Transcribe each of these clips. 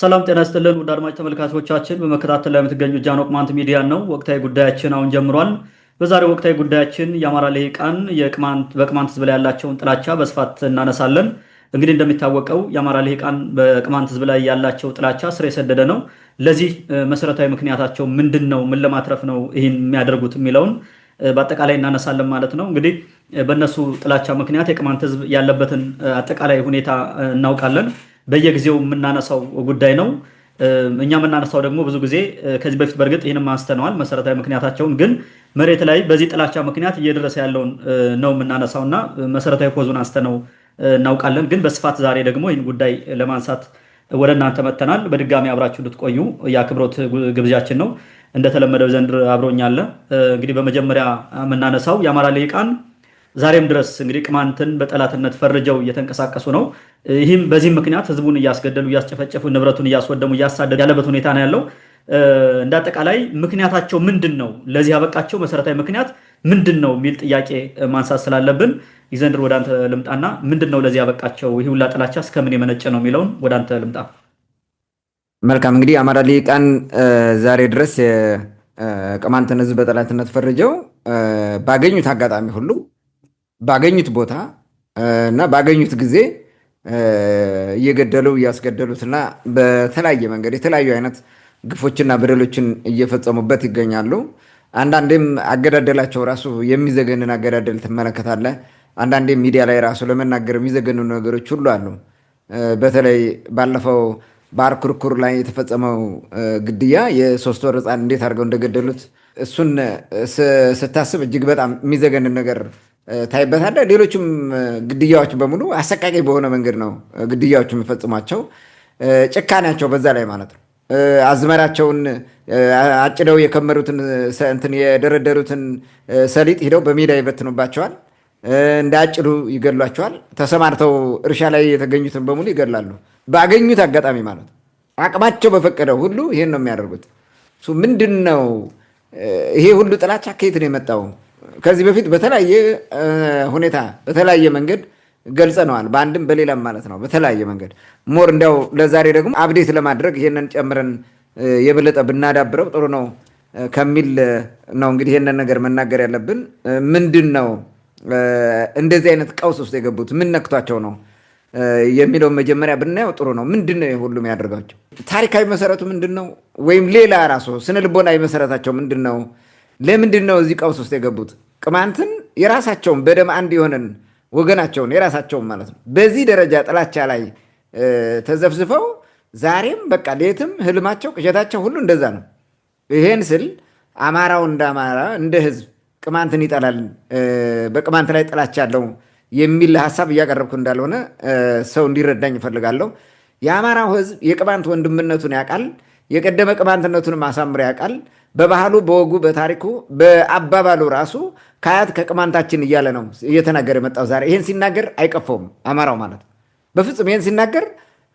ሰላም ጤና ይስጥልን ውድ አድማጭ ተመልካቾቻችን፣ በመከታተል ላይ የምትገኙ ጃኖ ቅማንት ሚዲያ ነው። ወቅታዊ ጉዳያችን አሁን ጀምሯል። በዛሬው ወቅታዊ ጉዳያችን የአማራ ልሂቃን በቅማንት ህዝብ ላይ ያላቸውን ጥላቻ በስፋት እናነሳለን። እንግዲህ እንደሚታወቀው የአማራ ልሂቃን በቅማንት ህዝብ ላይ ያላቸው ጥላቻ ስር የሰደደ ነው። ለዚህ መሰረታዊ ምክንያታቸው ምንድን ነው? ምን ለማትረፍ ነው ይህን የሚያደርጉት የሚለውን በአጠቃላይ እናነሳለን ማለት ነው። እንግዲህ በእነሱ ጥላቻ ምክንያት የቅማንት ህዝብ ያለበትን አጠቃላይ ሁኔታ እናውቃለን። በየጊዜው የምናነሳው ጉዳይ ነው። እኛ የምናነሳው ደግሞ ብዙ ጊዜ ከዚህ በፊት በእርግጥ ይህንም አንስተነዋል መሰረታዊ ምክንያታቸውን፣ ግን መሬት ላይ በዚህ ጥላቻ ምክንያት እየደረሰ ያለውን ነው የምናነሳው እና መሰረታዊ ኮዙን አንስተነው እናውቃለን። ግን በስፋት ዛሬ ደግሞ ይህን ጉዳይ ለማንሳት ወደ እናንተ መጥተናል። በድጋሚ አብራችሁ እንድትቆዩ የአክብሮት ግብዣችን ነው። እንደተለመደው ዘንድር አብሮኛለ። እንግዲህ በመጀመሪያ የምናነሳው የአማራ ልሂቃን ዛሬም ድረስ እንግዲህ ቅማንትን በጠላትነት ፈርጀው እየተንቀሳቀሱ ነው። ይህም በዚህም ምክንያት ህዝቡን እያስገደሉ፣ እያስጨፈጨፉ፣ ንብረቱን እያስወደሙ፣ እያሳደዱ ያለበት ሁኔታ ነው ያለው። እንደ አጠቃላይ ምክንያታቸው ምንድን ነው? ለዚህ ያበቃቸው መሰረታዊ ምክንያት ምንድን ነው የሚል ጥያቄ ማንሳት ስላለብን ይዘንድር ወደ አንተ ልምጣና ምንድን ነው ለዚህ ያበቃቸው? ይህ ሁላ ጥላቻ እስከምን የመነጨ ነው የሚለውን ወደ አንተ ልምጣ። መልካም። እንግዲህ አማራ ልሂቃን ዛሬ ድረስ የቅማንትን ህዝብ በጠላትነት ፈርጀው ባገኙት አጋጣሚ ሁሉ ባገኙት ቦታ እና ባገኙት ጊዜ እየገደሉ እያስገደሉትና በተለያየ መንገድ የተለያዩ አይነት ግፎችና በደሎችን እየፈጸሙበት ይገኛሉ። አንዳንዴም አገዳደላቸው ራሱ የሚዘገንን አገዳደል ትመለከታለህ። አንዳንዴም ሚዲያ ላይ ራሱ ለመናገር የሚዘገኑ ነገሮች ሁሉ አሉ። በተለይ ባለፈው ባህር ኩርኩር ላይ የተፈጸመው ግድያ የ3 ወር ህፃን እንዴት አድርገው እንደገደሉት እሱን ስታስብ እጅግ በጣም የሚዘገንን ነገር ታይበታለህ። ሌሎችም ግድያዎች በሙሉ አሰቃቂ በሆነ መንገድ ነው ግድያዎች የሚፈጽሟቸው። ጭካኔያቸው በዛ ላይ ማለት ነው። አዝመራቸውን አጭደው የከመሩትን እንትን የደረደሩትን ሰሊጥ ሂደው በሜዳ ይበትኑባቸዋል። እንዳያጭዱ ይገድሏቸዋል። ተሰማርተው እርሻ ላይ የተገኙትን በሙሉ ይገድላሉ። ባገኙት አጋጣሚ ማለት ነው። አቅማቸው በፈቀደው ሁሉ ይሄን ነው የሚያደርጉት። ምንድን ነው ይሄ ሁሉ ጥላቻ ከየት ነው የመጣው? ከዚህ በፊት በተለያየ ሁኔታ በተለያየ መንገድ ገልጸነዋል። በአንድም በሌላም ማለት ነው። በተለያየ መንገድ ሞር እንዲያው ለዛሬ ደግሞ አብዴት ለማድረግ ይሄንን ጨምረን የበለጠ ብናዳብረው ጥሩ ነው ከሚል ነው እንግዲህ ይሄንን ነገር መናገር ያለብን። ምንድን ነው እንደዚህ አይነት ቀውስ ውስጥ የገቡት? ምን ነክቷቸው ነው የሚለውን መጀመሪያ ብናየው ጥሩ ነው። ምንድን ነው ሁሉም ያደርጋቸው? ታሪካዊ መሰረቱ ምንድን ነው? ወይም ሌላ ራሱ ስነ ልቦናዊ መሰረታቸው ምንድን ነው? ለምንድን ነው እዚህ ቀውስ ውስጥ የገቡት? ቅማንትን የራሳቸውን በደም አንድ የሆነን ወገናቸውን የራሳቸውን ማለት ነው በዚህ ደረጃ ጥላቻ ላይ ተዘፍዝፈው ዛሬም በቃ ሌትም ህልማቸው ቅዠታቸው ሁሉ እንደዛ ነው። ይሄን ስል አማራው እንደ አማራ እንደ ህዝብ ቅማንትን ይጠላል፣ በቅማንት ላይ ጥላቻ አለው የሚል ሀሳብ እያቀረብኩ እንዳልሆነ ሰው እንዲረዳኝ እፈልጋለሁ። የአማራው ህዝብ የቅማንት ወንድምነቱን ያውቃል። የቀደመ ቅማንትነቱንም አሳምሮ ያውቃል። በባህሉ፣ በወጉ፣ በታሪኩ፣ በአባባሉ ራሱ ከአያት ከቅማንታችን እያለ ነው እየተናገረ የመጣው። ዛሬ ይሄን ሲናገር አይቀፈውም አማራው ማለት በፍጹም። ይሄን ሲናገር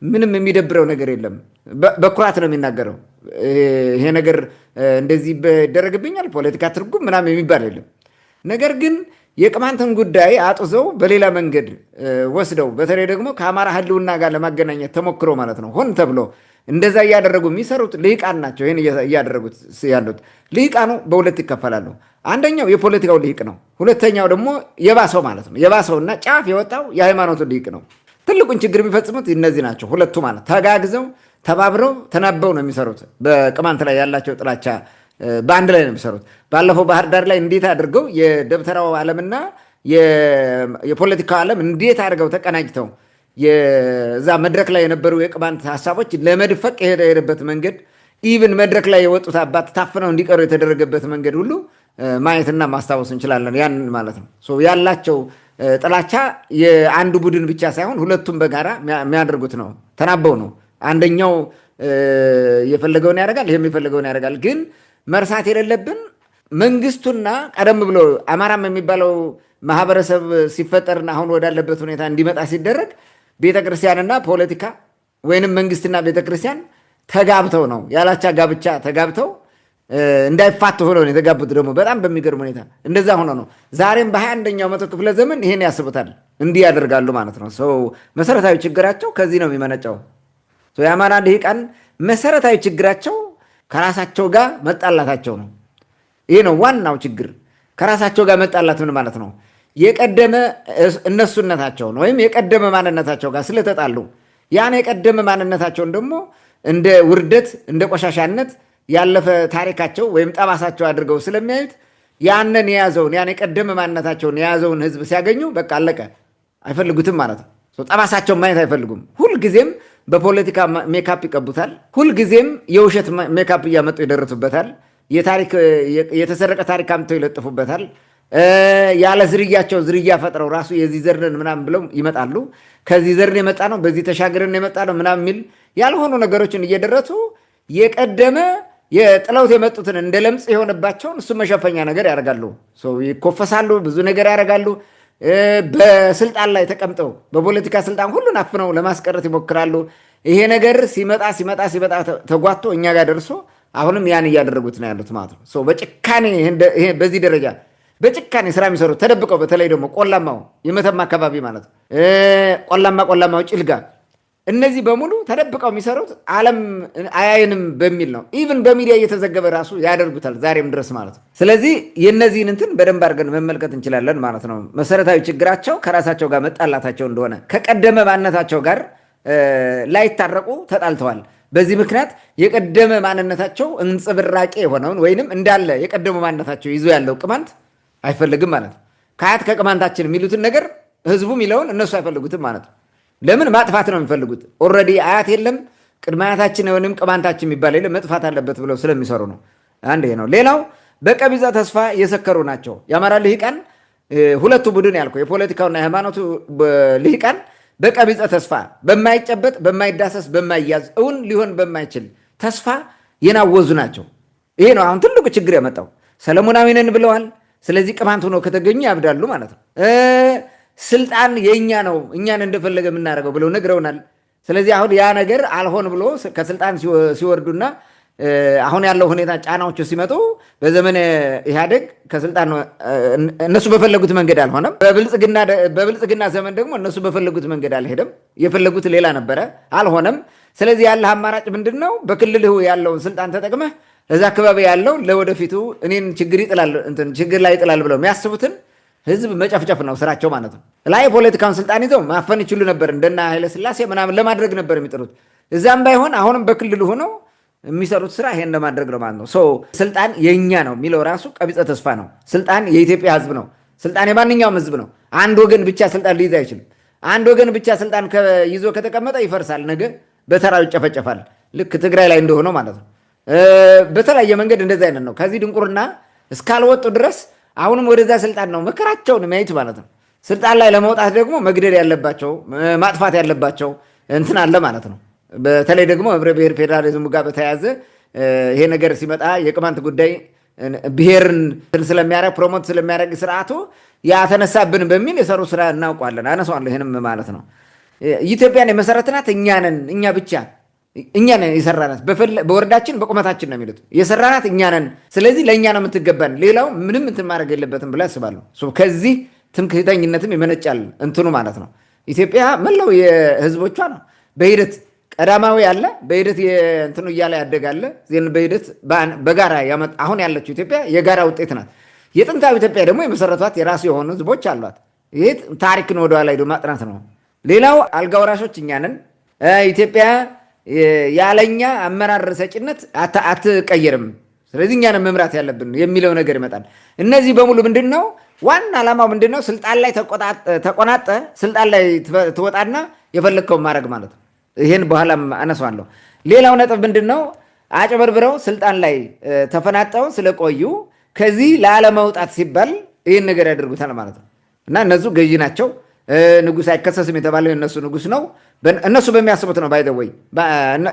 ምንም የሚደብረው ነገር የለም። በኩራት ነው የሚናገረው። ይሄ ነገር እንደዚህ ይደረግብኛል ፖለቲካ ትርጉም ምናምን የሚባል የለም። ነገር ግን የቅማንትን ጉዳይ አጡዘው በሌላ መንገድ ወስደው በተለይ ደግሞ ከአማራ ህልውና ጋር ለማገናኘት ተሞክሮ ማለት ነው ሆን ተብሎ እንደዛ እያደረጉ የሚሰሩት ልሂቃን ናቸው። ይህን እያደረጉት ያሉት ልሂቃኑ በሁለት ይከፈላሉ። አንደኛው የፖለቲካው ልሂቅ ነው። ሁለተኛው ደግሞ የባሰው ማለት ነው። የባሰውና ጫፍ የወጣው የሃይማኖቱ ልሂቅ ነው። ትልቁን ችግር የሚፈጽሙት እነዚህ ናቸው ሁለቱ ማለት ተጋግዘው ተባብረው ተናበው ነው የሚሰሩት። በቅማንት ላይ ያላቸው ጥላቻ በአንድ ላይ ነው የሚሰሩት። ባለፈው ባህር ዳር ላይ እንዴት አድርገው የደብተራው ዓለምና የፖለቲካው ዓለም እንዴት አድርገው ተቀናጅተው የዛ መድረክ ላይ የነበሩ የቅማንት ሀሳቦች ለመድፈቅ የሄደበት መንገድ ኢቭን መድረክ ላይ የወጡት አባት ታፍነው እንዲቀሩ የተደረገበት መንገድ ሁሉ ማየትና ማስታወስ እንችላለን። ያን ማለት ነው ያላቸው ጥላቻ የአንዱ ቡድን ብቻ ሳይሆን ሁለቱም በጋራ የሚያደርጉት ነው። ተናበው ነው። አንደኛው የፈለገውን ያደርጋል፣ ይህም የፈለገውን ያደርጋል። ግን መርሳት የሌለብን መንግስቱና ቀደም ብሎ አማራም የሚባለው ማህበረሰብ ሲፈጠርና አሁን ወዳለበት ሁኔታ እንዲመጣ ሲደረግ ቤተክርስቲያንና ፖለቲካ ወይንም መንግስትና ቤተክርስቲያን ተጋብተው ነው ያላቻ ጋብቻ ተጋብተው እንዳይፋቱ ሆነው ነው የተጋቡት። ደግሞ በጣም በሚገርም ሁኔታ እንደዛ ሆኖ ነው ዛሬም በ21ኛው መቶ ክፍለ ዘመን ይሄን ያስቡታል፣ እንዲህ ያደርጋሉ ማለት ነው። ሰው መሰረታዊ ችግራቸው ከዚህ ነው የሚመነጨው። የአማራ ልሂቃን መሰረታዊ ችግራቸው ከራሳቸው ጋር መጣላታቸው ነው። ይህ ነው ዋናው ችግር። ከራሳቸው ጋር መጣላት ምን ማለት ነው? የቀደመ እነሱነታቸውን ወይም የቀደመ ማንነታቸው ጋር ስለተጣሉ ያን የቀደመ ማንነታቸውን ደግሞ እንደ ውርደት፣ እንደ ቆሻሻነት ያለፈ ታሪካቸው ወይም ጠባሳቸው አድርገው ስለሚያዩት ያንን ያን የቀደመ ማንነታቸውን የያዘውን ህዝብ ሲያገኙ በቃ አለቀ፣ አይፈልጉትም ማለት ነው። ጠባሳቸውን ማየት አይፈልጉም። ሁልጊዜም በፖለቲካ ሜካፕ ይቀቡታል። ሁልጊዜም የውሸት ሜካፕ እያመጡ ይደርሱበታል። የተሰረቀ ታሪክ አምጥተው ይለጥፉበታል። ያለ ዝርያቸው ዝርያ ፈጥረው ራሱ የዚህ ዘርን ምናምን ብለው ይመጣሉ። ከዚህ ዘርን የመጣ ነው፣ በዚህ ተሻገርን የመጣ ነው ምናምን የሚል ያልሆኑ ነገሮችን እየደረሱ የቀደመ የጥለውት የመጡትን እንደ ለምጽ የሆነባቸውን እሱ መሸፈኛ ነገር ያደርጋሉ። ይኮፈሳሉ፣ ብዙ ነገር ያደርጋሉ። በስልጣን ላይ ተቀምጠው በፖለቲካ ስልጣን ሁሉን አፍነው ለማስቀረት ይሞክራሉ። ይሄ ነገር ሲመጣ ተጓቶ እኛ ጋር ደርሶ አሁንም ያን እያደረጉት ነው ያሉት ማለት ነው። በጭካኔ በዚህ ደረጃ በጭካኔ ስራ የሚሰሩት ተደብቀው፣ በተለይ ደግሞ ቆላማው የመተማ አካባቢ ማለት ነው፣ ቆላማው ጭልጋ፣ እነዚህ በሙሉ ተደብቀው የሚሰሩት ዓለም አያይንም በሚል ነው። ኢቭን በሚዲያ እየተዘገበ ራሱ ያደርጉታል ዛሬም ድረስ ማለት ነው። ስለዚህ የነዚህን እንትን በደንብ አድርገን መመልከት እንችላለን ማለት ነው። መሰረታዊ ችግራቸው ከራሳቸው ጋር መጣላታቸው እንደሆነ፣ ከቀደመ ማንነታቸው ጋር ላይታረቁ ተጣልተዋል። በዚህ ምክንያት የቀደመ ማንነታቸው እንጽብራቄ የሆነውን ወይንም እንዳለ የቀደመ ማንነታቸው ይዞ ያለው ቅማንት አይፈልግም ማለት ነው። ከአያት ከቅማንታችን የሚሉትን ነገር ህዝቡ የሚለውን እነሱ አይፈልጉትም ማለት ነው። ለምን? ማጥፋት ነው የሚፈልጉት። ኦልሬዲ አያት የለም ቅድመ አያታችን ወይም ቅማንታችን የሚባል የለም፣ መጥፋት አለበት ብለው ስለሚሰሩ ነው። አንድ ይሄ ነው። ሌላው በቀቢጸ ተስፋ የሰከሩ ናቸው የአማራ ልሂቃን። ሁለቱ ቡድን ያልከው የፖለቲካውና የሃይማኖቱ ልሂቃን በቀቢጸ ተስፋ በማይጨበጥ በማይዳሰስ በማይያዝ እውን ሊሆን በማይችል ተስፋ የናወዙ ናቸው። ይሄ ነው አሁን ትልቁ ችግር ያመጣው። ሰለሞናዊ ነን ብለዋል። ስለዚህ ቅማንት ሆነው ከተገኙ ያብዳሉ ማለት ነው። ስልጣን የእኛ ነው እኛን እንደፈለገ የምናደርገው ብለው ነግረውናል። ስለዚህ አሁን ያ ነገር አልሆን ብሎ ከስልጣን ሲወርዱና አሁን ያለው ሁኔታ ጫናዎቹ ሲመጡ በዘመነ ኢህአዴግ ከስልጣን እነሱ በፈለጉት መንገድ አልሆነም። በብልጽግና ዘመን ደግሞ እነሱ በፈለጉት መንገድ አልሄደም። የፈለጉት ሌላ ነበረ፣ አልሆነም። ስለዚህ ያለህ አማራጭ ምንድን ነው? በክልልህ ያለውን ስልጣን ተጠቅመህ እዛ አካባቢ ያለው ለወደፊቱ እኔን ችግር ላይ ይጥላል ብለው የሚያስቡትን ህዝብ መጨፍጨፍ ነው ስራቸው ማለት ነው። ላይ የፖለቲካውን ስልጣን ይዘው ማፈን ይችሉ ነበር፣ እንደና ኃይለስላሴ ምናምን ለማድረግ ነበር የሚጥሩት። እዛም ባይሆን አሁንም በክልሉ ሆነው የሚሰሩት ስራ ይሄን ለማድረግ ነው ማለት ነው። ስልጣን የኛ ነው የሚለው ራሱ ቀቢጸ ተስፋ ነው። ስልጣን የኢትዮጵያ ህዝብ ነው። ስልጣን የማንኛውም ህዝብ ነው። አንድ ወገን ብቻ ስልጣን ሊይዝ አይችልም። አንድ ወገን ብቻ ስልጣን ይዞ ከተቀመጠ ይፈርሳል፣ ነገ በተራው ይጨፈጨፋል። ልክ ትግራይ ላይ እንደሆነው ማለት ነው። በተለያየ መንገድ እንደዚ አይነት ነው። ከዚህ ድንቁርና እስካልወጡ ድረስ አሁንም ወደዛ ስልጣን ነው መከራቸውን የሚያዩት ማለት ነው። ስልጣን ላይ ለመውጣት ደግሞ መግደል ያለባቸው ማጥፋት ያለባቸው እንትን አለ ማለት ነው። በተለይ ደግሞ ህብረ ብሔር ፌዴራሊዝሙ ጋር በተያያዘ ይሄ ነገር ሲመጣ የቅማንት ጉዳይ ብሔርን ስለሚያደርግ ፕሮሞት ስለሚያደርግ ስርዓቱ ያተነሳብን በሚል የሰሩ ስራ እናውቋለን። አነሳዋለሁ ይህንም ማለት ነው። ኢትዮጵያን የመሰረትናት እኛ ነን፣ እኛ ነን የሰራናት። በወረዳችን በቁመታችን ነው የሚሉት የሰራናት እኛ ነን። ስለዚህ ለእኛ ነው የምትገባን፣ ሌላው ምንም እንትን ማድረግ የለበትም ብላ ያስባሉ። ከዚህ ትምክህተኝነትም ይመነጫል እንትኑ ማለት ነው። ኢትዮጵያ መላው የህዝቦቿ ነው። በሂደት ቀዳማዊ አለ፣ በሂደት እንትኑ እያለ ያደጋለ። በሂደት በጋራ አሁን ያለችው ኢትዮጵያ የጋራ ውጤት ናት። የጥንታዊ ኢትዮጵያ ደግሞ የመሰረቷት የራሱ የሆኑ ህዝቦች አሏት። ይህ ታሪክን ወደኋላ ሄዶ ማጥናት ነው። ሌላው አልጋ ወራሾች እኛ ነን። ኢትዮጵያ ያለኛ አመራር ሰጭነት አትቀየርም። ስለዚህ እኛን መምራት ያለብን የሚለው ነገር ይመጣል። እነዚህ በሙሉ ምንድን ነው ዋና ዓላማው ምንድን ነው? ስልጣን ላይ ተቆናጠ ስልጣን ላይ ትወጣና የፈለግከውን ማድረግ ማለት ነው። ይህን በኋላም አነሳዋለሁ። ሌላው ነጥብ ምንድን ነው? አጭበርብረው ስልጣን ላይ ተፈናጠው ስለቆዩ ከዚህ ላለመውጣት ሲባል ይህን ነገር ያደርጉታል ማለት ነው። እና እነሱ ገዢ ናቸው። ንጉሥ አይከሰስም የተባለው የእነሱ ንጉሥ ነው። እነሱ በሚያስቡት ነው። ባይዘወይ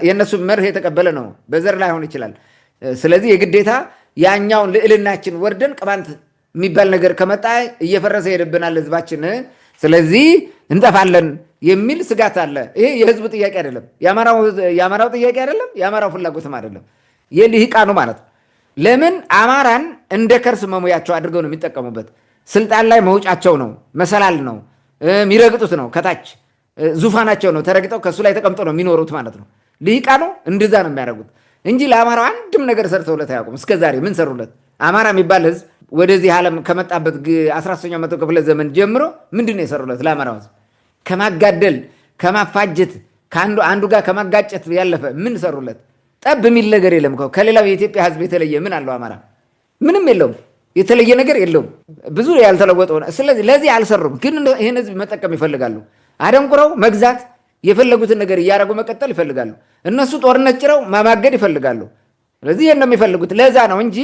የእነሱ መርህ የተቀበለ ነው። በዘር ላይ ሆን ይችላል። ስለዚህ የግዴታ ያኛውን ልዕልናችን ወርደን ቅማንት የሚባል ነገር ከመጣ እየፈረሰ ሄድብናል ህዝባችን፣ ስለዚህ እንጠፋለን የሚል ስጋት አለ። ይሄ የህዝቡ ጥያቄ አይደለም፣ የአማራው ጥያቄ አይደለም፣ የአማራው ፍላጎትም አይደለም፣ የልሂቃኑ ማለት ነው። ለምን አማራን እንደ ከርስ መሙያቸው አድርገው ነው የሚጠቀሙበት። ስልጣን ላይ መውጫቸው ነው፣ መሰላል ነው፣ የሚረግጡት ነው፣ ከታች ዙፋናቸው ነው፣ ተረግጠው ከእሱ ላይ ተቀምጠው ነው የሚኖሩት ማለት ነው። ልሂቃኑ እንደዛ ነው የሚያደርጉት እንጂ ለአማራው አንድም ነገር ሰርተውለት አያውቁም። እስከዛሬ ምን ሰሩለት? አማራ የሚባል ህዝብ ወደዚህ ዓለም ከመጣበት 13ኛው መቶ ክፍለ ዘመን ጀምሮ ምንድን ነው የሰሩለት? ለአማራው ህዝብ ከማጋደል ከማፋጀት አንዱ ጋር ከማጋጨት ያለፈ ምን ሰሩለት? ጠብ የሚል ነገር የለም። ከሌላው የኢትዮጵያ ህዝብ የተለየ ምን አለው አማራ? ምንም የለውም። የተለየ ነገር የለውም። ብዙ ያልተለወጠ ሆነ። ስለዚህ ለዚህ አልሰሩም። ግን ይህን ህዝብ መጠቀም ይፈልጋሉ። አደንቁረው መግዛት፣ የፈለጉትን ነገር እያደረጉ መቀጠል ይፈልጋሉ። እነሱ ጦርነት ጭረው ማማገድ ይፈልጋሉ። ስለዚህ ይህን ነው የሚፈልጉት። ለዛ ነው እንጂ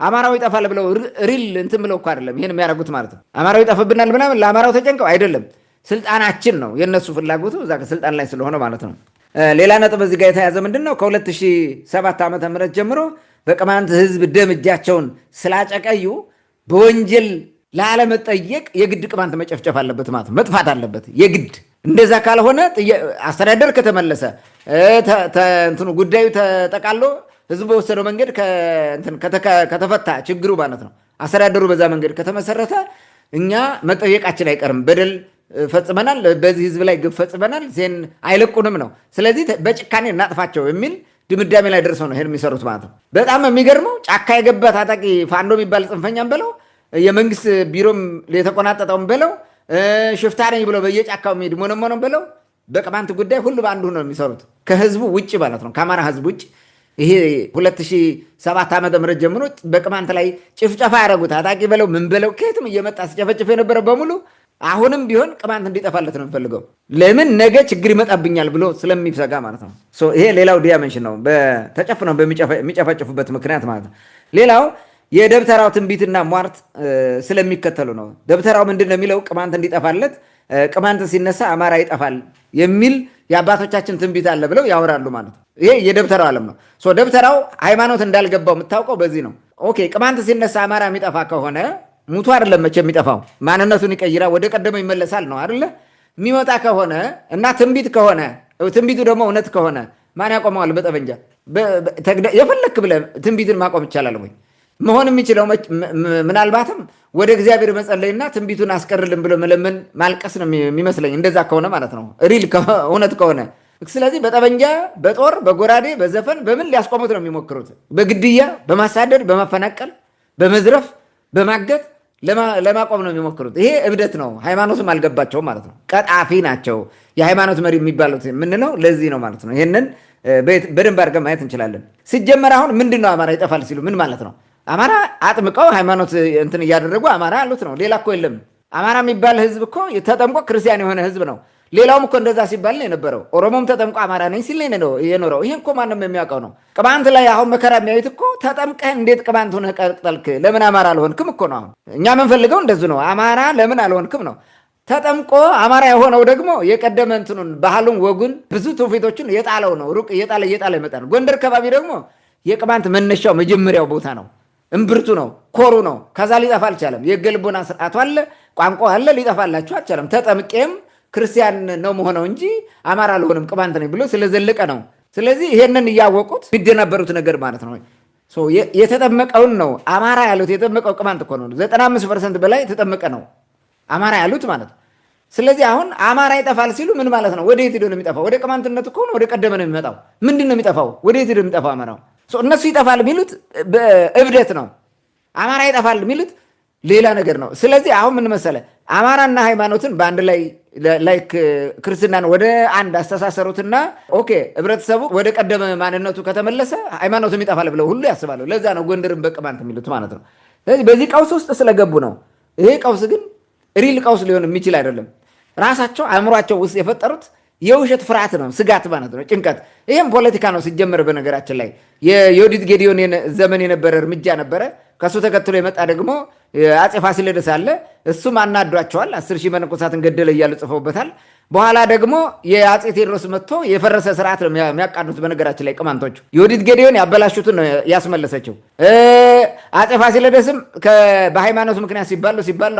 አማራው ይጠፋል ብለው ሪል እንትን ብለው እኮ አይደለም ይህን የሚያደርጉት ማለት ነው። አማራው ይጠፍብናል ምናምን ለአማራው ተጨንቀው አይደለም። ስልጣናችን ነው የእነሱ ፍላጎቱ እዛ ስልጣን ላይ ስለሆነ ማለት ነው። ሌላ ነጥብ እዚህ ጋር የተያዘ ምንድን ነው? ከ2007 ዓ.ም ጀምሮ በቅማንት ህዝብ ደም እጃቸውን ስላጨቀዩ በወንጀል ላለመጠየቅ የግድ ቅማንት መጨፍጨፍ አለበት ማለት ነው። መጥፋት አለበት የግድ። እንደዛ ካልሆነ አስተዳደር ከተመለሰ እንትኑ ጉዳዩ ተጠቃሎ ህዝቡ በወሰደው መንገድ ከተፈታ ችግሩ ማለት ነው። አስተዳደሩ በዛ መንገድ ከተመሰረተ እኛ መጠየቃችን አይቀርም። በደል ፈጽመናል፣ በዚህ ህዝብ ላይ ግፍ ፈጽመናል፣ ዜን አይለቁንም ነው። ስለዚህ በጭካኔ እናጥፋቸው የሚል ድምዳሜ ላይ ደርሰው ነው ይሄን የሚሰሩት ማለት ነው። በጣም የሚገርመው ጫካ የገባ ታጣቂ ፋኖ የሚባል ጽንፈኛም በለው የመንግስት ቢሮም የተቆናጠጠውም በለው ሽፍታ ነኝ ብሎ በየጫካው የሚሄድ ሞነሞነም በለው በቅማንት ጉዳይ ሁሉ በአንዱ ነው የሚሰሩት ከህዝቡ ውጭ ማለት ነው። ከአማራ ህዝብ ውጭ ይሄ 2007 ዓ.ም ጀምሮ በቅማንት ላይ ጭፍጨፋ ያደረጉት ታጣቂ በለው ምን በለው ከየትም እየመጣ ሲጨፈጭፍ የነበረ በሙሉ አሁንም ቢሆን ቅማንት እንዲጠፋለት ነው የሚፈልገው። ለምን ነገ ችግር ይመጣብኛል ብሎ ስለሚሰጋ ማለት ነው። ይሄ ሌላው ዲያሜንሽን ነው፣ ተጨፍነው በሚጨፈጭፉበት ምክንያት ማለት ነው። ሌላው የደብተራው ትንቢትና ሟርት ስለሚከተሉ ነው። ደብተራው ምንድን ነው የሚለው? ቅማንት እንዲጠፋለት፣ ቅማንት ሲነሳ አማራ ይጠፋል የሚል የአባቶቻችን ትንቢት አለ ብለው ያወራሉ ማለት ነው። ይሄ የደብተራው ዓለም ነው። ደብተራው ሃይማኖት እንዳልገባው የምታውቀው በዚህ ነው። ኦኬ ቅማንት ሲነሳ አማራ የሚጠፋ ከሆነ ሙቱ አይደለም መቼ የሚጠፋው፣ ማንነቱን ይቀይራ ወደ ቀደመው ይመለሳል ነው አይደለ? የሚመጣ ከሆነ እና ትንቢት ከሆነ ትንቢቱ ደግሞ እውነት ከሆነ ማን ያቆመዋል? በጠበንጃ የፈለክ ብለህ ትንቢትን ማቆም ይቻላል ወይ? መሆን የሚችለው ምናልባትም ወደ እግዚአብሔር መጸለይና ትንቢቱን አስቀርልን ብሎ መለመን ማልቀስ ነው የሚመስለኝ፣ እንደዛ ከሆነ ማለት ነው፣ ሪል እውነት ከሆነ። ስለዚህ በጠበንጃ በጦር በጎራዴ በዘፈን በምን ሊያስቆሙት ነው የሚሞክሩት? በግድያ በማሳደድ በማፈናቀል በመዝረፍ በማገት ለማቆም ነው የሚሞክሩት። ይሄ እብደት ነው። ሃይማኖትም አልገባቸውም ማለት ነው። ቀጣፊ ናቸው። የሃይማኖት መሪ የሚባሉት የምንለው ለዚህ ነው ማለት ነው። ይህንን በደንብ አድርገን ማየት እንችላለን። ሲጀመር አሁን ምንድን ነው አማራ ይጠፋል ሲሉ ምን ማለት ነው? አማራ አጥምቀው ሃይማኖት እንትን እያደረጉ አማራ አሉት ነው። ሌላ እኮ የለም። አማራ የሚባል ህዝብ እኮ ተጠምቆ ክርስቲያን የሆነ ህዝብ ነው። ሌላውም እኮ እንደዛ ሲባል ነው የነበረው። ኦሮሞም ተጠምቆ አማራ ነኝ ሲል ነው የኖረው። ይሄ እኮ ማንም የሚያውቀው ነው። ቅማንት ላይ አሁን መከራ የሚያዩት እኮ ተጠምቀህ እንዴት ቅማንት ሆነህ ቀጠልክ? ለምን አማራ አልሆንክም እኮ ነው። አሁን እኛ የምንፈልገው እንደዙ ነው። አማራ ለምን አልሆንክም ነው። ተጠምቆ አማራ የሆነው ደግሞ የቀደመ እንትኑን ባህሉን፣ ወጉን፣ ብዙ ትውፊቶችን የጣለው ነው። ሩቅ እየጣለ ይመጣል። ጎንደር ከባቢ ደግሞ የቅማንት መነሻው መጀመሪያው ቦታ ነው። እምብርቱ ነው፣ ኮሩ ነው። ከዛ ሊጠፋ አልቻለም። የገልቦና ስርዓቱ አለ፣ ቋንቋ አለ፣ ሊጠፋላችሁ አልቻለም። ተጠምቄም ክርስቲያን ነው መሆነው እንጂ አማራ አልሆንም ቅማንት ነኝ ብሎ ስለዘለቀ ነው። ስለዚህ ይሄንን እያወቁት የሚደናበሩት ነገር ማለት ነው። የተጠመቀውን ነው አማራ ያሉት። የተጠመቀው ቅማንት እኮ ነው። 95% በላይ የተጠመቀ ነው አማራ ያሉት ማለት ነው። ስለዚህ አሁን አማራ ይጠፋል ሲሉ ምን ማለት ነው? ወደ የት ሄዶ ነው የሚጠፋው? ወደ ቅማንትነቱ ከሆነ ወደ ቀደመ ነው የሚመጣው። ምንድን ነው የሚጠፋው? ወደ የት ሄዶ የሚጠፋው አማራው? እነሱ ይጠፋል የሚሉት እብደት ነው። አማራ ይጠፋል የሚሉት ሌላ ነገር ነው። ስለዚህ አሁን ምን መሰለ፣ አማራና ሃይማኖትን በአንድ ላይ ክርስትናን ወደ አንድ አስተሳሰሩትና ኦኬ ህብረተሰቡ ወደ ቀደመ ማንነቱ ከተመለሰ ሃይማኖትም ይጠፋል ብለው ሁሉ ያስባሉ። ለዛ ነው ጎንደርን በቅማንት የሚሉት ማለት ነው። ስለዚህ በዚህ ቀውስ ውስጥ ስለገቡ ነው። ይሄ ቀውስ ግን ሪል ቀውስ ሊሆን የሚችል አይደለም። ራሳቸው አእምሯቸው ውስጥ የፈጠሩት የውሸት ፍርሃት ነው፣ ስጋት ማለት ነው፣ ጭንቀት። ይህም ፖለቲካ ነው ሲጀመር። በነገራችን ላይ የዮዲት ጌዲዮን ዘመን የነበረ እርምጃ ነበረ። ከሱ ተከትሎ የመጣ ደግሞ አፄ ፋሲለደስ አለ። እሱም አናዷቸዋል። 10,000 መነኮሳትን ገደለ እያሉ ጽፈውበታል። በኋላ ደግሞ የአፄ ቴዎድሮስ መጥቶ የፈረሰ ስርዓት ነው የሚያቃኑት። በነገራችን ላይ ቅማንቶቹ ዮዲት ጌዲዮን ያበላሹትን ነው ያስመለሰችው። አፄ ፋሲለደስም በሃይማኖት ምክንያት ሲባሉ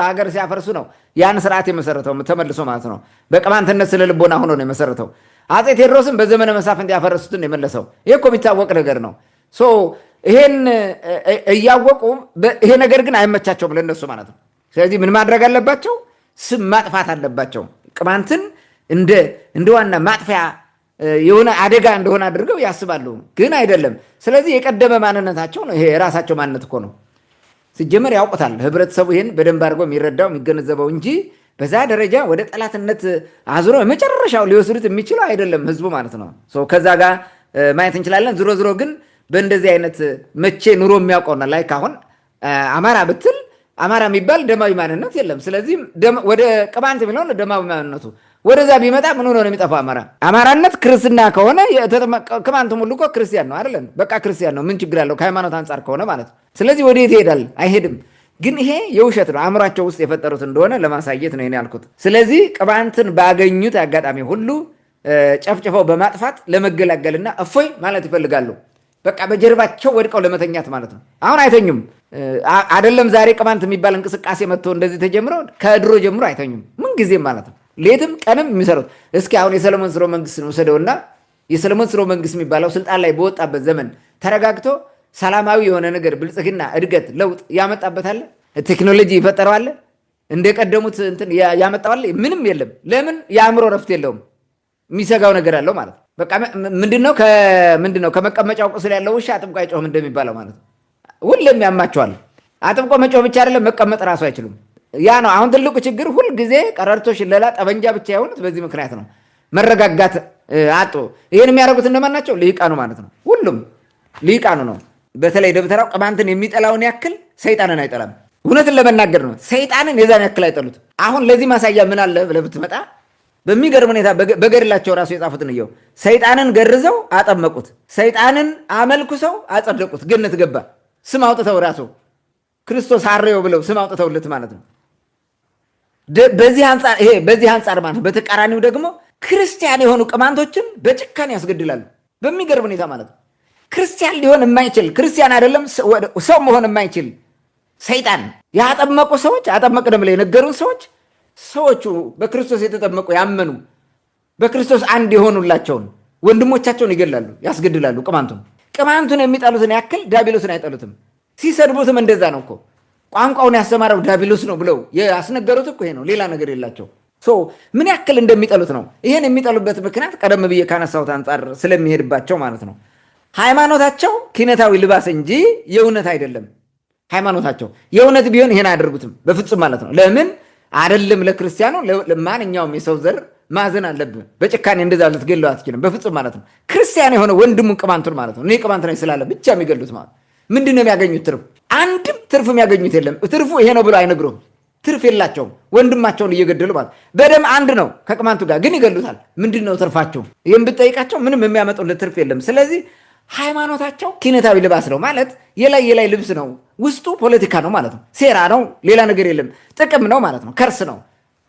ሀገር ሲያፈርሱ ነው ያን ስርዓት የመሰረተው ተመልሶ ማለት ነው። በቅማንትነት ስለ ልቦና ሆኖ ነው የመሰረተው። አፄ ቴዎድሮስም በዘመነ መሳፍንት ያፈረሱትን የመለሰው። ይህ እኮ የሚታወቅ ነገር ነው። ይሄን እያወቁ ይሄ ነገር ግን አይመቻቸውም ለነሱ ማለት ነው። ስለዚህ ምን ማድረግ አለባቸው? ስም ማጥፋት አለባቸው። ቅማንትን እንደ ዋና ማጥፊያ የሆነ አደጋ እንደሆነ አድርገው ያስባሉ፣ ግን አይደለም። ስለዚህ የቀደመ ማንነታቸው ነው። ይሄ የራሳቸው ማንነት እኮ ነው። ሲጀመር ያውቁታል። ህብረተሰቡ ይሄን በደንብ አድርጎ የሚረዳው የሚገነዘበው እንጂ በዛ ደረጃ ወደ ጠላትነት አዝሮ መጨረሻው ሊወስዱት የሚችለው አይደለም ህዝቡ ማለት ነው። ከዛ ጋር ማየት እንችላለን። ዝሮ ዝሮ ግን በእንደዚህ አይነት መቼ ኑሮ የሚያውቀውና ላይ ካሁን አማራ ብትል አማራ የሚባል ደማዊ ማንነት የለም። ስለዚህ ወደ ቅማንት የሚለውን ደማዊ ማንነቱ ወደዛ ቢመጣ ምን ሆኖ ነው የሚጠፋው? አማራነት ክርስትና ከሆነ ቅማንት ሙሉ እኮ ክርስቲያን ነው አይደለም? በቃ ክርስቲያን ነው። ምን ችግር አለው ከሃይማኖት አንጻር ከሆነ ማለት ነው። ስለዚህ ወዴት ይሄዳል? አይሄድም። ግን ይሄ የውሸት ነው፣ አእምሯቸው ውስጥ የፈጠሩት እንደሆነ ለማሳየት ነው ያልኩት። ስለዚህ ቅማንትን ባገኙት አጋጣሚ ሁሉ ጨፍጭፈው በማጥፋት ለመገላገልና እፎይ ማለት ይፈልጋሉ። በቃ በጀርባቸው ወድቀው ለመተኛት ማለት ነው። አሁን አይተኙም አይደለም። ዛሬ ቅማንት የሚባል እንቅስቃሴ መጥቶ እንደዚህ ተጀምሮ ከድሮ ጀምሮ አይተኙም ምን ጊዜም ማለት ነው። ሌትም ቀንም የሚሰሩት። እስኪ አሁን የሰለሞን ስርወ መንግስት ወሰደውና የሰለሞን ስርወ መንግስት የሚባለው ስልጣን ላይ በወጣበት ዘመን ተረጋግቶ ሰላማዊ የሆነ ነገር ብልጽግና፣ እድገት፣ ለውጥ ያመጣበታል? ቴክኖሎጂ ይፈጠረዋል? እንደቀደሙት እንትን ያመጣዋል? ምንም የለም። ለምን? የአእምሮ ረፍት የለውም። የሚሰጋው ነገር አለው ማለት ነው። በቃ ምንድነው ከመቀመጫው ቁስል ያለው ውሻ አጥብቆ አይጮህም እንደሚባለው ማለት ነው። ሁሌም ያማቸዋል። አጥብቆ መጮህ ብቻ አይደለም መቀመጥ ራሱ አይችሉም። ያ ነው አሁን ትልቁ ችግር። ሁልጊዜ ቀረርቶ፣ ሽለላ፣ ጠበንጃ ብቻ የሆኑት በዚህ ምክንያት ነው። መረጋጋት አጡ። ይህን የሚያደርጉት እነማን ናቸው? ልሂቃኑ ማለት ነው። ሁሉም ልሂቃኑ ነው። በተለይ ደብተራው ቅማንትን የሚጠላውን ያክል ሰይጣንን አይጠላም። እውነትን ለመናገር ነው። ሰይጣንን የዛን ያክል አይጠሉት። አሁን ለዚህ ማሳያ ምን አለ ብለህ ብትመጣ በሚገርም ሁኔታ በገድላቸው ራሱ የጻፉትን እየው። ሰይጣንን ገርዘው አጠመቁት፣ ሰይጣንን አመልኩሰው አጸደቁት፣ ገነት ገባ። ስም አውጥተው ራሱ ክርስቶስ አሬው ብለው ስም አውጥተውለት ማለት ነው። በዚህ አንጻር ማለት ነው። በተቃራኒው ደግሞ ክርስቲያን የሆኑ ቅማንቶችን በጭካኔ ያስገድላሉ። በሚገርም ሁኔታ ማለት ነው። ክርስቲያን ሊሆን የማይችል ክርስቲያን አይደለም ሰው መሆን የማይችል ሰይጣን ያጠመቁ ሰዎች አጠመቅን ብለው የነገሩን ሰዎቹ በክርስቶስ የተጠመቁ ያመኑ በክርስቶስ አንድ የሆኑላቸውን ወንድሞቻቸውን ይገላሉ፣ ያስገድላሉ። ቅማንቱን የሚጠሉትን ያክል ዲያብሎስን አይጠሉትም። ሲሰድቡትም እንደዛ ነው እኮ። ቋንቋውን ያስተማረው ዲያብሎስ ነው ብለው ያስነገሩት እኮ ይሄ ነው። ሌላ ነገር የላቸው። ምን ያክል እንደሚጠሉት ነው። ይሄን የሚጠሉበት ምክንያት ቀደም ብዬ ካነሳሁት አንጻር ስለሚሄድባቸው ማለት ነው። ሃይማኖታቸው ኪነታዊ ልባስ እንጂ የእውነት አይደለም። ሃይማኖታቸው የእውነት ቢሆን ይሄን አያደርጉትም በፍጹም ማለት ነው። ለምን አይደለም? ለክርስቲያኑ ለማንኛውም የሰው ዘር ማዘን አለብን። በጭካኔ እንደዛ ልትገለው አትችልም በፍጹም ማለት ነው። ክርስቲያን የሆነ ወንድሙን ቅማንቱን ማለት ነው። እኔ ቅማንት ነኝ ስላለ ብቻ የሚገሉት ማለት ምንድን ነው የሚያገኙት ትርፍ? አንድም ትርፍ የሚያገኙት የለም። ትርፉ ይሄ ነው ብሎ አይነግሩም። ትርፍ የላቸውም። ወንድማቸውን እየገደሉ ማለት በደም አንድ ነው ከቅማንቱ ጋር ግን ይገሉታል። ምንድን ነው ትርፋቸው? ይህም ብትጠይቃቸው ምንም የሚያመጡለት ትርፍ የለም። ስለዚህ ሃይማኖታቸው ኪነታዊ ልባስ ነው ማለት የላይ ልብስ ነው፣ ውስጡ ፖለቲካ ነው ማለት ነው። ሴራ ነው፣ ሌላ ነገር የለም። ጥቅም ነው ማለት ነው፣ ከርስ ነው።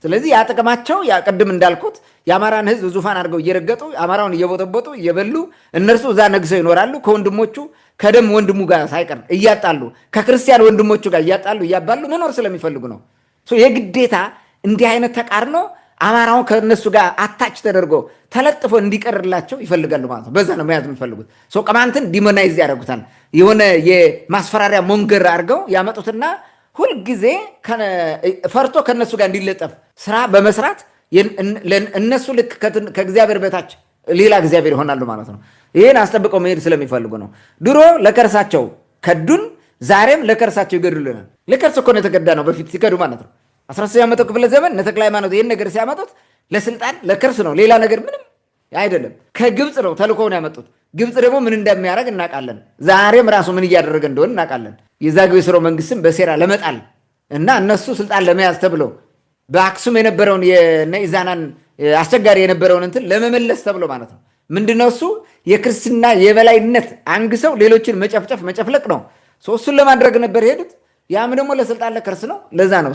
ስለዚህ ያ ጥቅማቸው ቅድም እንዳልኩት የአማራን ሕዝብ ዙፋን አድርገው እየረገጡ አማራውን እየቦጠቦጡ እየበሉ እነርሱ እዛ ነግሰው ይኖራሉ። ከወንድሞቹ ከደም ወንድሙ ጋር ሳይቀር እያጣሉ ከክርስቲያን ወንድሞቹ ጋር እያጣሉ እያባሉ መኖር ስለሚፈልጉ ነው። የግዴታ እንዲህ አይነት ተቃርኖ አማራውን ከነሱ ጋር አታች ተደርጎ ተለጥፎ እንዲቀርላቸው ይፈልጋሉ ማለት ነው። በዛ ነው መያዝ የሚፈልጉት። ቅማንትን ዲሞናይዝ ያደርጉታል። የሆነ የማስፈራሪያ ሞንገር አድርገው ያመጡትና ሁልጊዜ ፈርቶ ከነሱ ጋር እንዲለጠፍ ስራ በመስራት እነሱ ልክ ከእግዚአብሔር በታች ሌላ እግዚአብሔር ይሆናሉ ማለት ነው። ይህን አስጠብቀው መሄድ ስለሚፈልጉ ነው። ድሮ ለከርሳቸው ከዱን፣ ዛሬም ለከርሳቸው ይገድሉናል። ለከርስ እኮ ነው የተገዳ ነው በፊት ሲከዱ ማለት ነው። 13ኛው መቶ ክፍለ ዘመን እነ ተክለ ሃይማኖት ይህን ነገር ሲያመጡት ለስልጣን ለከርስ ነው፣ ሌላ ነገር ምንም አይደለም። ከግብፅ ነው ተልኮውን ያመጡት። ግብፅ ደግሞ ምን እንደሚያደርግ እናውቃለን። ዛሬም ራሱ ምን እያደረገ እንደሆነ እናውቃለን። የዛግዌ ሥርወ መንግስትም በሴራ ለመጣል እና እነሱ ስልጣን ለመያዝ ተብሎ በአክሱም የነበረውን የነ ኢዛናን አስቸጋሪ የነበረውን እንትን ለመመለስ ተብሎ ማለት ነው። ምንድነው እሱ የክርስትና የበላይነት አንግሰው ሌሎችን መጨፍጨፍ መጨፍለቅ ነው። እሱን ለማድረግ ነበር ሄዱት። ያም ደግሞ ለስልጣን ለከርስ ነው። ለዛ ነው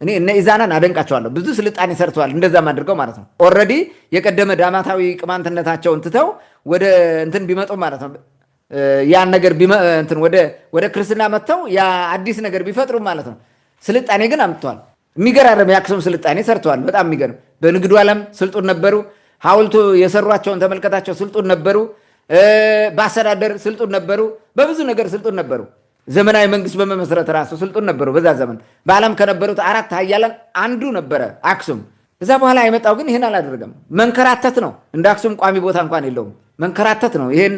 እኔ እነ ኢዛናን አደንቃቸዋለሁ። ብዙ ስልጣኔ ሰርተዋል። እንደዛም አድርገው ማለት ነው። ኦልሬዲ የቀደመ ዳማታዊ ቅማንትነታቸውን ትተው ወደ እንትን ቢመጡ ማለት ነው ያን ነገር ወደ ክርስትና መጥተው ያ አዲስ ነገር ቢፈጥሩ ማለት ነው። ስልጣኔ ግን አምጥተዋል። የሚገራረም የአክሱም ስልጣኔ ሰርተዋል። በጣም የሚገርም በንግዱ ዓለም ስልጡን ነበሩ። ሐውልቱ የሰሯቸውን ተመልከታቸው፣ ስልጡን ነበሩ። በአስተዳደር ስልጡን ነበሩ። በብዙ ነገር ስልጡን ነበሩ። ዘመናዊ መንግስት በመመስረት ራሱ ስልጡን ነበሩ። በዛ ዘመን በዓለም ከነበሩት 4 ኃያላን አንዱ ነበረ አክሱም። እዛ በኋላ የመጣው ግን ይህን አላደረገም። መንከራተት ነው። እንደ አክሱም ቋሚ ቦታ እንኳን የለውም። መንከራተት ነው። ይህን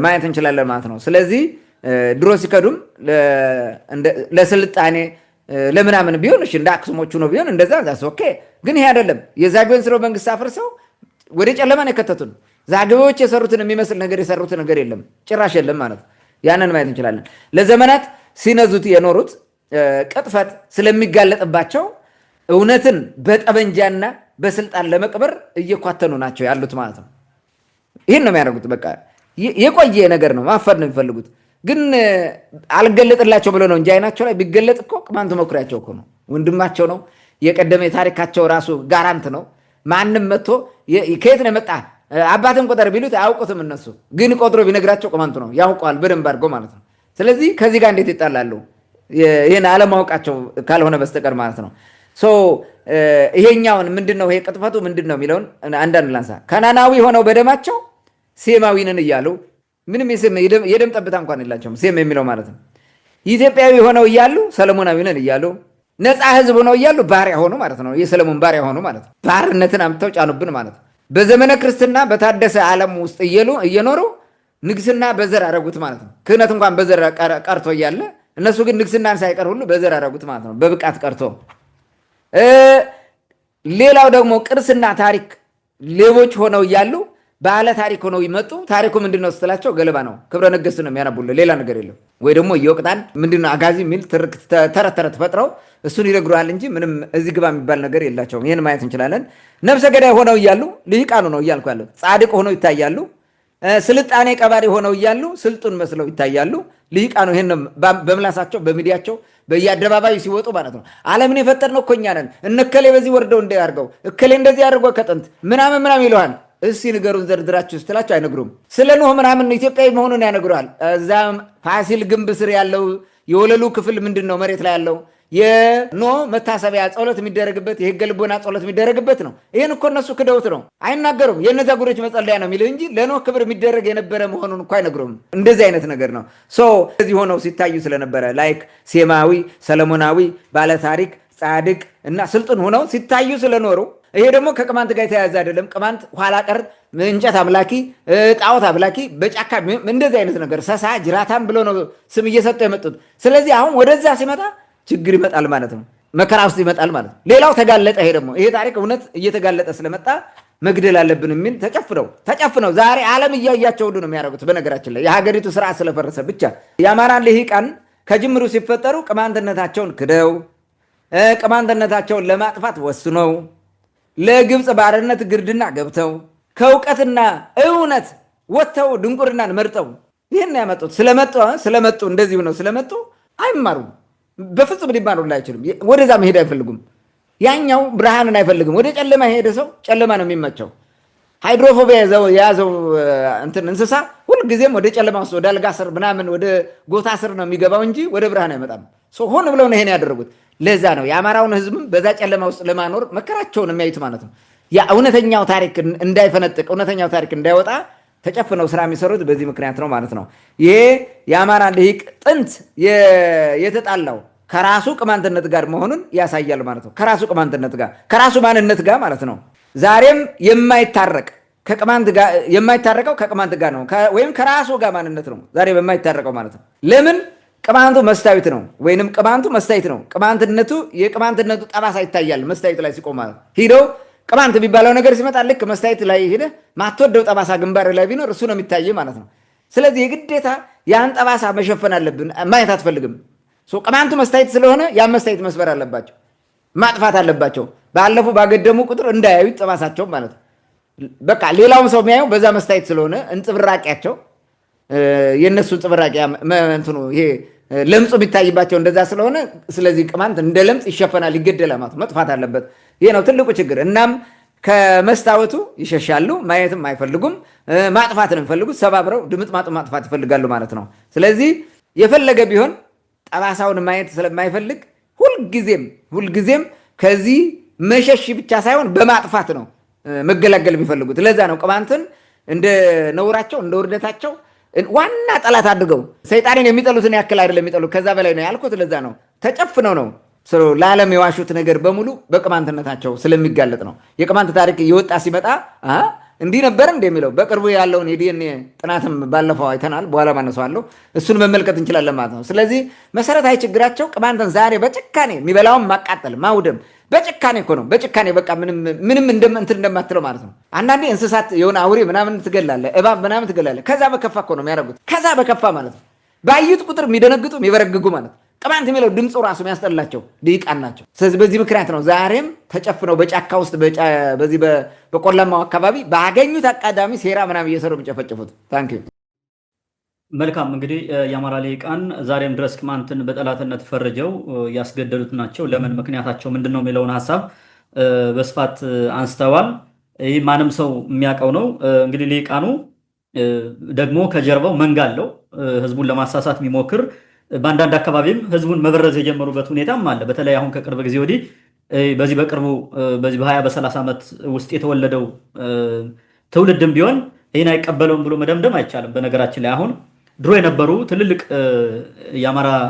ማየት እንችላለን ማለት ነው። ስለዚህ ድሮ ሲከዱም ለስልጣኔ ለምናምን ቢሆን እሺ እንደ አክሱሞቹ ነው ቢሆን እንደዛ ኦኬ። ግን ይሄ አይደለም። የዛግዌን ስርወ መንግስት አፍርሰው ወደ ጨለማ ነው የከተቱን። ዛግዌዎች የሰሩትን የሚመስል ነገር የሰሩት ነገር የለም፣ ጭራሽ የለም ማለት ነው። ያንን ማየት እንችላለን። ለዘመናት ሲነዙት የኖሩት ቅጥፈት ስለሚጋለጥባቸው እውነትን በጠበንጃና በስልጣን ለመቅበር እየኳተኑ ናቸው ያሉት ማለት ነው። ይህን ነው የሚያደርጉት። በቃ የቆየ ነገር ነው፣ ማፈር ነው የሚፈልጉት። ግን አልገለጥላቸው ብሎ ነው እንጂ አይናቸው ላይ ቢገለጥ እኮ ቅማንት መኩሪያቸው እኮ ነው፣ ወንድማቸው ነው። የቀደመ የታሪካቸው ራሱ ጋራንት ነው። ማንም መጥቶ ከየት ነው የመጣ አባትን ቁጥር ቢሉት አያውቁትም። እነሱ ግን ቆጥሮ ቢነግራቸው ቅማንቱ ነው ያውቀዋል በደንብ አድርጎ ማለት ነው። ስለዚህ ከዚህ ጋር እንዴት ይጣላሉ? ይህን አለማወቃቸው ካልሆነ በስተቀር ማለት ነው። ይሄኛውን ምንድን ነው ይሄ ቅጥፈቱ ምንድን ነው የሚለውን አንዳንድ ላንሳ። ከናናዊ ሆነው በደማቸው ሴማዊንን እያሉ ምንም የደም ጠብታ እንኳን የላቸውም። ሴም የሚለው ማለት ነው። ኢትዮጵያዊ ሆነው እያሉ ሰለሞናዊንን እያሉ ነፃ ህዝብ ሆነው እያሉ ባሪያ ሆኑ ማለት ነው። የሰለሞን ባሪያ ሆኑ ማለት ነው። ባርነትን አምጥተው ጫኑብን ማለት ነው። በዘመነ ክርስትና በታደሰ ዓለም ውስጥ እየኖሩ ንግስና በዘር አረጉት ማለት ነው። ክህነት እንኳን በዘር ቀርቶ እያለ እነሱ ግን ንግስናን ሳይቀር ሁሉ በዘር አረጉት ማለት ነው። በብቃት ቀርቶ ሌላው ደግሞ ቅርስና ታሪክ ሌቦች ሆነው እያሉ ባለ ታሪክ ሆነው ይመጡ። ታሪኩ ምንድነው ስትላቸው ገለባ ነው፣ ክብረ ነገስት ነው የሚያነቡልህ፣ ሌላ ነገር የለም። ወይ ደግሞ እየወቅታን ምንድነው አጋዚ የሚል ተረት ተረት ፈጥረው እሱን ይነግሩሃል እንጂ ምንም እዚህ ግባ የሚባል ነገር የላቸውም። ይህን ማየት እንችላለን። ነፍሰ ገዳይ ሆነው እያሉ ልሂቃኑ ነው እያልኩ ያለው። ጻድቅ ሆነው ይታያሉ። ስልጣኔ ቀባሪ ሆነው እያሉ ስልጡን መስለው ይታያሉ። ልሂቃኑ ይህን በምላሳቸው በሚዲያቸው በየአደባባዩ ሲወጡ ማለት ነው። ዓለምን የፈጠርነው እኮ እኛ ነን፣ እነከሌ በዚህ ወርደው እንደ ያርገው እከሌ እንደዚህ አድርጎ ከጥንት ምናምን ይለዋል። እስቲ ንገሩን ዘርድራችሁ ስትላቸው አይነግሩም። ስለ ኖህ ምናምን ኢትዮጵያዊ መሆኑን ያነግሯል። እዛም ፋሲል ግንብ ስር ያለው የወለሉ ክፍል ምንድን ነው መሬት ላይ ያለው የኖህ መታሰቢያ ጸሎት የሚደረግበት የህገ ልቦና ጸሎት የሚደረግበት ነው። ይህን እኮ እነሱ ክደውት ነው፣ አይናገሩም። የእነዛ ጉዶች መጸለያ ነው የሚለው እንጂ ለኖህ ክብር የሚደረግ የነበረ መሆኑን እኮ አይነግሩም። እንደዚህ አይነት ነገር ነው። እዚህ ሆነው ሲታዩ ስለነበረ ላይክ ሴማዊ፣ ሰለሞናዊ፣ ባለታሪክ፣ ጻድቅ እና ስልጡን ሆነው ሲታዩ ስለኖሩ ይሄ ደግሞ ከቅማንት ጋር የተያያዘ አይደለም። ቅማንት ኋላ ቀር፣ እንጨት አምላኪ፣ ጣዖት አምላኪ፣ በጫካ እንደዚህ አይነት ነገር ሰሳ ጅራታም ብሎ ነው ስም እየሰጡ የመጡት። ስለዚህ አሁን ወደዛ ሲመጣ ችግር ይመጣል ማለት ነው። መከራ ውስጥ ይመጣል ማለት ነው። ሌላው ተጋለጠ። ይሄ ደግሞ ይሄ ታሪክ እውነት እየተጋለጠ ስለመጣ መግደል አለብን የሚል ተጨፍነው ዛሬ ዓለም እያያቸው ሁሉ ነው የሚያደርጉት። በነገራችን ላይ የሀገሪቱ ስርዓት ስለፈረሰ ብቻ የአማራን ልሂቃን ከጅምሩ ሲፈጠሩ ቅማንትነታቸውን ክደው ቅማንትነታቸውን ለማጥፋት ወስነው ለግብፅ ባርነት ግርድና ገብተው ከእውቀትና እውነት ወጥተው ድንቁርናን መርጠው ይህን ያመጡት። ስለመጡ እንደዚህ ነው ስለመጡ አይማሩም። በፍጹም ሊማሩላ አይችሉም። ወደዛ መሄድ አይፈልጉም። ያኛው ብርሃንን አይፈልግም። ወደ ጨለማ የሄደ ሰው ጨለማ ነው የሚመቸው። ሃይድሮፎቢያ የያዘው እንስሳ ሁልጊዜም ወደ ጨለማ ውስጥ ወደ አልጋ ስር ምናምን ወደ ጎታ ስር ነው የሚገባው እንጂ ወደ ብርሃን አይመጣም። ሆን ብለው ነው ይሄን ያደረጉት። ለዛ ነው የአማራውን ህዝብም በዛ ጨለማ ውስጥ ለማኖር መከራቸውን የሚያዩት ማለት ነው። ያ እውነተኛው ታሪክ እንዳይፈነጥቅ እውነተኛው ታሪክ እንዳይወጣ ተጨፍነው ስራ የሚሰሩት በዚህ ምክንያት ነው ማለት ነው። ይሄ የአማራ ልሂቅ ጥንት የተጣላው ከራሱ ቅማንትነት ጋር መሆኑን ያሳያል ማለት ነው። ከራሱ ቅማንትነት ጋር ከራሱ ማንነት ጋር ማለት ነው። ዛሬም የማይታረቀው ከቅማንት ጋር ነው፣ ወይም ከራሱ ጋር ማንነት ነው ዛሬ የማይታረቀው ማለት ነው። ለምን? ቅማንቱ መስታዊት ነው፣ ወይንም ቅማንቱ መስታዊት ነው። የቅማንትነቱ ጠባሳ ይታያል መስታዊት ላይ ሲቆም ማለት ሂደው ቅማንት የሚባለው ነገር ሲመጣ ልክ መስታዊት ላይ ሄደህ ማትወደው ጠባሳ ግንባር ላይ ቢኖር እሱ ነው የሚታይ ማለት ነው። ስለዚህ የግዴታ ያን ጠባሳ መሸፈን አለብን። ማየት አትፈልግም። ቅማንቱ መስታዊት ስለሆነ ያን መስታዊት መስበር አለባቸው፣ ማጥፋት አለባቸው። ባለፉ ባገደሙ ቁጥር እንዳያዩት ጠባሳቸው ማለት ነው። በቃ ሌላውም ሰው የሚያየው በዛ መስታዊት ስለሆነ እንጽብራቂያቸው የእነሱ ጽብራቂ እንትኑ ይሄ ለምጹ የሚታይባቸው እንደዛ ስለሆነ ስለዚህ ቅማንት እንደ ለምጽ ይሸፈናል፣ ይገደላል ማለት መጥፋት አለበት። ይሄ ነው ትልቁ ችግር። እናም ከመስታወቱ ይሸሻሉ፣ ማየትም አይፈልጉም፣ ማጥፋት ነው የሚፈልጉት። ሰባብረው ድምጥ ማጥፋት ይፈልጋሉ ማለት ነው። ስለዚህ የፈለገ ቢሆን ጠባሳውን ማየት ስለማይፈልግ ሁልጊዜም ከዚህ መሸሽ ብቻ ሳይሆን በማጥፋት ነው መገላገል የሚፈልጉት። ለዛ ነው ቅማንትን እንደ ነውራቸው እንደ ውርደታቸው ዋና ጠላት አድርገው ሰይጣንን የሚጠሉትን ያክል አይደለም የሚጠሉት፣ ከዛ በላይ ነው ያልኩት። ለዛ ነው ተጨፍነው ነው ለዓለም የዋሹት ነገር በሙሉ በቅማንትነታቸው ስለሚጋለጥ ነው። የቅማንት ታሪክ እየወጣ ሲመጣ እንዲህ ነበር እንደሚለው በቅርቡ ያለውን የዲኤንኤ ጥናትም ባለፈው አይተናል። በኋላ ማነሳዋለሁ። እሱን መመልከት እንችላለን ማለት ነው። ስለዚህ መሰረታዊ ችግራቸው ቅማንትን ዛሬ በጭካኔ የሚበላውን ማቃጠል፣ ማውደም በጭካኔ እኮ ነው። በጭካኔ በቃ ምንም እንትን እንደማትለው ማለት ነው። አንዳንዴ እንስሳት የሆነ አውሬ ምናምን ትገላለህ፣ እባብ ምናምን ትገላለህ። ከዛ በከፋ እኮ ነው የሚያደርጉት። ከዛ በከፋ ማለት ነው። ባዩት ቁጥር የሚደነግጡ የሚበረግጉ ማለት ነው። ቅማንት የሚለው ድምፁ ራሱ የሚያስጠላቸው ድቃን ናቸው። ስለዚህ በዚህ ምክንያት ነው ዛሬም ተጨፍነው በጫካ ውስጥ በዚህ በቆላማው አካባቢ ባገኙት አቃዳሚ ሴራ ምናምን እየሰሩ የሚጨፈጭፉት። ታንክ ዩ። መልካም እንግዲህ የአማራ ልሂቃን ዛሬም ድረስ ቅማንትን በጠላትነት ፈርጀው ያስገደሉት ናቸው። ለምን ምክንያታቸው ምንድን ነው የሚለውን ሀሳብ በስፋት አንስተዋል። ይህ ማንም ሰው የሚያውቀው ነው። እንግዲህ ልሂቃኑ ደግሞ ከጀርባው መንጋ አለው፣ ህዝቡን ለማሳሳት የሚሞክር በአንዳንድ አካባቢም ህዝቡን መበረዝ የጀመሩበት ሁኔታም አለ። በተለይ አሁን ከቅርብ ጊዜ ወዲህ በዚህ በቅርቡ በዚህ በ20 በ30 ዓመት ውስጥ የተወለደው ትውልድም ቢሆን ይህን አይቀበለውም ብሎ መደምደም አይቻልም። በነገራችን ላይ አሁን ድሮ የነበሩ ትልልቅ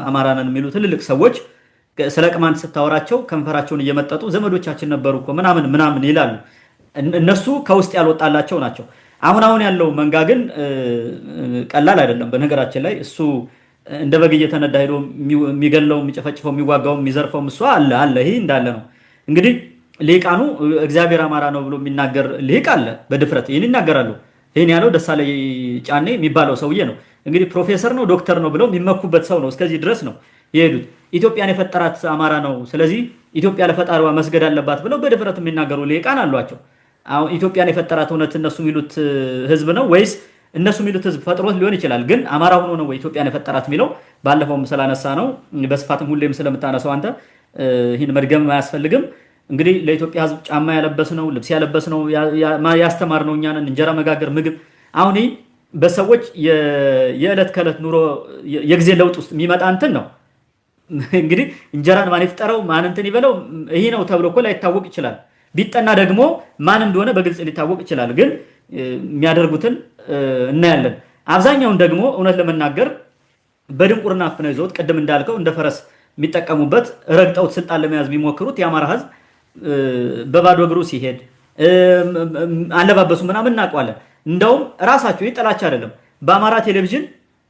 አማራንን የሚሉ ትልልቅ ሰዎች ስለ ቅማንት ስታወራቸው ከንፈራቸውን እየመጠጡ ዘመዶቻችን ነበሩ እኮ ምናምን ይላሉ። እነሱ ከውስጥ ያልወጣላቸው ናቸው። አሁን ያለው መንጋ ግን ቀላል አይደለም። በነገራችን ላይ እሱ እንደ በግ እየተነዳ ሄዶ የሚገለው የሚጨፈጭፈው የሚዋጋው የሚዘርፈው እሱ አለ። ይሄ እንዳለ ነው። እንግዲህ ልሂቃኑ እግዚአብሔር አማራ ነው ብሎ የሚናገር ልሂቅ አለ። በድፍረት ይህን ይናገራሉ። ይህን ያለው ደሳለኝ ጫኔ የሚባለው ሰውዬ ነው። እንግዲህ ፕሮፌሰር ነው ዶክተር ነው ብለው የሚመኩበት ሰው ነው። እስከዚህ ድረስ ነው የሄዱት። ኢትዮጵያን የፈጠራት አማራ ነው፣ ስለዚህ ኢትዮጵያ ለፈጣሪዋ መስገድ አለባት ብለው በድፍረት የሚናገሩ ልሂቃን አሏቸው። አሁን ኢትዮጵያን የፈጠራት እውነት እነሱ የሚሉት ህዝብ ነው ወይስ እነሱ የሚሉት ህዝብ ፈጥሮት ሊሆን ይችላል። ግን አማራ ሆኖ ነው ወይ ኢትዮጵያን የፈጠራት የሚለው ባለፈውም ስላነሳ ነው፣ በስፋትም ሁሌም ስለምታነሳው አንተ ይህን መድገም አያስፈልግም። እንግዲህ ለኢትዮጵያ ህዝብ ጫማ ያለበስ ነው፣ ልብስ ያለበስ ነው፣ ያስተማር ነው እኛንን እንጀራ መጋገር፣ ምግብ። አሁን በሰዎች የዕለት ከዕለት ኑሮ የጊዜ ለውጥ ውስጥ የሚመጣ እንትን ነው። እንግዲህ እንጀራን ማን ይፍጠረው ማን እንትን ይበለው ይሄ ነው ተብሎ እኮ ላይታወቅ ይችላል። ቢጠና ደግሞ ማን እንደሆነ በግልጽ ሊታወቅ ይችላል። ግን የሚያደርጉትን እናያለን። አብዛኛውን ደግሞ እውነት ለመናገር በድንቁርና አፍነው ይዘውት ቅድም እንዳልከው እንደ ፈረስ የሚጠቀሙበት ረግጠውት ስልጣን ለመያዝ የሚሞክሩት የአማራ ህዝብ በባዶ እግሩ ሲሄድ አለባበሱ ምናምን እናውቀዋለን። እንደውም ራሳቸው ጥላቻ አይደለም። በአማራ ቴሌቪዥን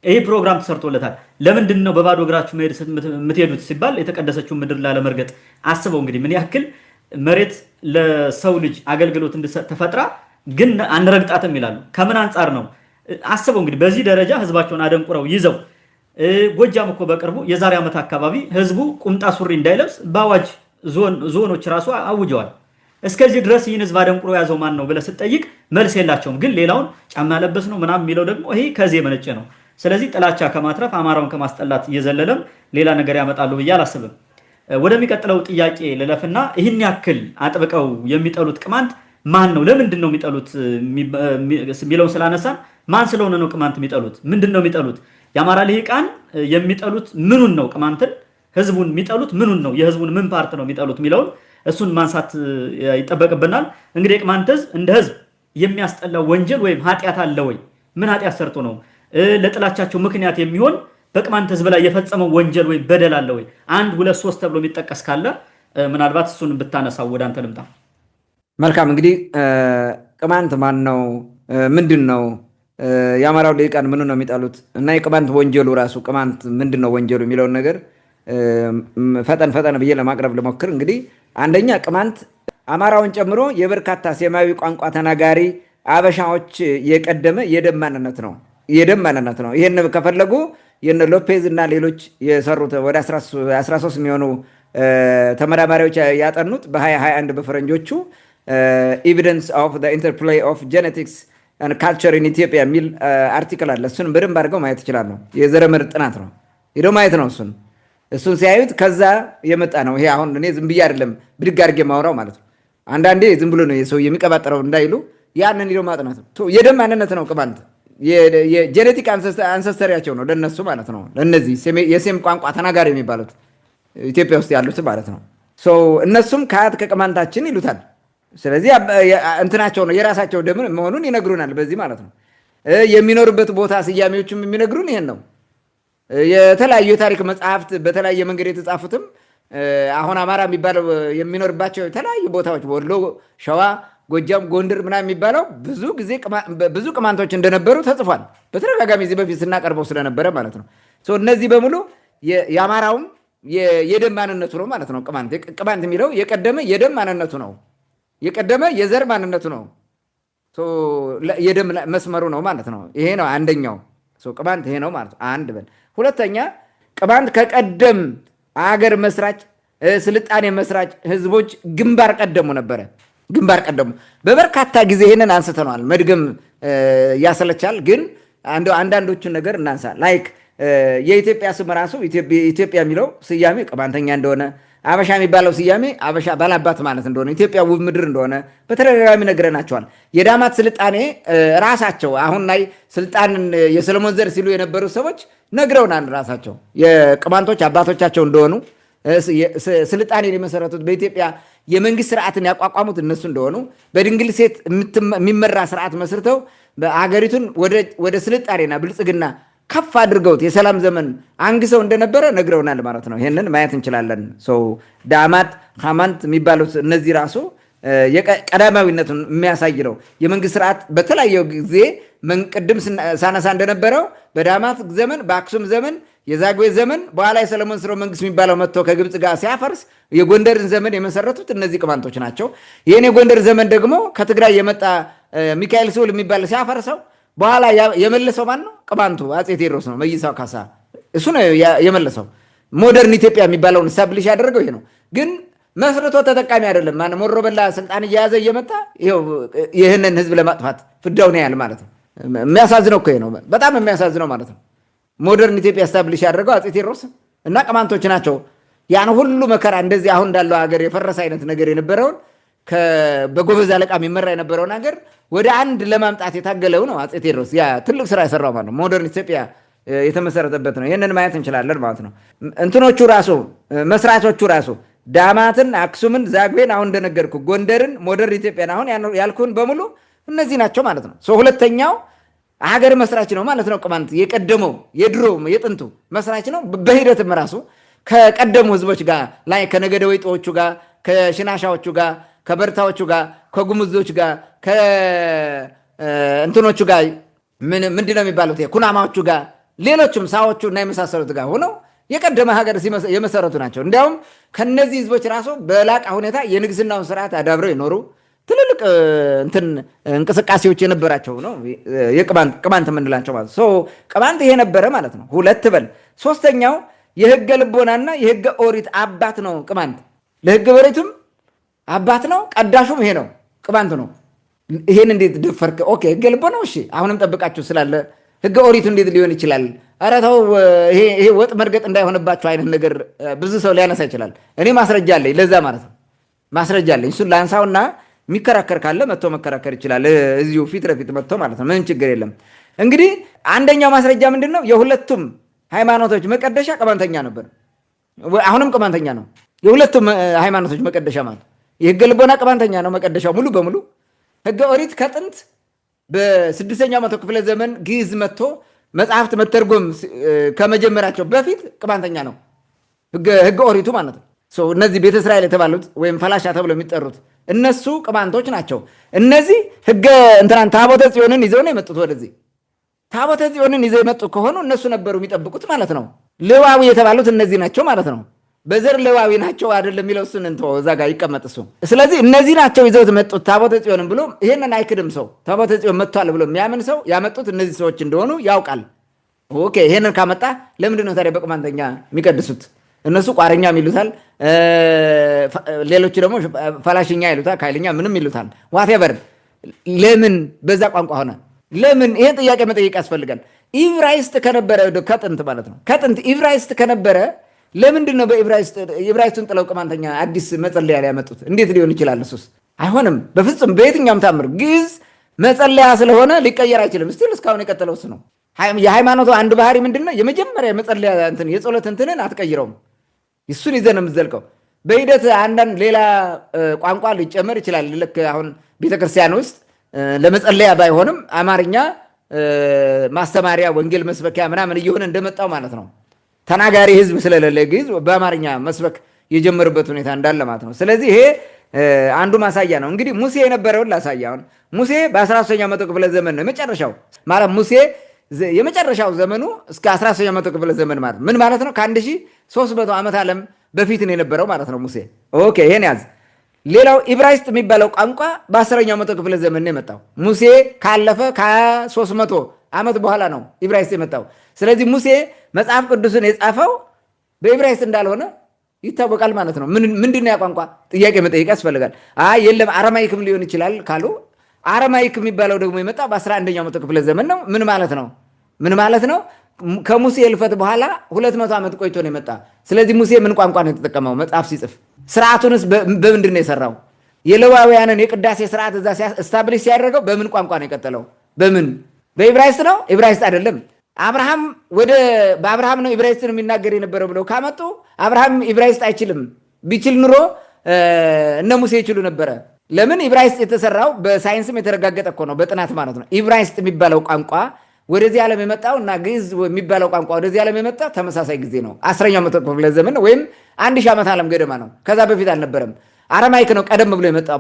ይህ ፕሮግራም ተሰርቶለታል። ለምንድን ነው በባዶ እግራችሁ መሄድ የምትሄዱት ሲባል የተቀደሰችውን ምድር ላለመርገጥ አስበው። እንግዲህ ምን ያክል መሬት ለሰው ልጅ አገልግሎት እንድሰጥ ተፈጥራ ግን አንረግጣትም ይላሉ። ከምን አንጻር ነው አስበው። እንግዲህ በዚህ ደረጃ ህዝባቸውን አደንቁረው ይዘው ጎጃም እኮ በቅርቡ የዛሬ ዓመት አካባቢ ህዝቡ ቁምጣ ሱሪ እንዳይለብስ በአዋጅ ዞኖች ራሱ አውጀዋል። እስከዚህ ድረስ ይህን ህዝብ አደንቁሮ ያዘው ማን ነው ብለህ ስትጠይቅ መልስ የላቸውም። ግን ሌላውን ጫማ ያለበስ ነው ምናምን የሚለው ደግሞ ይሄ ከዚህ የመነጨ ነው። ስለዚህ ጥላቻ ከማትረፍ አማራውን ከማስጠላት እየዘለለም ሌላ ነገር ያመጣሉ ብዬ አላስብም። ወደሚቀጥለው ጥያቄ ልለፍና ይህን ያክል አጥብቀው የሚጠሉት ቅማንት ማን ነው? ለምንድን ነው የሚጠሉት የሚለውን ስላነሳን ማን ስለሆነ ነው ቅማንት የሚጠሉት? ምንድን ነው የሚጠሉት? የአማራ ልሂቃን የሚጠሉት ምኑን ነው? ቅማንትን ህዝቡን የሚጠሉት ምኑን ነው? የህዝቡን ምን ፓርት ነው የሚጠሉት የሚለውን እሱን ማንሳት ይጠበቅብናል። እንግዲህ የቅማንት ህዝብ እንደ ህዝብ የሚያስጠላው ወንጀል ወይም ኃጢአት አለ ወይ? ምን ኃጢአት ሰርቶ ነው ለጥላቻቸው ምክንያት የሚሆን በቅማንት ህዝብ ላይ የፈጸመው ወንጀል ወይም በደል አለ ወይ? 1 2 3 ተብሎ የሚጠቀስ ካለ ምናልባት እሱን ብታነሳው ወደ አንተ ልምጣ። መልካም። እንግዲህ ቅማንት ማን ነው? ምንድን ነው? የአማራው ልሂቃን ምኑ ነው የሚጠሉት? እና የቅማንት ወንጀሉ ራሱ ቅማንት ምንድን ነው ወንጀሉ የሚለውን ነገር ፈጠን ብዬ ለማቅረብ ልሞክር። እንግዲህ አንደኛ ቅማንት አማራውን ጨምሮ የበርካታ ሴማዊ ቋንቋ ተናጋሪ አበሻዎች የቀደመ የደም ማንነት ነው። ይህን ከፈለጉ የነ ሎፔዝ እና ሌሎች የሰሩት ወደ 13 የሚሆኑ ተመራማሪዎች ያጠኑት በ2021 በፈረንጆቹ ኤቪደንስ ኦፍ ዘ ኢንተርፕሌይ ኦፍ ጄኔቲክስ ኤንድ ካልቸር ኢን ኢትዮጵያ የሚል አርቲክል አለ። እሱን በደንብ አድርገው ማየት ይችላሉ። የዘረመል ጥናት ነው። ሄዶ ማየት ነው። እሱን ሲያዩት ከዛ የመጣ ነው። ይሄ አሁን እኔ ዝም ብዬ አይደለም ብድግ አድርጌ የማወራው ማለት ነው። አንዳንዴ ዝም ብሎ ነው የሰው የሚቀባጠረው እንዳይሉ ያንን ሄዶ ማጥናት ነው። የደም ማንነት ነው ቅማንት። የጄኔቲክ አንሰስተሪያቸው ነው ለነሱ ማለት ነው። ለነዚህ የሴም ቋንቋ ተናጋሪ የሚባሉት ኢትዮጵያ ውስጥ ያሉት ማለት ነው። እነሱም ከአያት ከቅማንታችን ይሉታል። ስለዚህ እንትናቸው ነው የራሳቸው ደም መሆኑን ይነግሩናል በዚህ ማለት ነው። የሚኖርበት ቦታ ስያሜዎችም የሚነግሩን ይሄን ነው። የተለያዩ የታሪክ መጽሐፍት በተለያየ መንገድ የተጻፉትም አሁን አማራ የሚባለው የሚኖርባቸው የተለያዩ ቦታዎች ወሎ፣ ሸዋ፣ ጎጃም፣ ጎንደር ምናምን የሚባለው ብዙ ቅማንቶች እንደነበሩ ተጽፏል። በተደጋጋሚ እዚህ በፊት ስናቀርበው ስለነበረ ማለት ነው። እነዚህ በሙሉ የአማራውም የደም ማንነቱ ነው ማለት ነው። ቅማንት የሚለው የቀደመ የደም ማንነቱ ነው፣ የቀደመ የዘር ማንነቱ ነው፣ የደም መስመሩ ነው ማለት ነው። ይሄ ነው አንደኛው። ቅማንት ይሄ ነው ማለት ነው። አንድ በል። ሁለተኛ ቅማንት ከቀደም አገር መስራች ስልጣኔ መስራች ህዝቦች ግንባር ቀደሙ ነበረ። ግንባር ቀደሙ በበርካታ ጊዜ ይህንን አንስተነዋል። መድገም ያሰለቻል፣ ግን አንዳንዶቹን ነገር እናንሳ። ላይክ የኢትዮጵያ ስም ራሱ ኢትዮጵያ የሚለው ስያሜ ቅማንተኛ እንደሆነ፣ አበሻ የሚባለው ስያሜ አበሻ ባላባት ማለት እንደሆነ፣ ኢትዮጵያ ውብ ምድር እንደሆነ በተደጋጋሚ ነግረናቸዋል። የዳማት ስልጣኔ ራሳቸው አሁን ላይ ስልጣንን የሰለሞን ዘር ሲሉ የነበሩ ሰዎች ነግረውናል። ራሳቸው የቅማንቶች አባቶቻቸው እንደሆኑ ስልጣኔን የመሰረቱት በኢትዮጵያ የመንግስት ስርዓትን ያቋቋሙት እነሱ እንደሆኑ በድንግል ሴት የሚመራ ስርዓት መስርተው በአገሪቱን ወደ ስልጣኔና ብልጽግና ከፍ አድርገውት የሰላም ዘመን አንግሰው እንደነበረ ነግረውናል ማለት ነው። ይህንን ማየት እንችላለን። ዳማት ካማንት የሚባሉት እነዚህ ራሱ ቀዳማዊነቱን የሚያሳይ ነው። የመንግስት ስርዓት በተለያየ ጊዜ ቅድም ሳነሳ እንደነበረው በዳማት ዘመን፣ በአክሱም ዘመን፣ የዛግዌ ዘመን፣ በኋላ የሰለሞን ስርወ መንግስት የሚባለው መጥቶ ከግብፅ ጋር ሲያፈርስ የጎንደርን ዘመን የመሰረቱት እነዚህ ቅማንቶች ናቸው። ይህን የጎንደር ዘመን ደግሞ ከትግራይ የመጣ ሚካኤል ስሁል የሚባል ሲያፈርሰው በኋላ የመለሰው ማን ነው? ቅማንቱ አፄ ቴዎድሮስ ነው። መይሳው ካሳ እሱ ነው የመለሰው። ሞደርን ኢትዮጵያ የሚባለውን ስታብሊሽ ያደረገው ይሄ ነው። ግን መስርቶ ተጠቃሚ አይደለም። ማነው ሞሮ በላ ስልጣን እየያዘ እየመጣ ይህንን ህዝብ ለማጥፋት ፍዳውን ያህል ማለት ነው። የሚያሳዝነው እኮ ይሄ ነው። በጣም የሚያሳዝነው ማለት ነው። ሞደርን ኢትዮጵያ ስታብሊሽ ያደረገው አፄ ቴዎድሮስ እና ቅማንቶች ናቸው። ያን ሁሉ መከራ እንደዚህ አሁን እንዳለው ሀገር የፈረሰ አይነት ነገር የነበረውን በጎበዝ አለቃ የሚመራ የነበረውን ሀገር ወደ አንድ ለማምጣት የታገለው ነው አፄ ቴዎድሮስ። ያ ትልቅ ስራ የሰራው ማለት ነው። ሞደርን ኢትዮጵያ የተመሰረተበት ነው። ይህንን ማየት እንችላለን ማለት ነው። እንትኖቹ ራሱ መስራቾቹ ራሱ ዳማትን፣ አክሱምን፣ ዛግዌን አሁን እንደነገርኩ ጎንደርን፣ ሞደርን ኢትዮጵያን አሁን ያልኩን በሙሉ እነዚህ ናቸው ማለት ነው። ሁለተኛው ሀገር መስራች ነው ማለት ነው። ቅማንት የቀደመው የድሮ የጥንቱ መስራች ነው። በሂደትም ራሱ ከቀደሙ ህዝቦች ጋር ላይ ከነገደ ወይጦዎቹ ጋር፣ ከሽናሻዎቹ ጋር፣ ከበርታዎቹ ጋር፣ ከጉሙዞች ጋር፣ ከእንትኖቹ ጋር ምንድነው የሚባሉት ኩናማዎቹ ጋር፣ ሌሎችም ሳዎቹ እና የመሳሰሉት ጋር ሆነው የቀደመ ሀገር የመሰረቱ ናቸው። እንዲያውም ከነዚህ ህዝቦች ራሱ በላቀ ሁኔታ የንግስናውን ስርዓት አዳብረው የኖሩ ትልልቅ እንቅስቃሴዎች የነበራቸው ነው ቅማንት የምንላቸው ማለት ነው። ቅማንት ይሄ ነበረ ማለት ነው። ሁለት በል። ሶስተኛው የህገ ልቦናና የህገ ኦሪት አባት ነው ቅማንት። ለህገ ኦሪትም አባት ነው፣ ቀዳሹም ይሄ ነው ቅማንት ነው። ይሄን እንዴት ደፈርክ? ኦኬ ህገ ልቦናው እሺ፣ አሁንም ጠብቃችሁ ስላለ ህገ ኦሪቱ እንዴት ሊሆን ይችላል? ኧረ ተው፣ ይሄ ወጥ መርገጥ እንዳይሆንባቸው አይነት ነገር ብዙ ሰው ሊያነሳ ይችላል። እኔ ማስረጃ አለኝ ለዛ ማለት ነው። ማስረጃ አለኝ። እሱን ላንሳውና የሚከራከር ካለ መጥቶ መከራከር ይችላል። እዚሁ ፊት ለፊት መጥቶ ማለት ነው። ምንም ችግር የለም። እንግዲህ አንደኛው ማስረጃ ምንድን ነው? የሁለቱም ሃይማኖቶች መቀደሻ ቅማንተኛ ነበር። አሁንም ቅማንተኛ ነው። የሁለቱም ሃይማኖቶች መቀደሻ ማለት የህገ ልቦና ቅማንተኛ ነው መቀደሻው ሙሉ በሙሉ። ህገ ኦሪት ከጥንት በ6ኛው መቶ ክፍለ ዘመን ግዕዝ መጥቶ መጽሐፍት መተርጎም ከመጀመራቸው በፊት ቅማንተኛ ነው ህገ ኦሪቱ ማለት ነው። እነዚህ ቤተ እስራኤል የተባሉት ወይም ፈላሻ ተብሎ የሚጠሩት እነሱ ቅማንቶች ናቸው። እነዚህ ህገ እንትናን ታቦተ ጽዮንን ይዘው ነው የመጡት ወደዚህ። ታቦተ ጽዮንን ይዘው የመጡ ከሆኑ እነሱ ነበሩ የሚጠብቁት ማለት ነው። ሌዋዊ የተባሉት እነዚህ ናቸው ማለት ነው። በዘር ሌዋዊ ናቸው አይደለም የሚለው እሱን እንተው፣ እዛ ጋር ይቀመጥ እሱ። ስለዚህ እነዚህ ናቸው ይዘውት መጡት ታቦተ ጽዮንን ብሎ ይሄንን አይክድም ሰው። ታቦተ ጽዮን መጥቷል ብሎ የሚያምን ሰው ያመጡት እነዚህ ሰዎች እንደሆኑ ያውቃል። ኦኬ፣ ይሄንን ካመጣ ለምንድን ነው ታዲያ በቅማንተኛ የሚቀድሱት? እነሱ ቋረኛም ይሉታል፣ ሌሎቹ ደግሞ ፈላሽኛ ይሉታል፣ ካይልኛ ምንም ይሉታል። ዋቴቨር ለምን በዛ ቋንቋ ሆነ? ለምን? ይሄን ጥያቄ መጠየቅ ያስፈልጋል። ኢብራይስጥ ከነበረ ከጥንት ማለት ነው። ከጥንት ኢብራይስጥ ከነበረ ለምንድን ነው ኢብራይስጡን ጥለው ቅማንተኛ አዲስ መጸለያ ላይ ያመጡት? እንዴት ሊሆን ይችላል? እሱስ አይሆንም በፍጹም በየትኛውም ታምር። ግዕዝ መጸለያ ስለሆነ ሊቀየር አይችልም። ስቲል እስካሁን የቀጠለው እሱ ነው። የሃይማኖቱ አንዱ ባህሪ ምንድን ነው? የመጀመሪያ መጸለያ እንትን የጸሎት እንትንን አትቀይረውም። እሱን ይዘህ ነው የምትዘልቀው። በሂደት አንዳንድ ሌላ ቋንቋ ሊጨመር ይችላል። ልክ አሁን ቤተክርስቲያን ውስጥ ለመጸለያ ባይሆንም አማርኛ ማስተማሪያ፣ ወንጌል መስበኪያ ምናምን እየሆነ እንደመጣው ማለት ነው። ተናጋሪ ህዝብ ስለሌለ ግዕዝ በአማርኛ መስበክ የጀመረበት ሁኔታ እንዳለ ማለት ነው። ስለዚህ ይሄ አንዱ ማሳያ ነው። እንግዲህ ሙሴ የነበረውን ላሳያ። አሁን ሙሴ በ13ኛው መቶ ክፍለ ዘመን ነው የመጨረሻው ማለት ሙሴ የመጨረሻው ዘመኑ እስከ 13ኛው መቶ ክፍለ ዘመን ማለት ምን ማለት ነው? ከ1300 ዓመት ዓለም በፊት ነው የነበረው ማለት ነው ሙሴ። ኦኬ ይሄን ያዝ። ሌላው ኢብራይስጥ የሚባለው ቋንቋ በ10ኛው መቶ ክፍለ ዘመን ነው የመጣው። ሙሴ ካለፈ ከ300 ዓመት በኋላ ነው ኢብራይስጥ የመጣው። ስለዚህ ሙሴ መጽሐፍ ቅዱስን የጻፈው በኢብራይስጥ እንዳልሆነ ይታወቃል ማለት ነው። ምንድነው ያ ቋንቋ? ጥያቄ መጠየቅ ያስፈልጋል። አይ የለም አረማይክም ሊሆን ይችላል ካሉ አረማይክ የሚባለው ደግሞ የመጣው በ11ኛው መቶ ክፍለ ዘመን ነው። ምን ማለት ነው? ከሙሴ እልፈት በኋላ 200 ዓመት ቆይቶ ነው የመጣ። ስለዚህ ሙሴ ምን ቋንቋ ነው የተጠቀመው መጽሐፍ ሲጽፍ? ስርዓቱንስ በምንድን ነው የሰራው? የሌዋውያንን የቅዳሴ ስርዓት እዛ ስታብሊሽ ሲያደርገው በምን ቋንቋ ነው የቀጠለው? በኢብራይስጥ ነው? ኢብራይስጥ አይደለም። በአብርሃም ነው ኢብራይስጥን የሚናገር የነበረው ብለው ካመጡ አብርሃም ኢብራይስጥ አይችልም። ቢችል ኑሮ እነ ሙሴ ይችሉ ነበረ። ለምን? ኢብራይስጥ የተሰራው በሳይንስም የተረጋገጠ እኮ ነው፣ በጥናት ማለት ነው። ኢብራይስጥ የሚባለው ቋንቋ ወደዚህ ዓለም የመጣው እና ግዕዝ የሚባለው ቋንቋ ወደዚህ ዓለም የመጣው ተመሳሳይ ጊዜ ነው። 10ኛው መቶ ክፍለ ዘመን ወይም 1000 ዓመት ዓለም ገደማ ነው። ከዛ በፊት አልነበረም። አረማይክ ነው ቀደም ብሎ የመጣው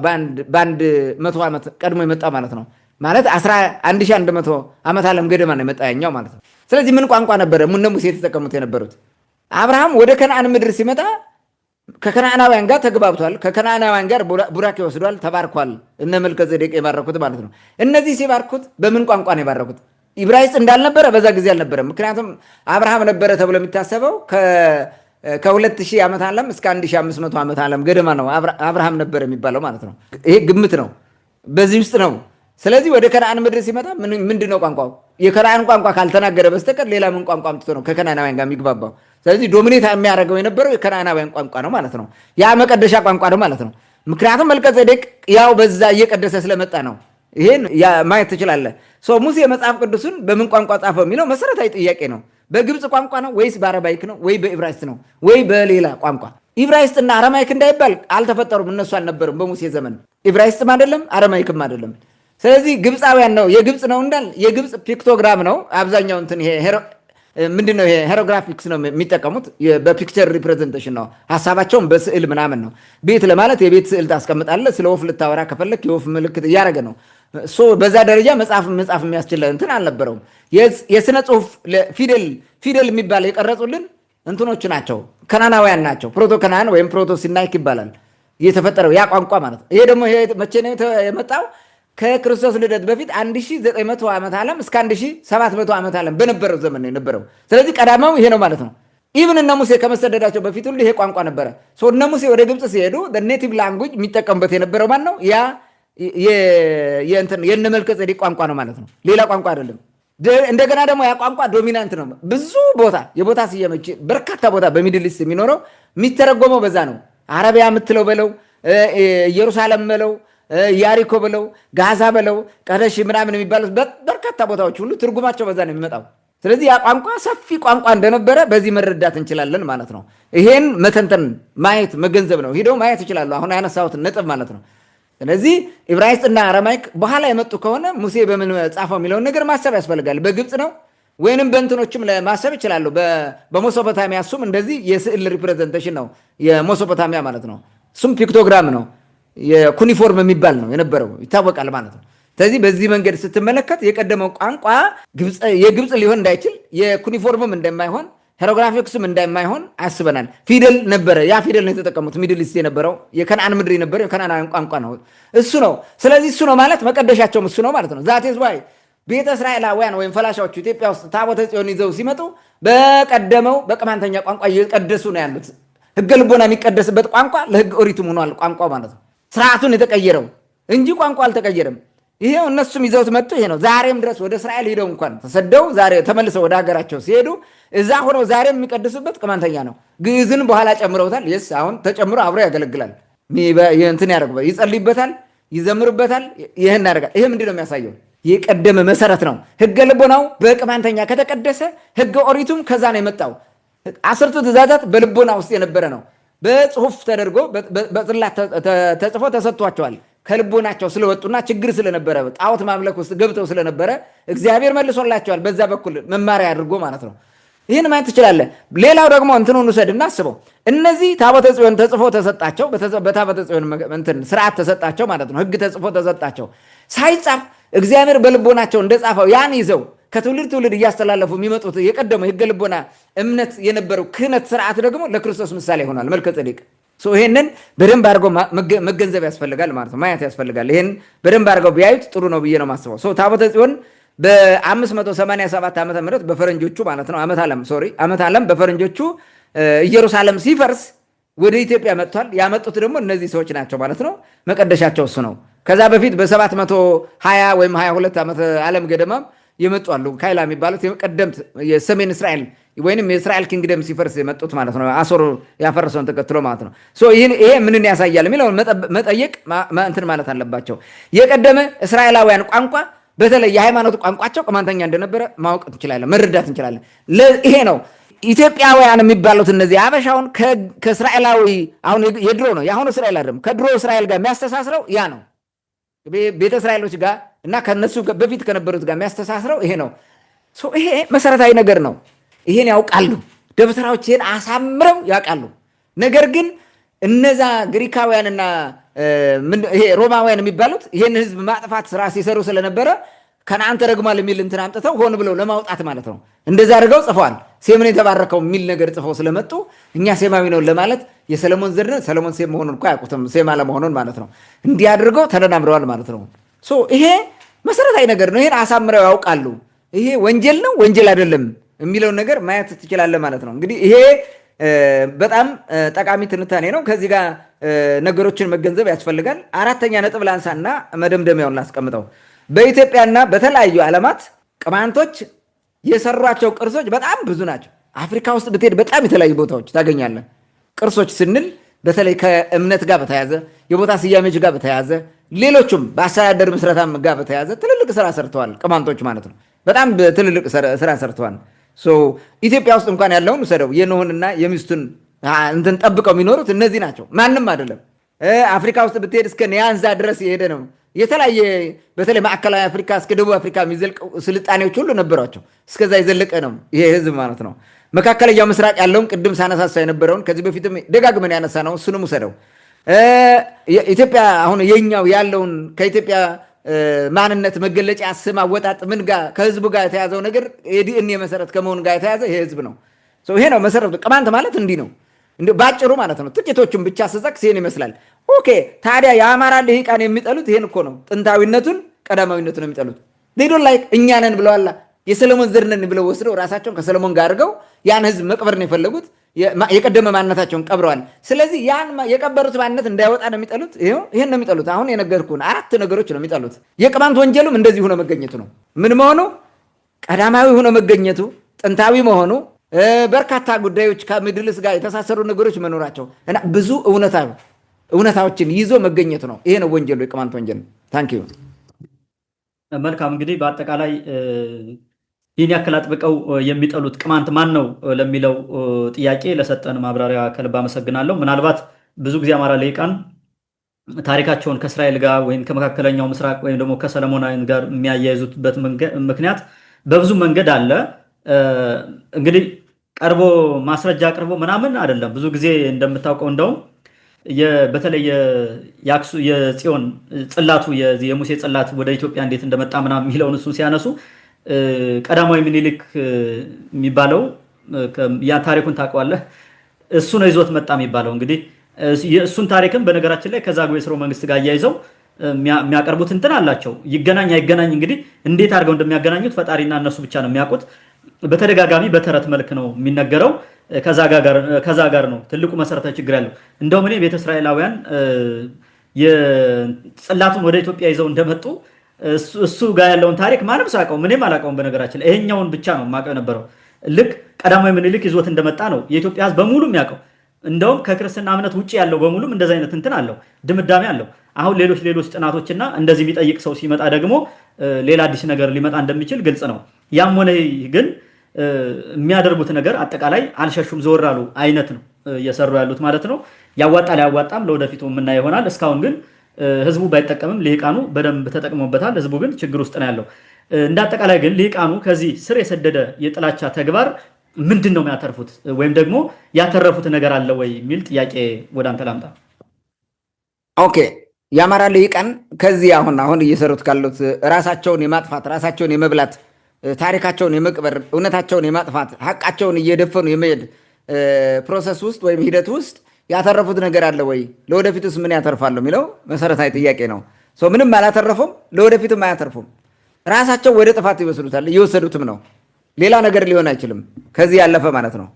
በአንድ 100 ዓመት ቀድሞ የመጣ ማለት ነው። ማለት 1100 ዓመት ዓለም ገደማ ነው የመጣ ያኛው ማለት ነው። ስለዚህ ምን ቋንቋ ነበረ እነ ሙሴ የተጠቀሙት የነበሩት? አብርሃም ወደ ከነዓን ምድር ሲመጣ ከከነዓናውያን ጋር ተግባብቷል። ከከነዓናውያን ጋር ቡራኬ ወስዷል፣ ተባርኳል። እነ መልከጼዴቅ የባረኩት ማለት ነው። እነዚህ ሲባርኩት በምን ቋንቋ ነው የባረኩት? ኢብራይስጥ እንዳልነበረ በዛ ጊዜ አልነበረም። ምክንያቱም አብርሃም ነበረ ተብሎ የሚታሰበው ከ2000 ዓመት ዓለም እስከ 1500 ዓመት ዓለም ገደማ ነው አብርሃም ነበረ የሚባለው ማለት ነው። ይሄ ግምት ነው፣ በዚህ ውስጥ ነው። ስለዚህ ወደ ከነዓን ምድር ሲመጣ ምንድን ነው ቋንቋው? የከነዓን ቋንቋ ካልተናገረ በስተቀር ሌላ ምን ቋንቋ አምጥቶ ነው ከከነዓናውያን ጋር የሚግባባው? ስለዚህ ዶሚኔት የሚያደርገው የነበረው የከነዓናውያን ቋንቋ ነው ማለት ነው። ያ መቀደሻ ቋንቋ ነው ማለት ነው። ምክንያቱም መልከጼዴቅ ያው በዛ እየቀደሰ ስለመጣ ነው። ይሄን ማየት ትችላለህ። ሙሴ መጽሐፍ ቅዱስን በምን ቋንቋ ጻፈው የሚለው መሰረታዊ ጥያቄ ነው። በግብፅ ቋንቋ ነው ወይስ በአረማይክ ነው ወይ በኢብራይስጥ ነው ወይ በሌላ ቋንቋ? ኢብራይስጥና አረማይክ እንዳይባል አልተፈጠሩም፣ እነሱ አልነበሩም በሙሴ ዘመን። ኢብራይስጥም አይደለም አረማይክም አይደለም። ስለዚህ ግብፃውያን ነው የግብፅ ነው እንዳል የግብፅ ፒክቶግራም ነው አብዛኛው እንትን ይሄ ምንድነው ይሄ ሄሮግራፊክስ ነው የሚጠቀሙት። በፒክቸር ሪፕሬዘንቴሽን ነው ሀሳባቸውን በስዕል ምናምን ነው። ቤት ለማለት የቤት ስዕል ታስቀምጣለህ። ስለ ወፍ ልታወራ ከፈለክ የወፍ ምልክት እያደረገ ነው። በዛ ደረጃ መጽሐፍ የሚያስችል እንትን አልነበረውም። የስነ ጽሁፍ ፊደል የሚባል የቀረጹልን እንትኖች ናቸው፣ ከናናውያን ናቸው። ፕሮቶ ከናን ወይም ፕሮቶ ሲናይክ ይባላል የተፈጠረው ያ ቋንቋ ማለት ነው። ይሄ ደግሞ መቼ ነው የመጣው? ከክርስቶስ ልደት በፊት 1900 ዓመት ዓለም እስከ 1700 ዓመት ዓለም በነበረው ዘመን ነው የነበረው። ስለዚህ ቀዳማው ይሄ ነው ማለት ነው። ኢቭን እነ ሙሴ ከመሰደዳቸው በፊት ሁሉ ይሄ ቋንቋ ነበረ። እነ ሙሴ ወደ ግብፅ ሲሄዱ ኔቲቭ ላንጉጅ የሚጠቀሙበት የነበረው ማን ነው? ያ የእነ መልከጼዴቅ ቋንቋ ነው ማለት ነው። ሌላ ቋንቋ አይደለም። እንደገና ደግሞ ያ ቋንቋ ዶሚናንት ነው። ብዙ ቦታ የቦታ ስያሜዎች በርካታ ቦታ በሚድል ኢስት የሚኖረው የሚተረጎመው በዛ ነው። አረቢያ የምትለው በለው፣ ኢየሩሳሌም በለው፣ ያሪኮ በለው፣ ጋዛ በለው፣ ቀደሽ ምናምን የሚባሉት በርካታ ቦታዎች ሁሉ ትርጉማቸው በዛ ነው የሚመጣው። ስለዚህ ያ ቋንቋ ሰፊ ቋንቋ እንደነበረ በዚህ መረዳት እንችላለን ማለት ነው። ይሄን መተንተን ማየት መገንዘብ ነው። ሂደው ማየት ይችላሉ። አሁን ያነሳሁትን ነጥብ ማለት ነው። ስለዚህ ኢብራይስጥና አረማይክ በኋላ የመጡ ከሆነ ሙሴ በምን ጻፈው የሚለውን ነገር ማሰብ ያስፈልጋል። በግብፅ ነው ወይንም በእንትኖችም ማሰብ ይችላሉ። በሞሶፖታሚያ እሱም እንደዚህ የስዕል ሪፕሬዘንቴሽን ነው የሞሶፖታሚያ ማለት ነው። እሱም ፒክቶግራም ነው፣ የኩኒፎርም የሚባል ነው የነበረው ይታወቃል ማለት ነው። ስለዚህ በዚህ መንገድ ስትመለከት የቀደመው ቋንቋ የግብፅ ሊሆን እንዳይችል የኩኒፎርምም እንደማይሆን ሄሮግራፊክስም እንደማይሆን አስበናል። ፊደል ነበረ። ያ ፊደል ነው የተጠቀሙት። ሚድል ኢስት የነበረው የከነዓን ምድር የነበረው የከነዓናውያን ቋንቋ ነው። እሱ ነው። ስለዚህ እሱ ነው ማለት መቀደሻቸውም እሱ ነው ማለት ነው። ዛት ኢዝ ዋይ ቤተ እስራኤላውያን ወይም ፈላሻዎቹ ኢትዮጵያ ውስጥ ታቦተ ጽዮን ይዘው ሲመጡ በቀደመው በቅማንተኛ ቋንቋ እየቀደሱ ነው ያሉት። ህገ ልቦና የሚቀደስበት ቋንቋ ለህገ ኦሪቱም ሆኗል ቋንቋ ማለት ነው። ስርዓቱን የተቀየረው እንጂ ቋንቋ አልተቀየረም። ይሄው እነሱም ይዘውት መጡ። ይሄ ነው ዛሬም ድረስ ወደ እስራኤል ሄደው እንኳን ተሰደው ዛሬ ተመልሰው ወደ ሀገራቸው ሲሄዱ እዛ ሆነው ዛሬም የሚቀድሱበት ቅማንተኛ ነው። ግዕዝን በኋላ ጨምረውታል። የስ አሁን ተጨምሮ አብሮ ያገለግላል። እንትን ያደርጉበት፣ ይጸልይበታል፣ ይዘምርበታል። ይህን ያደርጋል። ይሄ ምንድን ነው የሚያሳየው? የቀደመ መሰረት ነው። ህገ ልቦናው በቅማንተኛ ከተቀደሰ ህገ ኦሪቱም ከዛ ነው የመጣው። 10ቱ ትእዛዛት በልቦና ውስጥ የነበረ ነው። በጽሁፍ ተደርጎ በጽላት ተጽፎ ተሰጥቷቸዋል። ከልቦናቸው ስለወጡና ችግር ስለነበረ ጣዖት ማምለክ ውስጥ ገብተው ስለነበረ እግዚአብሔር መልሶላቸዋል። በዛ በኩል መማሪያ አድርጎ ማለት ነው። ይህን ማየት ትችላለህ። ሌላው ደግሞ እንትኑን ውሰድና አስበው። እነዚህ ታቦተ ጽዮን ተጽፎ ተሰጣቸው፣ በታቦተ ጽዮን እንትን ስርዓት ተሰጣቸው ማለት ነው። ህግ ተጽፎ ተሰጣቸው። ሳይጻፍ እግዚአብሔር በልቦናቸው እንደጻፈው ያን ይዘው ከትውልድ ትውልድ እያስተላለፉ የሚመጡት የቀደመው የህገ ልቦና እምነት የነበረው ክህነት ስርዓት ደግሞ ለክርስቶስ ምሳሌ ይሆናል። መልከ ጼዴቅ ይሄንን በደንብ አድርገው መገንዘብ ያስፈልጋል ማለት ነው። ማየት ያስፈልጋል። ይሄን በደንብ አድርገው ቢያዩት ጥሩ ነው ብዬ ነው የማስበው። ታቦተ ጽዮን በ587 ዓመተ ምህረት በፈረንጆቹ ማለት ነው ዓመተ ዓለም በፈረንጆቹ ኢየሩሳሌም ሲፈርስ ወደ ኢትዮጵያ መጥቷል። ያመጡት ደግሞ እነዚህ ሰዎች ናቸው ማለት ነው። መቀደሻቸው እሱ ነው። ከዛ በፊት በ720 ወይም 22 ዓመተ ዓለም ገደማ የመጡ አሉ። ካይላ የሚባሉት የቀደምት የሰሜን እስራኤል ወይንም የእስራኤል ኪንግደም ሲፈርስ የመጡት ማለት ነው። አሶር ያፈረሰውን ተከትሎ ማለት ነው። ይሄ ምንን ያሳያል የሚለውን መጠየቅ እንትን ማለት አለባቸው። የቀደመ እስራኤላውያን ቋንቋ በተለይ የሃይማኖት ቋንቋቸው ቅማንተኛ እንደነበረ ማወቅ እንችላለን፣ መረዳት እንችላለን። ይሄ ነው ኢትዮጵያውያን የሚባሉት እነዚህ አበሻውን ከእስራኤላዊ አሁን የድሮ ነው የአሁኑ እስራኤል አይደለም፣ ከድሮ እስራኤል ጋር የሚያስተሳስረው ያ ነው። ቤተ እስራኤሎች ጋር እና ከነሱ በፊት ከነበሩት ጋር የሚያስተሳስረው ይሄ ነው። ይሄ መሰረታዊ ነገር ነው። ይሄን ያውቃሉ ደብተራዎች፣ ይሄን አሳምረው ያውቃሉ። ነገር ግን እነዛ ግሪካውያንና ይሄ ሮማውያን የሚባሉት ይሄን ህዝብ ማጥፋት ስራ ሲሰሩ ስለነበረ ከነአን ተረግሟል የሚል እንትን አምጥተው ሆን ብለው ለማውጣት ማለት ነው እንደዛ አድርገው ጽፈዋል። ሴምን የተባረከው የሚል ነገር ጽፈው ስለመጡ እኛ ሴማዊ ነው ለማለት የሰለሞን ዘር ነን፣ ሰለሞን ሴም መሆኑን እኮ አያውቁትም፣ ሴም አለመሆኑን ማለት ነው። እንዲህ አድርገው ተደናምረዋል ማለት ነው። ይሄ መሰረታዊ ነገር ነው። ይሄን አሳምረው ያውቃሉ። ይሄ ወንጀል ነው ወንጀል አይደለም የሚለውን ነገር ማየት ትችላለህ ማለት ነው። እንግዲህ ይሄ በጣም ጠቃሚ ትንታኔ ነው። ከዚህ ጋር ነገሮችን መገንዘብ ያስፈልጋል። አራተኛ ነጥብ ላንሳና መደምደሚያውን ላስቀምጠው። በኢትዮጵያና በተለያዩ ዓለማት ቅማንቶች የሰሯቸው ቅርሶች በጣም ብዙ ናቸው። አፍሪካ ውስጥ ብትሄድ በጣም የተለያዩ ቦታዎች ታገኛለህ። ቅርሶች ስንል በተለይ ከእምነት ጋር በተያያዘ የቦታ ስያሜዎች ጋር በተያያዘ ሌሎቹም በአስተዳደር ምስረታም ጋር በተያያዘ ትልልቅ ስራ ሰርተዋል ቅማንቶች ማለት ነው። በጣም ትልልቅ ስራ ሰርተዋል። ኢትዮጵያ ውስጥ እንኳን ያለውን ውሰደው። የኖህንና የሚስቱን እንትን ጠብቀው የሚኖሩት እነዚህ ናቸው፣ ማንም አይደለም። አፍሪካ ውስጥ ብትሄድ እስከ ኒያንዛ ድረስ የሄደ ነው። የተለያየ በተለይ ማዕከላዊ አፍሪካ እስከ ደቡብ አፍሪካ የሚዘልቅ ስልጣኔዎች ሁሉ ነበሯቸው። እስከዛ የዘለቀ ነው ይሄ ህዝብ ማለት ነው። መካከለኛው ምስራቅ ያለውን ቅድም ሳነሳሳ የነበረውን ከዚህ በፊትም ደጋግመን ያነሳ ነው፣ እሱንም ውሰደው። ኢትዮጵያ አሁን የኛው ያለውን ከኢትዮጵያ ማንነት መገለጫ ስም አወጣጥ ምን ጋር ከህዝቡ ጋር የተያዘው ነገር የዲኤንኤ መሰረት ከመሆን ጋር የተያዘ ይሄ ህዝብ ነው። ይሄ ነው መሰረቱ። ቅማንት ማለት እንዲህ ነው ባጭሩ ማለት ነው። ጥቂቶቹን ብቻ ስጠቅስ ይሄን ይመስላል። ኦኬ ታዲያ የአማራ ልሂቃን የሚጠሉት ይሄን እኮ ነው። ጥንታዊነቱን ቀዳማዊነቱን ነው የሚጠሉት። ሌዶን ላይ እኛ ነን ብለዋላ። የሰለሞን ዘር ነን ብለው ወስደው ራሳቸውን ከሰለሞን ጋር አድርገው ያን ህዝብ መቅበር ነው የፈለጉት። የቀደመ ማንነታቸውን ቀብረዋል። ስለዚህ ያን የቀበሩት ማንነት እንዳይወጣ ነው የሚጠሉት። ይሄን ነው የሚጠሉት። አሁን የነገርኩህን 4 ነገሮች ነው የሚጠሉት። የቅማንት ወንጀሉም እንደዚህ ሆኖ መገኘቱ ነው። ምን መሆኑ? ቀዳማዊ ሆኖ መገኘቱ፣ ጥንታዊ መሆኑ፣ በርካታ ጉዳዮች ከምድልስ ጋር የተሳሰሩ ነገሮች መኖራቸው እና ብዙ እውነታዎችን ይዞ መገኘቱ ነው። ይሄ ነው ወንጀሉ፣ የቅማንት ወንጀል። ታንኪዩ። መልካም። እንግዲህ በአጠቃላይ ይህን ያክል አጥብቀው የሚጠሉት ቅማንት ማን ነው ለሚለው ጥያቄ ለሰጠን ማብራሪያ ከልብ አመሰግናለሁ። ምናልባት ብዙ ጊዜ አማራ ልሂቃን ታሪካቸውን ከእስራኤል ጋር ወይም ከመካከለኛው ምስራቅ ወይም ደግሞ ከሰለሞናውያን ጋር የሚያያይዙበት ምክንያት በብዙ መንገድ አለ። እንግዲህ ቀርቦ ማስረጃ አቅርቦ ምናምን አይደለም። ብዙ ጊዜ እንደምታውቀው እንደውም በተለይ የጽዮን ጽላቱ የሙሴ ጽላት ወደ ኢትዮጵያ እንዴት እንደመጣ ምናምን የሚለውን እሱን ሲያነሱ ቀዳማዊ ምኒልክ የሚባለው ያ ታሪኩን ታውቀዋለህ። እሱ ነው ይዞት መጣ የሚባለው። እንግዲህ እሱን ታሪክም በነገራችን ላይ ከዛጉዌ ሥርወ መንግስት ጋር እያይዘው የሚያቀርቡት እንትን አላቸው። ይገናኝ አይገናኝ እንግዲህ እንዴት አድርገው እንደሚያገናኙት ፈጣሪና እነሱ ብቻ ነው የሚያውቁት። በተደጋጋሚ በተረት መልክ ነው የሚነገረው። ከዛ ጋር ነው ትልቁ መሰረታዊ ችግር ያለው። እንደውም እኔ ቤተ እስራኤላውያን የጽላቱን ወደ ኢትዮጵያ ይዘው እንደመጡ እሱ ጋር ያለውን ታሪክ ማንም ሰው አያውቀውም። እኔም አላውቀውም በነገራችን ላይ። ይሄኛውን ብቻ ነው የማውቀው የነበረው። ልክ ቀዳማዊ ምኒልክ ይዞት እንደመጣ ነው የኢትዮጵያ ሕዝብ በሙሉ የሚያውቀው። እንደውም ከክርስትና እምነት ውጭ ያለው በሙሉም እንደዚ አይነት እንትን አለው፣ ድምዳሜ አለው። አሁን ሌሎች ጥናቶችና እንደዚህ የሚጠይቅ ሰው ሲመጣ ደግሞ ሌላ አዲስ ነገር ሊመጣ እንደሚችል ግልጽ ነው። ያም ሆነ ግን የሚያደርጉት ነገር አጠቃላይ አልሸሹም ዘወር አሉ አይነት ነው እየሰሩ ያሉት ማለት ነው። ያዋጣል አያዋጣም ለወደፊቱ የምናየው ይሆናል። እስካሁን ግን ህዝቡ ባይጠቀምም ልሂቃኑ በደንብ ተጠቅሞበታል። ህዝቡ ግን ችግር ውስጥ ነው ያለው። እንደ አጠቃላይ ግን ልሂቃኑ ከዚህ ስር የሰደደ የጥላቻ ተግባር ምንድን ነው የሚያተርፉት? ወይም ደግሞ ያተረፉት ነገር አለ ወይ የሚል ጥያቄ ወደ አንተ ላምጣ። ኦኬ የአማራ ልሂቃን ከዚህ አሁን እየሰሩት ካሉት ራሳቸውን የማጥፋት ራሳቸውን የመብላት ታሪካቸውን የመቅበር እውነታቸውን የማጥፋት ሀቃቸውን እየደፈኑ የመሄድ ፕሮሰስ ውስጥ ወይም ሂደት ውስጥ ያተረፉት ነገር አለ ወይ? ለወደፊቱስ ምን ያተርፋሉ የሚለው መሰረታዊ ጥያቄ ነው። ምንም አላተረፉም፣ ለወደፊቱም አያተርፉም። ራሳቸው ወደ ጥፋት ይወስዱታል፣ እየወሰዱትም ነው። ሌላ ነገር ሊሆን አይችልም ከዚህ ያለፈ ማለት ነው።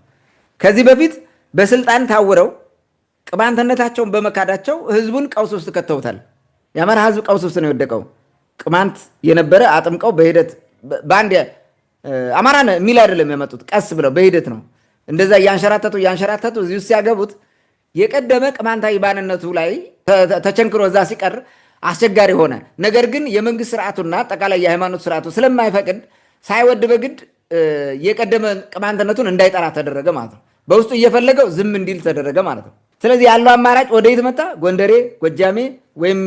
ከዚህ በፊት በስልጣን ታውረው ቅማንትነታቸውን በመካዳቸው ህዝቡን ቀውስ ውስጥ ከተውታል። የአማራ ህዝብ ቀውስ ውስጥ ነው የወደቀው። ቅማንት የነበረ አጥምቀው በሂደት በአንድ አማራ የሚል አይደለም ያመጡት፣ ቀስ ብለው በሂደት ነው እንደዛ እያንሸራተቱ እዚህ ውስጥ ሲያገቡት የቀደመ ቅማንታዊ ባንነቱ ላይ ተቸንክሮ እዛ ሲቀር አስቸጋሪ ሆነ። ነገር ግን የመንግስት ስርዓቱና አጠቃላይ የሃይማኖት ስርዓቱ ስለማይፈቅድ ሳይወድ በግድ የቀደመ ቅማንትነቱን እንዳይጠራ ተደረገ ማለት ነው። በውስጡ እየፈለገው ዝም እንዲል ተደረገ ማለት ነው። ስለዚህ ያለው አማራጭ ወደ የት መጣ? ጎንደሬ፣ ጎጃሜ ወይም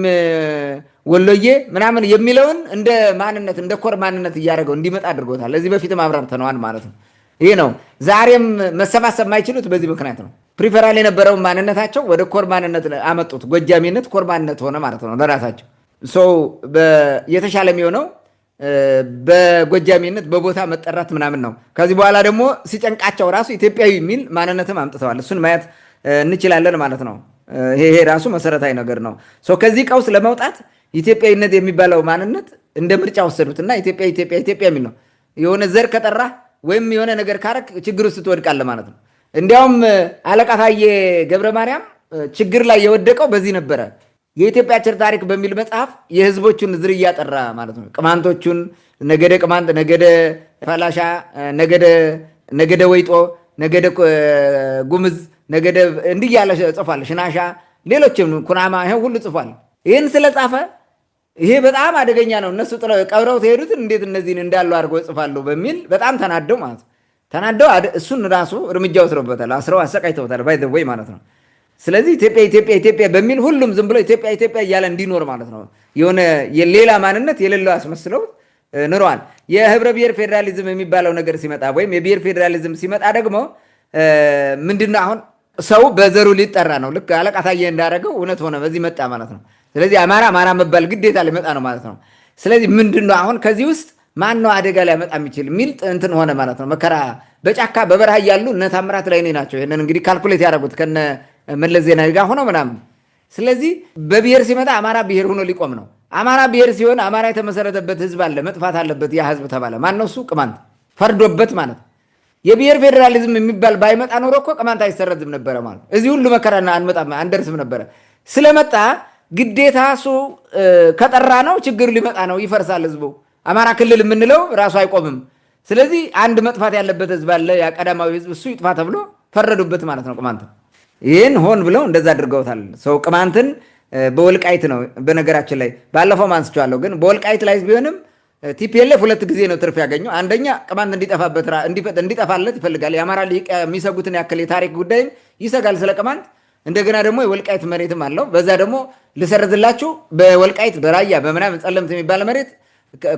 ወሎዬ ምናምን የሚለውን እንደ ማንነት እንደ ኮር ማንነት እያደረገው እንዲመጣ አድርጎታል። ለዚህ በፊትም አብራርተነዋል ማለት ነው። ይሄ ነው ዛሬም መሰባሰብ የማይችሉት በዚህ ምክንያት ነው። ፕሪፈራል የነበረውን ማንነታቸው ወደ ኮር ማንነት አመጡት። ጎጃሜነት ኮር ማንነት ሆነ ማለት ነው ለራሳቸው። የተሻለ የሚሆነው በጎጃሜነት በቦታ መጠራት ምናምን ነው። ከዚህ በኋላ ደግሞ ሲጨንቃቸው ራሱ ኢትዮጵያዊ የሚል ማንነትም አምጥተዋል። እሱን ማየት እንችላለን ማለት ነው። ይሄ ራሱ መሰረታዊ ነገር ነው። ከዚህ ቀውስ ለመውጣት ኢትዮጵያዊነት የሚባለው ማንነት እንደ ምርጫ ወሰዱትና ኢትዮጵያ ኢትዮጵያ ኢትዮጵያ የሚል ነው። የሆነ ዘር ከጠራ ወይም የሆነ ነገር ካረክ ችግር ውስጥ ትወድቃለህ ማለት ነው። እንዲያውም አለቃ ታዬ ገብረ ማርያም ችግር ላይ የወደቀው በዚህ ነበረ። የኢትዮጵያ ቸር ታሪክ በሚል መጽሐፍ የህዝቦቹን ዝርያ ጠራ ማለት ነው። ቅማንቶቹን ነገደ ቅማንት፣ ነገደ ፈላሻ፣ ነገደ ወይጦ፣ ነገደ ጉምዝ፣ ነገደ እንዲህ ያለ ጽፏል። ሽናሻ፣ ሌሎችም ኩናማ፣ ይሄ ሁሉ ጽፏል። ይህን ስለጻፈ ይሄ በጣም አደገኛ ነው፣ እነሱ ቀብረው ተሄዱትን እንዴት እነዚህን እንዳሉ አድርገው ይጽፋሉ በሚል በጣም ተናደው ማለት ነው። ተናደው እሱን ራሱ እርምጃ ወስደውበታል፣ አስረው አሰቃይተውታል ባይ ዘ ወይ ማለት ነው። ስለዚህ ኢትዮጵያ ኢትዮጵያ ኢትዮጵያ በሚል ሁሉም ዝም ብሎ ኢትዮጵያ ኢትዮጵያ እያለ እንዲኖር ማለት ነው። የሆነ የሌላ ማንነት የሌለው አስመስለው ኑረዋል። የህብረ ብሔር ፌዴራሊዝም የሚባለው ነገር ሲመጣ ወይም የብሔር ፌዴራሊዝም ሲመጣ ደግሞ ምንድነው አሁን ሰው በዘሩ ሊጠራ ነው። ልክ አለቃ ታዬ እንዳደረገው እውነት ሆነ፣ በዚህ መጣ ማለት ነው። ስለዚህ አማራ መባል ግዴታ ሊመጣ ነው ማለት ነው። ስለዚህ ምንድነው አሁን ከዚህ ውስጥ ማን ነው አደጋ ሊያመጣ የሚችል የሚል እንትን ሆነ ማለት ነው። መከራ በጫካ በበረሃ እያሉ እነ ታምራት ላይኔ ናቸው ይሄንን እንግዲህ ካልኩሌት ያደረጉት ከነ መለስ ዜናዊ ጋር ሆኖ ምናምን። ስለዚህ በብሔር ሲመጣ አማራ ብሔር ሆኖ ሊቆም ነው። አማራ ብሔር ሲሆን አማራ የተመሰረተበት ህዝብ አለ፣ መጥፋት አለበት ያ ህዝብ ተባለ። ማነው እሱ? ቅማንት ፈርዶበት ማለት ነው። የብሔር ፌዴራሊዝም የሚባል ባይመጣ ኖሮ እኮ ቅማንት አይሰረዝም ነበረ ማለት ነው። እዚህ ሁሉ መከራና አንደርስም ነበረ። ስለመጣ ግዴታ እሱ ከጠራ ነው ችግር ሊመጣ ነው፣ ይፈርሳል ህዝቡ። አማራ ክልል የምንለው ራሱ አይቆምም። ስለዚህ አንድ መጥፋት ያለበት ህዝብ አለ፣ የቀዳማዊ ህዝብ፣ እሱ ይጥፋ ተብሎ ፈረዱበት ማለት ነው ቅማንት። ይህን ሆን ብለው እንደዛ አድርገውታል። ሰው ቅማንትን በወልቃይት ነው በነገራችን ላይ ባለፈው አንስቼዋለሁ። ግን በወልቃይት ላይ ቢሆንም ቲፒኤልኤፍ ሁለት ጊዜ ነው ትርፍ ያገኘው። አንደኛ ቅማንት እንዲጠፋለት ይፈልጋል። የአማራ ሊቅ የሚሰጉትን ያክል የታሪክ ጉዳይም ይሰጋል ስለ ቅማንት። እንደገና ደግሞ የወልቃይት መሬትም አለው። በዛ ደግሞ ልሰርዝላችሁ፣ በወልቃይት በራያ በምናምን ጸለምት የሚባል መሬት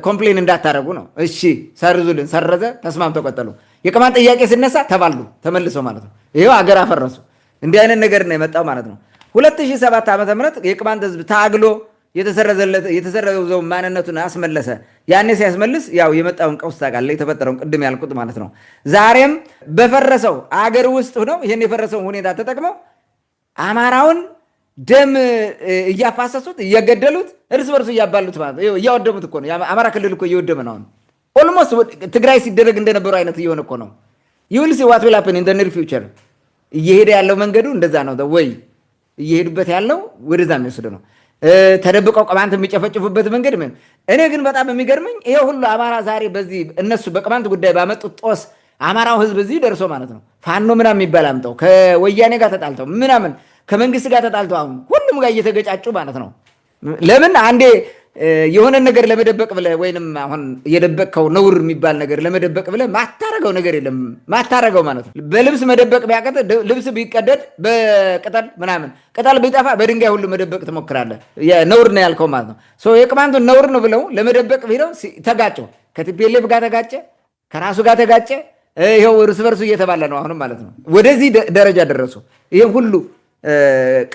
ኮምፕሌን እንዳታረጉ ነው። እሺ ሰርዙልን፣ ሰረዘ፣ ተስማምተው ቀጠሉ። የቅማንት ጥያቄ ሲነሳ ተባሉ ተመልሶ ማለት ነው። ይሄው አገር አፈረሱ። እንዲህ አይነት ነገር ነው የመጣው ማለት ነው። 2007 ዓመተ ምህረት የቅማንት ህዝብ ታግሎ የተሰረዘው ማንነቱን አስመለሰ። ያኔ ሲያስመልስ ያው የመጣውን ቀውስ ታውቃለህ፣ የተፈጠረውን ቅድም ያልኩት ማለት ነው። ዛሬም በፈረሰው አገር ውስጥ ሆነው ይሄን የፈረሰውን ሁኔታ ተጠቅመው አማራውን ደም እያፋሰሱት እየገደሉት እርስ በርሱ እያባሉት ማለት ነው። እያወደሙት እኮ ነው። አማራ ክልል እኮ እየወደመ ነው። ኦልሞስት ትግራይ ሲደረግ እንደነበረው አይነት እየሆነ እኮ ነው። ዩል ሲ ዋት ዊል ሃፕን ኢን ዘ ኒር ፊውቸር። እየሄደ ያለው መንገዱ እንደዛ ነው። ወይ እየሄዱበት ያለው ወደዛ የሚወስድ ነው። ተደብቀው ቅማንት የሚጨፈጭፉበት መንገድ ምን። እኔ ግን በጣም የሚገርመኝ ይሄ ሁሉ አማራ ዛሬ በዚህ እነሱ በቅማንት ጉዳይ ባመጡት ጦስ አማራው ህዝብ እዚህ ደርሶ ማለት ነው ፋኖ ምናምን የሚባል አምጠው ከወያኔ ጋር ተጣልተው ምናምን ከመንግስት ጋር ተጣልተው አሁን ሁሉም ጋር እየተገጫጩ ማለት ነው። ለምን አንዴ የሆነ ነገር ለመደበቅ ብለህ ወይንም አሁን የደበቅከው ነውር የሚባል ነገር ለመደበቅ ብለህ ማታረገው ነገር የለም። ማታረገው ማለት ነው። በልብስ መደበቅ ቢያቀጥ ልብስ ቢቀደድ በቅጠል ምናምን ቅጠል ቢጠፋ በድንጋይ ሁሉ መደበቅ ትሞክራለህ። ነውር ነው ያልከው ማለት ነው። የቅማንቱን ነውር ነው ብለው ለመደበቅ ብለው ተጋጨው። ከቲፒኤልኤፍ ጋር ተጋጨ፣ ከራሱ ጋር ተጋጨ፣ ይኸው እርስ በርሱ እየተባለ ነው አሁንም ማለት ነው። ወደዚህ ደረጃ ደረሱ። ይህም ሁሉ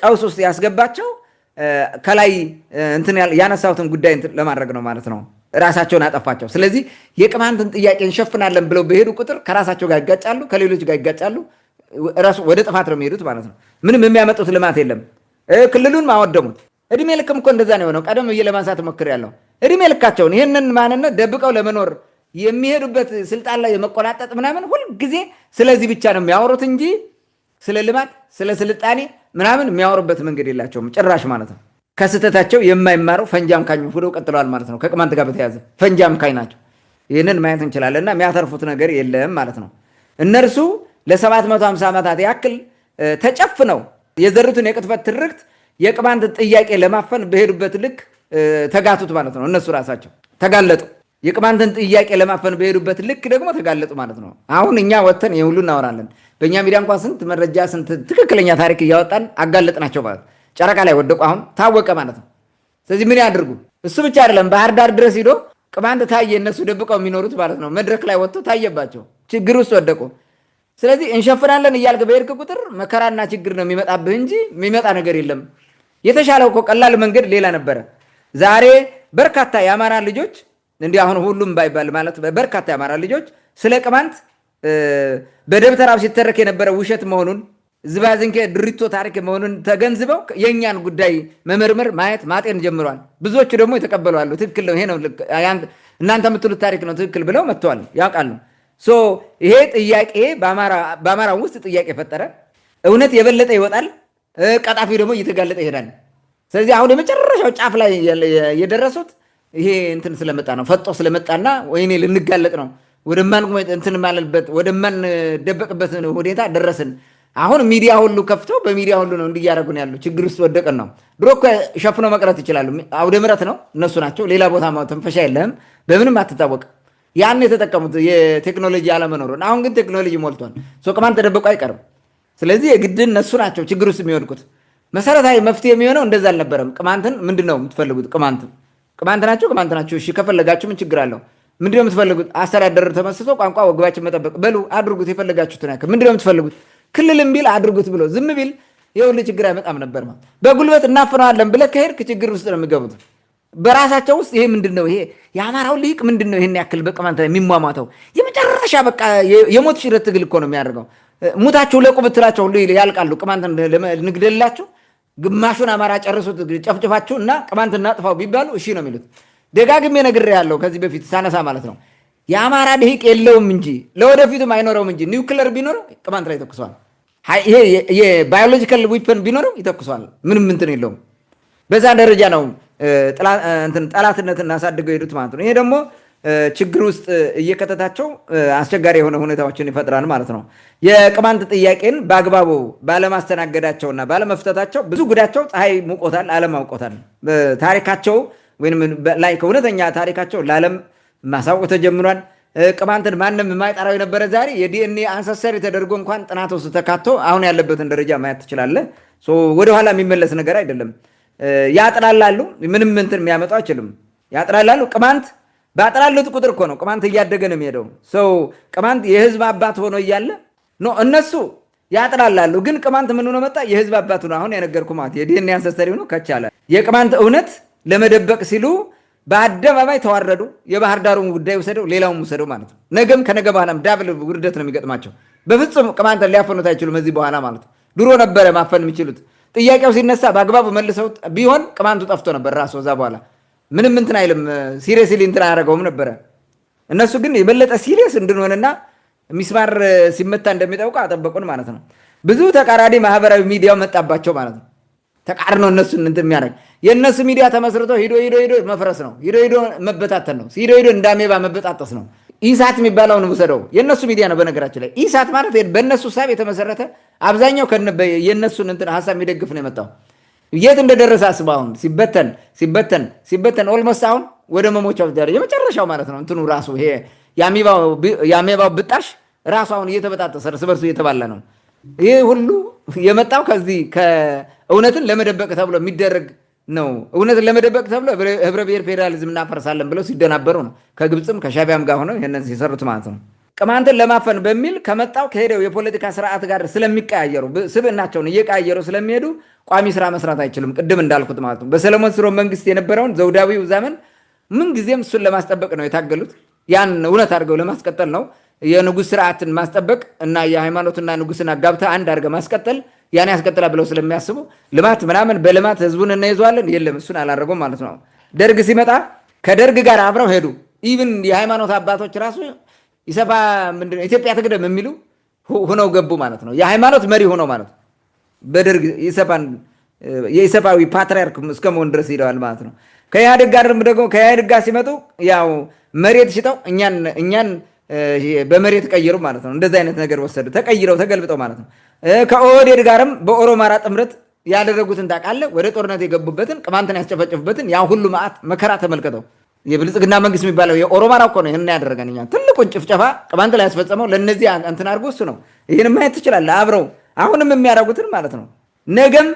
ቀውስ ውስጥ ያስገባቸው ከላይ እንትን ያነሳሁትን ጉዳይ ለማድረግ ነው ማለት ነው። ራሳቸውን አጠፋቸው። ስለዚህ የቅማንትን ጥያቄ እንሸፍናለን ብለው በሄዱ ቁጥር ከራሳቸው ጋር ይጋጫሉ፣ ከሌሎች ጋር ይጋጫሉ። ራሱ ወደ ጥፋት ነው የሚሄዱት ማለት ነው። ምንም የሚያመጡት ልማት የለም። ክልሉን ማወደሙት። እድሜ ልክም እኮ እንደዛ ነው የሆነው። ቀደም ብዬ ለማንሳት ሞክሬያለሁ። እድሜ ልካቸውን ይህንን ማንነት ደብቀው ለመኖር የሚሄዱበት ስልጣን ላይ የመቆናጠጥ ምናምን ሁልጊዜ ስለዚህ ብቻ ነው የሚያወሩት እንጂ ስለ ልማት ስለ ስልጣኔ ምናምን የሚያወሩበት መንገድ የላቸውም ጭራሽ ማለት ነው። ከስህተታቸው የማይማረው ፈንጂ አምካኝ ሆነው ቀጥለዋል ማለት ነው። ከቅማንት ጋር በተያያዘ ፈንጂ አምካኝ ናቸው። ይህንን ማየት እንችላለን። እና የሚያተርፉት ነገር የለም ማለት ነው። እነርሱ ለ750 ዓመታት ያክል ተጨፍነው የዘሩትን የቅጥፈት ትርክት የቅማንት ጥያቄ ለማፈን በሄዱበት ልክ ተጋቱት ማለት ነው። እነሱ ራሳቸው ተጋለጡ። የቅማንትን ጥያቄ ለማፈን በሄዱበት ልክ ደግሞ ተጋለጡ ማለት ነው። አሁን እኛ ወጥተን የሁሉ እናወራለን። በእኛ ሚዲያ እንኳን ስንት መረጃ ስንት ትክክለኛ ታሪክ እያወጣን አጋለጥናቸው ማለት ጨረቃ ላይ ወደቁ። አሁን ታወቀ ማለት ነው። ስለዚህ ምን ያድርጉ? እሱ ብቻ አይደለም፣ ባህር ዳር ድረስ ሂዶ ቅማንት ታየ። እነሱ ደብቀው የሚኖሩት ማለት ነው። መድረክ ላይ ወጥቶ ታየባቸው፣ ችግር ውስጥ ወደቁ። ስለዚህ እንሸፍናለን እያልክ በሄድክ ቁጥር መከራና ችግር ነው የሚመጣብህ እንጂ የሚመጣ ነገር የለም። የተሻለው እኮ ቀላል መንገድ ሌላ ነበረ። ዛሬ በርካታ የአማራ ልጆች እንዲህ አሁን ሁሉም ባይባል ማለት በርካታ የአማራ ልጆች ስለ ቅማንት በደብተራው ሲተረክ የነበረ ውሸት መሆኑን ዝባዝንኬ ድሪቶ ታሪክ መሆኑን ተገንዝበው የእኛን ጉዳይ መመርመር ማየት ማጤን ጀምረዋል። ብዙዎቹ ደግሞ የተቀበሉ አሉ። ትክክል ነው፣ ይሄ ነው እናንተ የምትሉት ታሪክ ነው ትክክል ብለው መጥተዋል፣ ያውቃሉ። ይሄ ጥያቄ በአማራ ውስጥ ጥያቄ ፈጠረ። እውነት የበለጠ ይወጣል፣ ቀጣፊው ደግሞ እየተጋለጠ ይሄዳል። ስለዚህ አሁን የመጨረሻው ጫፍ ላይ የደረሱት ይሄ እንትን ስለመጣ ነው፣ ፈጦ ስለመጣና ወይኔ ልንጋለጥ ነው ወደማንደበቅበት ሁኔታ ደረስን። አሁን ሚዲያ ሁሉ ከፍተው በሚዲያ ሁሉ ነው እንዲያደርጉን ያሉ። ችግር ውስጥ ወደቀን ነው። ድሮ እኮ ሸፍኖ መቅረት ይችላሉ። አውደ ምሕረት ነው እነሱ ናቸው። ሌላ ቦታ ተንፈሻ የለህም፣ በምንም አትታወቅ። ያን የተጠቀሙት የቴክኖሎጂ አለመኖሩን። አሁን ግን ቴክኖሎጂ ሞልቷል። ቅማንት ተደብቆ አይቀርም። ስለዚህ የግድ እነሱ ናቸው ችግር ውስጥ የሚወድቁት። መሰረታዊ መፍትሄ የሚሆነው እንደዛ አልነበረም። ቅማንትን ምንድን ነው የምትፈልጉት? ቅማንት ናቸው። እሺ ከፈለጋችሁ ምን ችግር አለው? ምንድነው የምትፈልጉት? አስተዳደር ተመስሶ ቋንቋ ወግባችን መጠበቅ በሉ አድርጉት። የፈለጋችሁትን ያክል ምንድነው የምትፈልጉት? ክልልም ቢል አድርጉት ብሎ ዝም ቢል የሁሉ ችግር አይመጣም ነበር። በጉልበት እናፍነዋለን ብለህ ከሄድክ ችግር ውስጥ ነው የሚገቡት በራሳቸው ውስጥ። ይሄ ምንድነው? ይሄ የአማራው ልሂቅ ምንድነው ይሄን ያክል በቅማንት ላይ የሚሟሟተው? የመጨረሻ በቃ የሞት ሽረት ትግል እኮ ነው የሚያደርገው። ሙታቸው ለቁ ብትላቸው ሁሉ ያልቃሉ። ቅማንት ንግደላቸው፣ ግማሹን አማራ ጨርሱት፣ ጨፍጭፋችሁ እና ቅማንት እናጥፋው ቢባሉ እሺ ነው የሚሉት። ደጋግሜ ነግሬያለሁ ከዚህ በፊት ሳነሳ ማለት ነው። የአማራ ልሂቅ የለውም እንጂ ለወደፊቱም አይኖረውም እንጂ ኒውክለር ቢኖረው ቅማንት ላይ ይተኩሰዋል። ይሄ የባዮሎጂካል ዊፐን ቢኖረው ይተኩሰዋል። ምንም እንትን የለውም። በዛ ደረጃ ነው ጠላትነትን እናሳድገው ሄዱት ማለት ነው። ይሄ ደግሞ ችግር ውስጥ እየከተታቸው አስቸጋሪ የሆነ ሁኔታዎችን ይፈጥራል ማለት ነው። የቅማንት ጥያቄን በአግባቡ ባለማስተናገዳቸውና ባለመፍታታቸው ብዙ ጉዳቸው ፀሐይ ሙቆታል፣ ዓለም አውቆታል። ታሪካቸው ወይም ላይ ከእውነተኛ ታሪካቸው ለዓለም ማሳወቅ ተጀምሯል። ቅማንትን ማንም የማይጠራው የነበረ ዛሬ የዲኤንኤ አንሰሰሪ ተደርጎ እንኳን ጥናት ውስጥ ተካቶ አሁን ያለበትን ደረጃ ማየት ትችላለህ። ወደኋላ የሚመለስ ነገር አይደለም። ያጥላላሉ፣ ምንም እንትን የሚያመጡ አይችልም። ያጥላላሉ። ቅማንት ባጥላሉት ቁጥር እኮ ነው ቅማንት እያደገ ነው የሚሄደው። ቅማንት የህዝብ አባት ሆኖ እያለ እነሱ ያጥላላሉ። ግን ቅማንት ምን ሆኖ መጣ? የህዝብ አባት ሆኖ አሁን የነገርኩህ ማለት የዲኤንኤ አንሰሰሪ ሆኖ ከቻለ የቅማንት እውነት ለመደበቅ ሲሉ በአደባባይ ተዋረዱ። የባህር ዳሩን ጉዳይ ውሰደው፣ ሌላውን ውሰደው ማለት ነው። ነገም ከነገ በኋላም ዳብል ውርደት ነው የሚገጥማቸው። በፍጹም ቅማንትን ሊያፈኑት አይችሉም እዚህ በኋላ ማለት ነው። ድሮ ነበረ ማፈን የሚችሉት። ጥያቄው ሲነሳ በአግባቡ መልሰው ቢሆን ቅማንቱ ጠፍቶ ነበር ራሱ። እዛ በኋላ ምንም እንትን አይልም፣ ሲሪየስሊ እንትን አያደርገውም ነበረ። እነሱ ግን የበለጠ ሲሪየስ እንድንሆንና ሚስማር ሲመታ እንደሚጠውቅ አጠበቁን ማለት ነው። ብዙ ተቃራኒ ማህበራዊ ሚዲያው መጣባቸው ማለት ነው። ተቃርኖ እነሱን እንትን የሚያደርግ የእነሱ ሚዲያ ተመስርቶ ሂዶ መፍረስ ነው። ሂዶ መበታተን ነው። ሂዶ እንዳሜባ መበጣጠስ ነው። ኢሳት የሚባለውን ውሰደው፣ የእነሱ ሚዲያ ነው። በነገራችን ላይ ኢሳት ማለት በእነሱ ሳብ የተመሰረተ አብዛኛው የእነሱን እንትን ሀሳብ የሚደግፍ ነው የመጣው። የት እንደደረሰ አስበው። አሁን ሲበተን ኦልሞስት አሁን ወደ መሞቻው የመጨረሻው ማለት ነው። እንትኑ ራሱ ይሄ የአሜባው ብጣሽ ራሱ አሁን እየተበጣጠሰ እርስ በርሱ እየተባለ ነው። ይህ ሁሉ የመጣው ከዚህ እውነትን ለመደበቅ ተብሎ የሚደረግ ነው። እውነትን ለመደበቅ ተብሎ ህብረ ብሔር ፌዴራሊዝም እናፈርሳለን ብለው ሲደናበሩ ነው። ከግብፅም ከሻቢያም ጋር ሆነው ይህንን ሲሰሩት ማለት ነው። ቅማንትን ለማፈን በሚል ከመጣው ከሄደው የፖለቲካ ስርዓት ጋር ስለሚቀያየሩ ስብዕናቸውን እየቀያየሩ ስለሚሄዱ ቋሚ ስራ መስራት አይችልም። ቅድም እንዳልኩት ማለት ነው። በሰለሞን ስርወ መንግስት የነበረውን ዘውዳዊው ዘመን ምን ጊዜም እሱን ለማስጠበቅ ነው የታገሉት። ያን እውነት አድርገው ለማስቀጠል ነው። የንጉሥ ስርዓትን ማስጠበቅ እና የሃይማኖትና ንጉሥን አጋብተ አንድ አድርገህ ማስቀጠል ያን ያስቀጥላ ብለው ስለሚያስቡ ልማት ምናምን በልማት ህዝቡን እናይዘዋለን የለም፣ እሱን አላደረጉም ማለት ነው። ደርግ ሲመጣ ከደርግ ጋር አብረው ሄዱ። ኢቭን የሃይማኖት አባቶች ራሱ ኢሰፓ ምንድነው ኢትዮጵያ ትቅደም የሚሉ ሆነው ገቡ ማለት ነው። የሃይማኖት መሪ ሆነው ማለት ነው። በደርግ የኢሰፓዊ ፓትሪያርክ እስከመሆን ድረስ ሄደዋል ማለት ነው። ከኢህአዴግ ጋር ደግሞ ከኢህአዴግ ጋር ሲመጡ ያው መሬት ሽጠው እኛን በመሬት ቀይሩ ማለት ነው። እንደዚህ አይነት ነገር ወሰዱ፣ ተቀይረው ተገልብጠው ማለት ነው። ከኦህዴድ ጋርም በኦሮማራ ጥምረት ያደረጉትን ታውቃለህ። ወደ ጦርነት የገቡበትን ቅማንትን ያስጨፈጨፉበትን ያ ሁሉ መዓት መከራ ተመልከተው። የብልጽግና መንግስት የሚባለው የኦሮማራ እኮ ነው ይህን ያደረገን። እኛ ትልቁን ጭፍጨፋ ቅማንት ላይ ያስፈጸመው ለእነዚህ እንትን አድርጎ እሱ ነው። ይህን ማየት ትችላለህ። አብረው አሁንም የሚያደርጉትን ማለት ነው። ነገም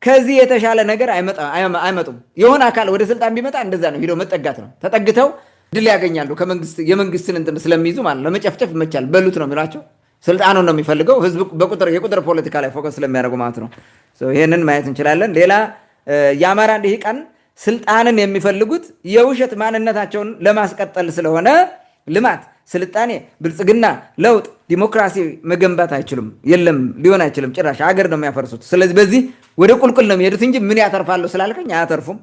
ከዚህ የተሻለ ነገር አይመጡም። የሆነ አካል ወደ ስልጣን ቢመጣ እንደዛ ነው፣ ሄደው መጠጋት ነው። ተጠግተው ድል ያገኛሉ። የመንግስትን እንትን ስለሚይዙ ማለት ነው። ለመጨፍጨፍ ይመቻል፣ በሉት ነው የሚሏቸው። ስልጣኑን ነው የሚፈልገው። ህዝብ የቁጥር ፖለቲካ ላይ ፎከስ ስለሚያደርጉ ማለት ነው። ይህንን ማየት እንችላለን። ሌላ የአማራ ልሂቃን ስልጣንን የሚፈልጉት የውሸት ማንነታቸውን ለማስቀጠል ስለሆነ ልማት፣ ስልጣኔ፣ ብልጽግና፣ ለውጥ፣ ዲሞክራሲ መገንባት አይችሉም። የለም ሊሆን አይችልም። ጭራሽ ሀገር ነው የሚያፈርሱት። ስለዚህ በዚህ ወደ ቁልቁል ነው የሚሄዱት እንጂ ምን ያተርፋሉ ስላልከኝ አያተርፉም።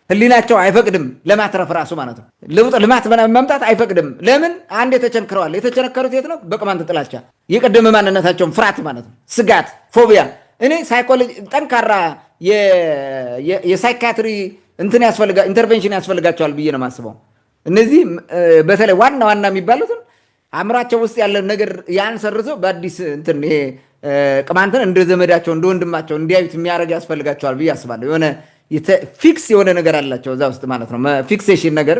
ህሊናቸው አይፈቅድም ለማትረፍ ራሱ ማለት ነው። ለውጥ ልማት መምጣት አይፈቅድም። ለምን? አንድ የተቸንክረዋል። የተቸነከሩት የት ነው? በቅማንት ጥላቻ፣ የቀደመ ማንነታቸውን ፍርሃት ማለት ነው። ስጋት፣ ፎቢያ። እኔ ሳይኮሎጂ ጠንካራ የሳይካትሪ ኢንተርቬንሽን ያስፈልጋቸዋል ብዬ ነው የማስበው። እነዚህ በተለይ ዋና ዋና የሚባሉትን አእምሯቸው ውስጥ ያለ ነገር ያን ሰርዘው በአዲስ እንትን ይሄ ቅማንትን እንደ ዘመዳቸው እንደ ወንድማቸው እንዲያዩት የሚያደርግ ያስፈልጋቸዋል ብዬ አስባለሁ። የሆነ ፊክስ የሆነ ነገር አላቸው እዛ ውስጥ ማለት ነው። ፊክሴሽን ነገር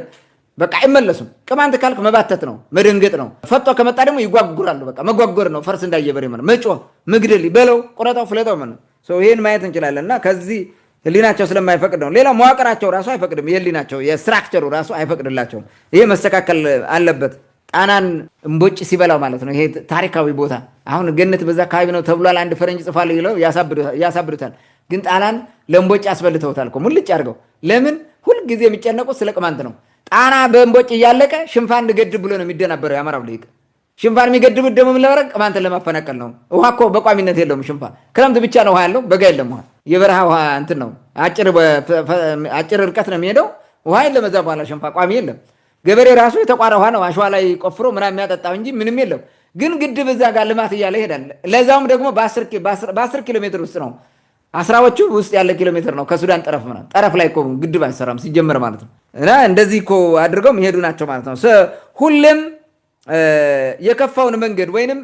በቃ አይመለሱም። ቅማንት ካልክ መባተት ነው፣ መደንገጥ ነው። ፈጦ ከመጣ ደግሞ ይጓጉራሉ። በቃ መጓጎር ነው። ፈርስ እንዳየበሬ ማለት መጮህ፣ መግደል፣ በለው፣ ቁረጣው፣ ፍለጠው ማለት ነው። ይህን ማየት እንችላለን። እና ከዚህ ህሊናቸው ስለማይፈቅድ ነው። ሌላ መዋቅራቸው ራሱ አይፈቅድም። የህሊናቸው የስትራክቸሩ ራሱ አይፈቅድላቸውም። ይሄ መስተካከል አለበት። ጣናን እምቦጭ ሲበላው ማለት ነው። ይሄ ታሪካዊ ቦታ አሁን ገነት በዛ አካባቢ ነው ተብሏል። አንድ ፈረንጅ ጽፋል ይለው ያሳብዱታል። ግን ጣናን ለእምቦጭ ያስበልተውታል እኮ ሙልጭ አድርገው። ለምን? ሁልጊዜ የሚጨነቁት ስለ ቅማንት ነው። ጣና በእምቦጭ እያለቀ ሽንፋን እንገድብ ብሎ ነው የሚደናበረው የአማራው ልሂቅ። ሽንፋን የሚገድቡት ደግሞ ምን ለማድረግ? ቅማንትን ለማፈናቀል ነው። ውሃ እኮ በቋሚነት የለውም ሽንፋን። ክረምት ብቻ ነው ውሃ ያለው፣ በጋ የለም ውሃ። የበረሃ ውሃ እንትን ነው፣ አጭር ርቀት ነው የሚሄደው። ውሃ የለም እዛ በኋላ ሽንፋ ቋሚ የለም። ገበሬ ራሱ የተቋረ ውሃ ነው አሸዋ ላይ ቆፍሮ ምናምን የሚያጠጣው እንጂ ምንም የለም። ግን ግድብ እዛ ጋር ልማት እያለ ይሄዳል። ለዛውም ደግሞ በ10 ኪሎ ሜትር ውስጥ ነው፣ አስራዎቹ ውስጥ ያለ ኪሎ ሜትር ነው ከሱዳን ጠረፍ ምናምን። ጠረፍ ላይ እኮ ግድብ አይሰራም ሲጀመር ማለት ነው። እና እንደዚህ እኮ አድርገው የሚሄዱ ናቸው ማለት ነው። ሁሌም የከፋውን መንገድ ወይንም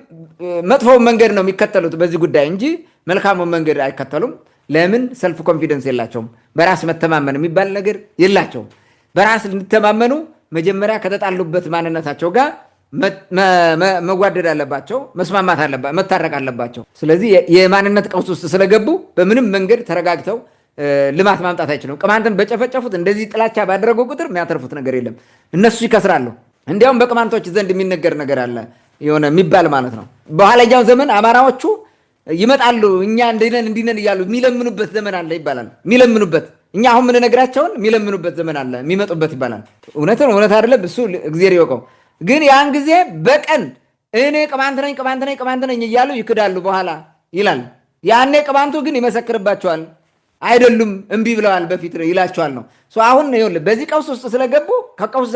መጥፎውን መንገድ ነው የሚከተሉት በዚህ ጉዳይ እንጂ መልካሙን መንገድ አይከተሉም። ለምን? ሰልፍ ኮንፊደንስ የላቸውም። በራስ መተማመን የሚባል ነገር የላቸውም። በራስ እንዲተማመኑ መጀመሪያ ከተጣሉበት ማንነታቸው ጋር መዋደድ አለባቸው፣ መስማማት አለባቸው፣ መታረቅ አለባቸው። ስለዚህ የማንነት ቀውስ ውስጥ ስለገቡ በምንም መንገድ ተረጋግተው ልማት ማምጣት አይችሉም። ቅማንትን በጨፈጨፉት እንደዚህ ጥላቻ ባደረገው ቁጥር የሚያተርፉት ነገር የለም። እነሱ ይከስራሉ። እንዲያውም በቅማንቶች ዘንድ የሚነገር ነገር አለ የሆነ የሚባል ማለት ነው። በኋለኛው ዘመን አማራዎቹ ይመጣሉ እኛ እንዲነን እያሉ የሚለምኑበት ዘመን አለ ይባላል። የሚለምኑበት እኛ አሁን የምንነግራቸውን የሚለምኑበት ዘመን አለ የሚመጡበት ይባላል። እውነትን እውነት አይደለም እሱ እግዚአብሔር ይወቀው። ግን ያን ጊዜ በቀን እኔ ቅማንት ነኝ እያሉ ይክዳሉ በኋላ ይላል። ያኔ ቅማንቱ ግን ይመሰክርባቸዋል። አይደሉም እምቢ ብለዋል በፊት ይላቸዋል ነው። አሁን ይኸውልህ በዚህ ቀውስ ውስጥ ስለገቡ ከቀውስ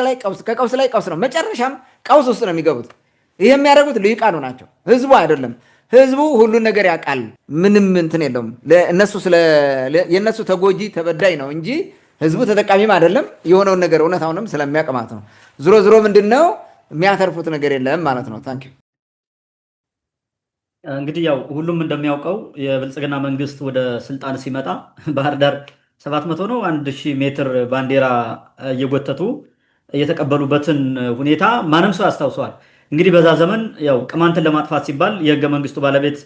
ላይ ቀውስ ነው። መጨረሻም ቀውስ ውስጥ ነው የሚገቡት። ይህ የሚያደርጉት ልሂቃኑ ናቸው፣ ህዝቡ አይደለም። ህዝቡ ሁሉን ነገር ያውቃል። ምንም እንትን የለውም። የእነሱ ተጎጂ ተበዳይ ነው እንጂ ህዝቡ ተጠቃሚም አይደለም። የሆነውን ነገር እውነታውንም ስለሚያቅማት ነው። ዝሮ ምንድን ነው የሚያተርፉት ነገር የለም ማለት ነው። ታንክ ዩ። እንግዲህ ያው ሁሉም እንደሚያውቀው የብልጽግና መንግስት ወደ ስልጣን ሲመጣ ባህር ዳር 700 ነው 1000 ሜትር ባንዲራ እየጎተቱ የተቀበሉበትን ሁኔታ ማንም ሰው ያስታውሰዋል። እንግዲህ በዛ ዘመን ያው ቅማንትን ለማጥፋት ሲባል የህገ መንግስቱ ባለቤት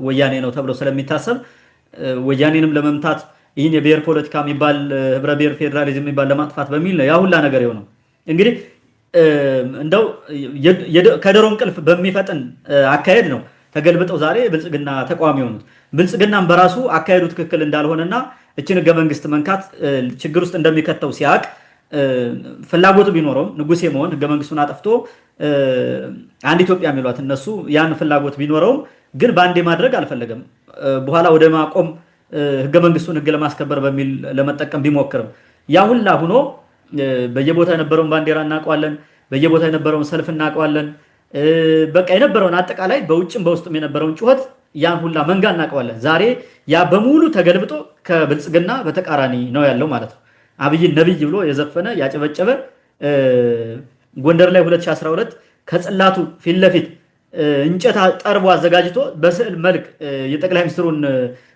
ወያኔ ነው ተብሎ ስለሚታሰብ ወያኔንም ለመምታት ይህን የብሔር ፖለቲካ የሚባል ህብረ ብሔር ፌዴራሊዝም የሚባል ለማጥፋት በሚል ነው ያ ሁላ ነገር የሆነው። እንግዲህ እንደው ከዶሮ እንቅልፍ በሚፈጥን አካሄድ ነው ተገልብጠው ዛሬ ብልጽግና ተቃዋሚ የሆኑት። ብልጽግናም በራሱ አካሄዱ ትክክል እንዳልሆነና እችን ህገ መንግስት መንካት ችግር ውስጥ እንደሚከተው ሲያቅ ፍላጎቱ ቢኖረውም ንጉሴ መሆን ህገ መንግስቱን አጠፍቶ አንድ ኢትዮጵያ የሚሏት እነሱ ያን ፍላጎት ቢኖረውም ግን በአንዴ ማድረግ አልፈለገም። በኋላ ወደ ማቆም ህገ መንግስቱን ህግ ለማስከበር በሚል ለመጠቀም ቢሞክርም ያ ሁላ ሆኖ በየቦታ የነበረውን ባንዲራ እናውቀዋለን፣ በየቦታ የነበረውን ሰልፍ እናውቀዋለን። በቃ የነበረውን አጠቃላይ በውጭም በውስጥም የነበረውን ጩኸት ያን ሁላ መንጋ እናውቀዋለን። ዛሬ ያ በሙሉ ተገልብጦ ከብልጽግና በተቃራኒ ነው ያለው ማለት ነው። አብይን ነብይ ብሎ የዘፈነ ያጨበጨበ ጎንደር ላይ 2012 ከጽላቱ ፊት ለፊት እንጨት ጠርቦ አዘጋጅቶ በስዕል መልክ የጠቅላይ ሚኒስትሩን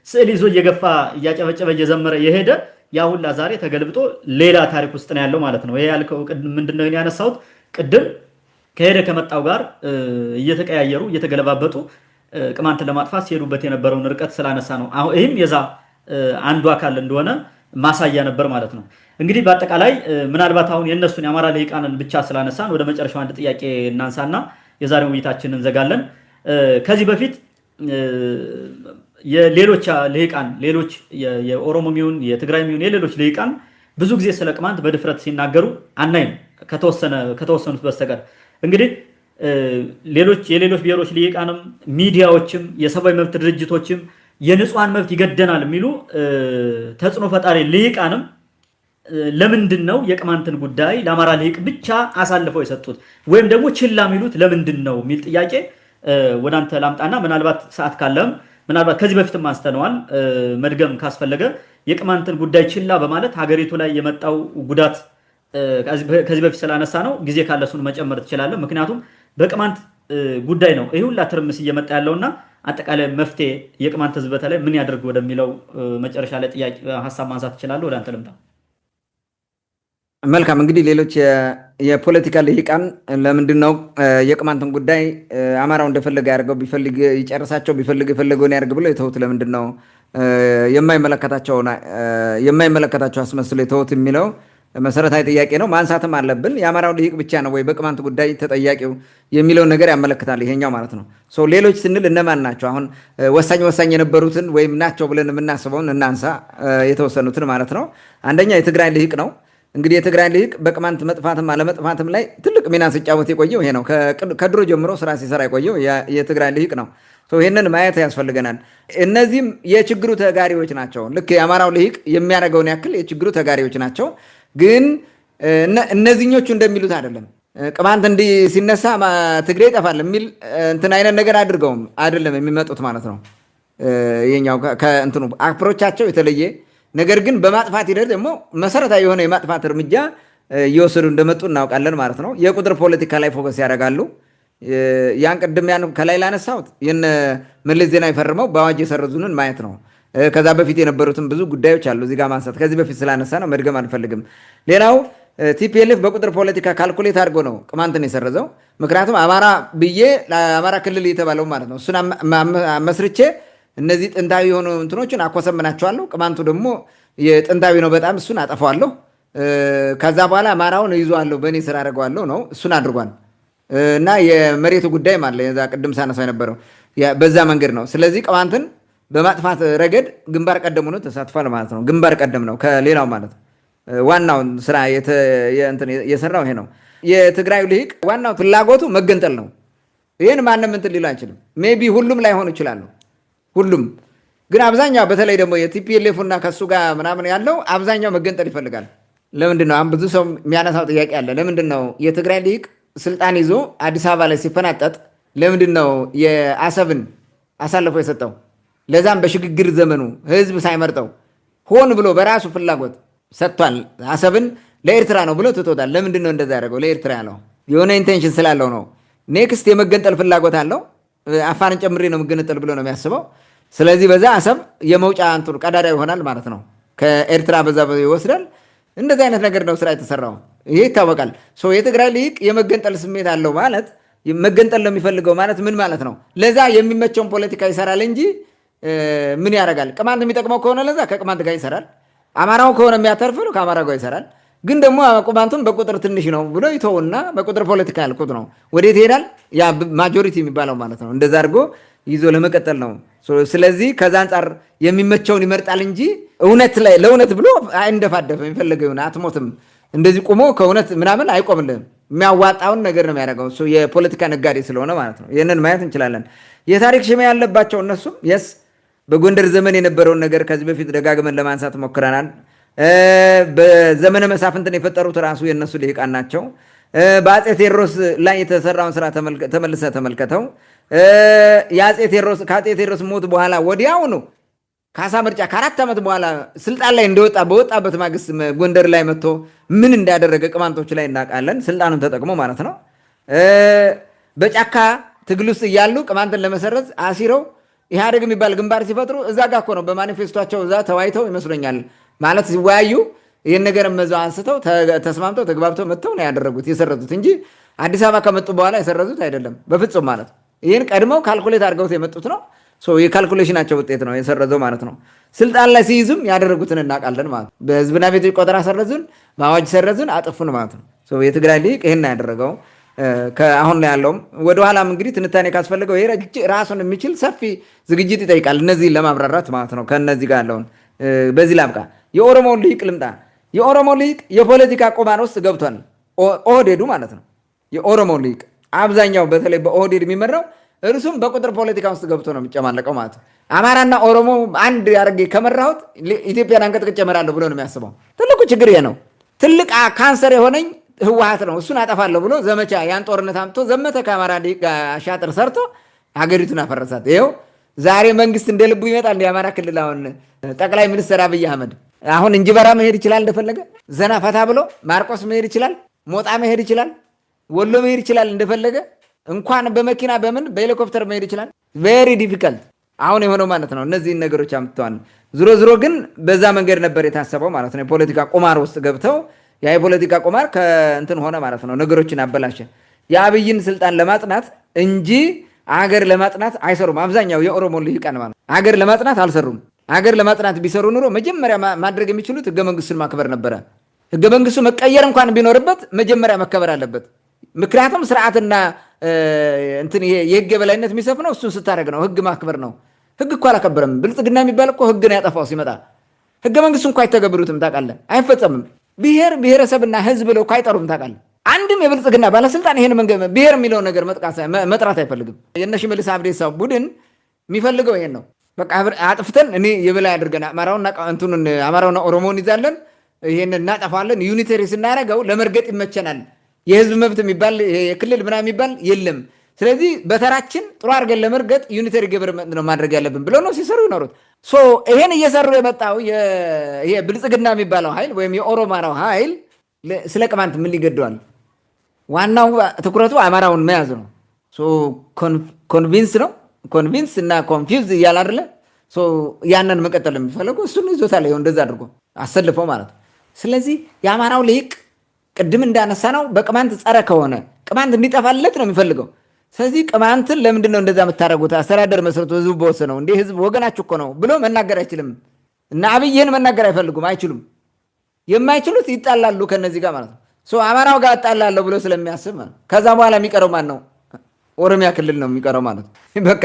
ስዕል ይዞ እየገፋ እያጨበጨበ እየዘመረ የሄደ ያ ሁላ ዛሬ ተገልብጦ ሌላ ታሪክ ውስጥ ነው ያለው ማለት ነው። ይሄ ያልከው ምንድነው ያነሳሁት ቅድም ከሄደ ከመጣው ጋር እየተቀያየሩ እየተገለባበጡ ቅማንትን ለማጥፋት ሲሄዱበት የነበረውን ርቀት ስላነሳ ነው። አሁን ይህም የዛ አንዱ አካል እንደሆነ ማሳያ ነበር ማለት ነው። እንግዲህ በአጠቃላይ ምናልባት አሁን የእነሱን የአማራ ልሂቃንን ብቻ ስላነሳን ወደ መጨረሻው አንድ ጥያቄ እናንሳና የዛሬውን ውይይታችንን እንዘጋለን። ከዚህ በፊት የሌሎች ልሂቃን ሌሎች የኦሮሞ ሚሆን የትግራይ ሚሆን የሌሎች ልሂቃን ብዙ ጊዜ ስለ ቅማንት በድፍረት ሲናገሩ አናይም ከተወሰኑት በስተቀር። እንግዲህ የሌሎች ብሔሮች ልሂቃንም ሚዲያዎችም የሰብአዊ መብት ድርጅቶችም የንጹሃን መብት ይገደናል የሚሉ ተጽዕኖ ፈጣሪ ልሂቃንም ለምንድን ነው የቅማንትን ጉዳይ ለአማራ ልሂቅ ብቻ አሳልፈው የሰጡት ወይም ደግሞ ችላ የሚሉት ለምንድን ነው የሚል ጥያቄ ወደ አንተ ላምጣና ምናልባት ሰዓት ካለም ምናልባት ከዚህ በፊትም አንስተነዋል መድገም ካስፈለገ የቅማንትን ጉዳይ ችላ በማለት ሀገሪቱ ላይ የመጣው ጉዳት ከዚህ በፊት ስላነሳ ነው። ጊዜ ካለሱን መጨመር ትችላለህ። ምክንያቱም በቅማንት ጉዳይ ነው ይህ ሁላ ትርምስ እየመጣ ያለውና አጠቃላይ መፍትሄ የቅማንት ህዝብ በተለይ ምን ያደርግ ወደሚለው መጨረሻ ላይ ጥያቄ ሀሳብ ማንሳት ትችላለህ። ወደ አንተ ልምጣ። መልካም እንግዲህ ሌሎች የፖለቲካ ልሂቃን ለምንድን ነው የቅማንትን ጉዳይ አማራው እንደፈለገ ያደርገው ቢፈልግ ይጨርሳቸው ቢፈልግ የፈለገውን ያደርግ ብለው የተውት ለምንድን ነው የማይመለከታቸው አስመስሎ የተውት የሚለው መሰረታዊ ጥያቄ ነው። ማንሳትም አለብን። የአማራው ልሂቅ ብቻ ነው ወይ በቅማንት ጉዳይ ተጠያቂው የሚለውን ነገር ያመለክታል ይሄኛው ማለት ነው። ሌሎች ስንል እነማን ናቸው? አሁን ወሳኝ የነበሩትን ወይም ናቸው ብለን የምናስበውን እናንሳ፣ የተወሰኑትን ማለት ነው። አንደኛ የትግራይ ልሂቅ ነው። እንግዲህ የትግራይ ልሂቅ በቅማንት መጥፋትም አለመጥፋትም ላይ ትልቅ ሚና ሲጫወት የቆየው ይሄ ነው። ከድሮ ጀምሮ ስራ ሲሰራ የቆየው የትግራይ ልሂቅ ነው። ይህንን ማየት ያስፈልገናል። እነዚህም የችግሩ ተጋሪዎች ናቸው። ልክ የአማራው ልሂቅ የሚያደርገውን ያክል የችግሩ ተጋሪዎች ናቸው። ግን እነዚህኞቹ እንደሚሉት አይደለም። ቅማንት እንዲህ ሲነሳ ትግሬ ይጠፋል የሚል እንትን አይነት ነገር አድርገውም አይደለም የሚመጡት ማለት ነው። ይኸኛው ከእንትኑ አፕሮቻቸው የተለየ ነገር ግን በማጥፋት ሂደት ደግሞ መሰረታዊ የሆነ የማጥፋት እርምጃ እየወሰዱ እንደመጡ እናውቃለን ማለት ነው። የቁጥር ፖለቲካ ላይ ፎከስ ያደርጋሉ። ያን ቅድም ከላይ ላነሳሁት የነ መለስ ዜናዊ ፈርመው በአዋጅ የሰረዙንን ማየት ነው። ከዛ በፊት የነበሩትን ብዙ ጉዳዮች አሉ እዚህ ጋር ማንሳት ከዚህ በፊት ስላነሳ ነው መድገም አንፈልግም። ሌላው ቲፒኤልኤፍ በቁጥር ፖለቲካ ካልኩሌት አድርጎ ነው ቅማንትን የሰረዘው። ምክንያቱም አማራ ብዬ ለአማራ ክልል የተባለው ማለት ነው እሱን መስርቼ እነዚህ ጥንታዊ የሆኑ እንትኖችን አኮሰምናቸዋለሁ፣ ቅማንቱ ደግሞ የጥንታዊ ነው በጣም እሱን አጠፋዋለሁ፣ ከዛ በኋላ አማራውን ይዞዋለሁ በእኔ ስራ አደርገዋለሁ ነው እሱን አድርጓል። እና የመሬቱ ጉዳይ ማለት የዛ ቅድም ሳነሳው የነበረው በዛ መንገድ ነው። ስለዚህ ቅማንትን በማጥፋት ረገድ ግንባር ቀደም ሆኖ ተሳትፏል ማለት ነው። ግንባር ቀደም ነው ከሌላው ማለት ነው። ዋናውን ስራ የሰራው ይሄ ነው። የትግራዩ ልሂቅ ዋናው ፍላጎቱ መገንጠል ነው። ይህን ማንም እንትን ሊሉ አይችልም። ሜቢ ሁሉም ላይሆኑ ይችላሉ። ሁሉም ግን አብዛኛው በተለይ ደግሞ የቲፒኤልኤፍ እና ከሱ ጋር ምናምን ያለው አብዛኛው መገንጠል ይፈልጋል። ለምንድን ነው? አሁን ብዙ ሰው የሚያነሳው ጥያቄ አለ። ለምንድን ነው የትግራይ ልሂቅ ስልጣን ይዞ አዲስ አበባ ላይ ሲፈናጠጥ ለምንድን ነው የአሰብን አሳልፎ የሰጠው? ለዛም በሽግግር ዘመኑ ህዝብ ሳይመርጠው ሆን ብሎ በራሱ ፍላጎት ሰጥቷል። አሰብን ለኤርትራ ነው ብሎ ትቶታል። ለምንድን ነው እንደዛ ያደረገው? ለኤርትራ ያለው የሆነ ኢንቴንሽን ስላለው ነው። ኔክስት የመገንጠል ፍላጎት አለው። አፋርን ጨምሬ ነው የምገነጠል ብሎ ነው የሚያስበው። ስለዚህ በዛ አሰብ የመውጫ እንትን ቀዳዳ ይሆናል ማለት ነው። ከኤርትራ በዛ ይወስዳል። እንደዚህ አይነት ነገር ነው ስራ የተሰራው። ይሄ ይታወቃል። የትግራይ ልሂቅ የመገንጠል ስሜት አለው ማለት መገንጠል ነው የሚፈልገው ማለት ምን ማለት ነው? ለዛ የሚመቸውን ፖለቲካ ይሰራል እንጂ ምን ያደርጋል? ቅማንት የሚጠቅመው ከሆነ ለዛ ከቅማንት ጋር ይሰራል። አማራው ከሆነ የሚያተርፍ ነው ከአማራ ጋር ይሰራል። ግን ደግሞ ቅማንቱን በቁጥር ትንሽ ነው ብሎ ይተውና በቁጥር ፖለቲካ ያልኩት ነው ወዴት ይሄዳል? ያ ማጆሪቲ የሚባለው ማለት ነው። እንደዛ አድርጎ ይዞ ለመቀጠል ነው። ስለዚህ ከዛ አንጻር የሚመቸውን ይመርጣል እንጂ እውነት ላይ ለእውነት ብሎ አይንደፋደፍም። የሚፈለገው ይሁን አትሞትም። እንደዚህ ቁሞ ከእውነት ምናምን አይቆምልህም። የሚያዋጣውን ነገር ነው የሚያደርገው። የፖለቲካ ነጋዴ ስለሆነ ማለት ነው። ይህንን ማየት እንችላለን። የታሪክ ሽሜ ያለባቸው እነሱም የስ በጎንደር ዘመን የነበረውን ነገር ከዚህ በፊት ደጋግመን ለማንሳት ሞክረናል። በዘመነ መሳፍንትን የፈጠሩት ራሱ የእነሱ ልሂቃን ናቸው። በአፄ ቴዎድሮስ ላይ የተሰራውን ስራ ተመልሰ ተመልከተው። ከአፄ ቴዎድሮስ ሞት በኋላ ወዲያውኑ ካሳ ምርጫ ከ4 ዓመት በኋላ ስልጣን ላይ እንደወጣ በወጣበት ማግስት ጎንደር ላይ መጥቶ ምን እንዳደረገ ቅማንቶች ላይ እናውቃለን። ስልጣኑን ተጠቅሞ ማለት ነው። በጫካ ትግል ውስጥ እያሉ ቅማንትን ለመሰረዝ አሲረው ኢህአዴግ የሚባል ግንባር ሲፈጥሩ እዛ ጋ እኮ ነው በማኒፌስቷቸው እዛ ተወያይተው ይመስለኛል ማለት ሲወያዩ ይህን ነገር መዘው አንስተው ተስማምተው ተግባብተው መጥተው ነው ያደረጉት የሰረዙት እንጂ አዲስ አበባ ከመጡ በኋላ የሰረዙት አይደለም በፍጹም ማለት ነው። ይህን ቀድመው ካልኩሌት አድርገውት የመጡት ነው። የካልኩሌሽናቸው ውጤት ነው የሰረዘው ማለት ነው። ስልጣን ላይ ሲይዙም ያደረጉትን እናውቃለን ማለት ነው። በህዝብና ቤቶች ቆጠራ ሰረዙን፣ በአዋጅ ሰረዙን፣ አጥፉን ማለት ነው። የትግራይ ሊቅ ይህን ያደረገው አሁን ላይ ያለውም ወደኋላም እንግዲህ ትንታኔ ካስፈልገው ይሄ ራሱን የሚችል ሰፊ ዝግጅት ይጠይቃል እነዚህን ለማብራራት ማለት ነው። ከነዚህ ጋር ያለውን በዚህ ላብቃ። የኦሮሞ ሊቅ ልምጣ። የኦሮሞ ሊቅ የፖለቲካ ቁማር ውስጥ ገብቷል። ኦህዴዱ ማለት ነው። የኦሮሞ ሊቅ አብዛኛው በተለይ በኦህዴድ የሚመራው እርሱም በቁጥር ፖለቲካ ውስጥ ገብቶ ነው የሚጨማለቀው ማለት ነው። አማራና ኦሮሞ አንድ ያደርጌ ከመራሁት ኢትዮጵያን አንቀጥቅጬ እመራለሁ ብሎ ነው የሚያስበው። ትልቁ ችግር ይሄ ነው። ትልቅ ካንሰር የሆነኝ ህወሓት ነው፣ እሱን አጠፋለሁ ብሎ ዘመቻ ያን ጦርነት አምጥቶ ዘመተ ከአማራ አሻጥር ሰርቶ ሀገሪቱን አፈረሳት። ይኸው ዛሬ መንግስት እንደ ልቡ ይመጣል። የአማራ ክልል አሁን ጠቅላይ ሚኒስትር አብይ አህመድ አሁን እንጅበራ መሄድ ይችላል እንደፈለገ ዘና ፈታ ብሎ፣ ማርቆስ መሄድ ይችላል፣ ሞጣ መሄድ ይችላል፣ ወሎ መሄድ ይችላል እንደፈለገ። እንኳን በመኪና በምን በሄሊኮፕተር መሄድ ይችላል። ቬሪ ዲፊከልት አሁን የሆነው ማለት ነው። እነዚህን ነገሮች አምጥተዋል። ዝሮ ግን በዛ መንገድ ነበር የታሰበው ማለት ነው። የፖለቲካ ቁማር ውስጥ ገብተው ያ የፖለቲካ ቁማር ከእንትን ሆነ ማለት ነው። ነገሮችን አበላሸ። የአብይን ስልጣን ለማጽናት እንጂ አገር ለማጽናት አይሰሩም። አብዛኛው የኦሮሞ ልሂቃን ማለት አገር ለማጽናት አልሰሩም። አገር ለማጽናት ቢሰሩ ኑሮ መጀመሪያ ማድረግ የሚችሉት ህገ መንግስቱን ማክበር ነበረ። ህገ መንግስቱ መቀየር እንኳን ቢኖርበት መጀመሪያ መከበር አለበት። ምክንያቱም ስርዓትና እንትን የህግ የበላይነት የሚሰፍነው እሱን ስታደርግ ነው። ህግ ማክበር ነው። ህግ እኮ አላከበረም። ብልጽግና የሚባል እኮ ህግን ያጠፋው ሲመጣ ህገ መንግስቱ እንኳ አይተገብሩትም ታውቃለህ። አይፈጸምም። ብሔር ብሔረሰብና ህዝብ ብለው እኮ አይጠሩም ታውቃለህ። አንድም የብልጽግና ባለስልጣን ይሄን መንገድ ብሔር የሚለውን ነገር መጥራት አይፈልግም። የእነ ሽመልስ አብዲሳ ቡድን የሚፈልገው ይሄን ነው። በቃ አጥፍተን እኔ የበላይ አድርገን አማራውና ኦሮሞውን ይዛለን፣ ይሄን እናጠፋለን። ዩኒተሪ ስናደርገው ለመርገጥ ይመቸናል። የህዝብ መብት የሚባል የክልል ምናምን የሚባል የለም። ስለዚህ በተራችን ጥሩ አድርገን ለመርገጥ ዩኒተሪ ገቨርንመንት ነው ማድረግ ያለብን ብለው ነው ሲሰሩ ይኖሩት። ይሄን እየሰሩ የመጣው ይሄ ብልጽግና የሚባለው ኃይል ወይም የኦሮማራው ኃይል ስለ ቅማንት ምን ሊገደዋል? ዋናው ትኩረቱ አማራውን መያዝ ነው። ኮንቪንስ እና ኮንፊውዝ እያለ አይደለ ያንን መቀጠል የሚፈለጉ እሱን ይዞታል። ይኸው እንደዛ አድርጎ አሰልፈው ማለት ነው። ስለዚህ የአማራው ልሂቅ ቅድም እንዳነሳ ነው በቅማንት ጸረ ከሆነ ቅማንት እንዲጠፋለት ነው የሚፈልገው። ስለዚህ ቅማንትን ለምንድን ነው እንደዛ የምታደርጉት? አስተዳደር መስረቱ ህዝቡ በወሰነው እንዲህ ህዝብ ወገናችሁ እኮ ነው ብሎ መናገር አይችልም። እና አብይ ይህን መናገር አይፈልጉም፣ አይችሉም። የማይችሉት ይጣላሉ ከነዚህ ጋር ማለት ነው። አማራው ጋር እጣላለሁ ብሎ ስለሚያስብ ማለት ነው። ከዛ በኋላ የሚቀረው ማን ነው? ኦሮሚያ ክልል ነው የሚቀረው ማለት ነው። በቃ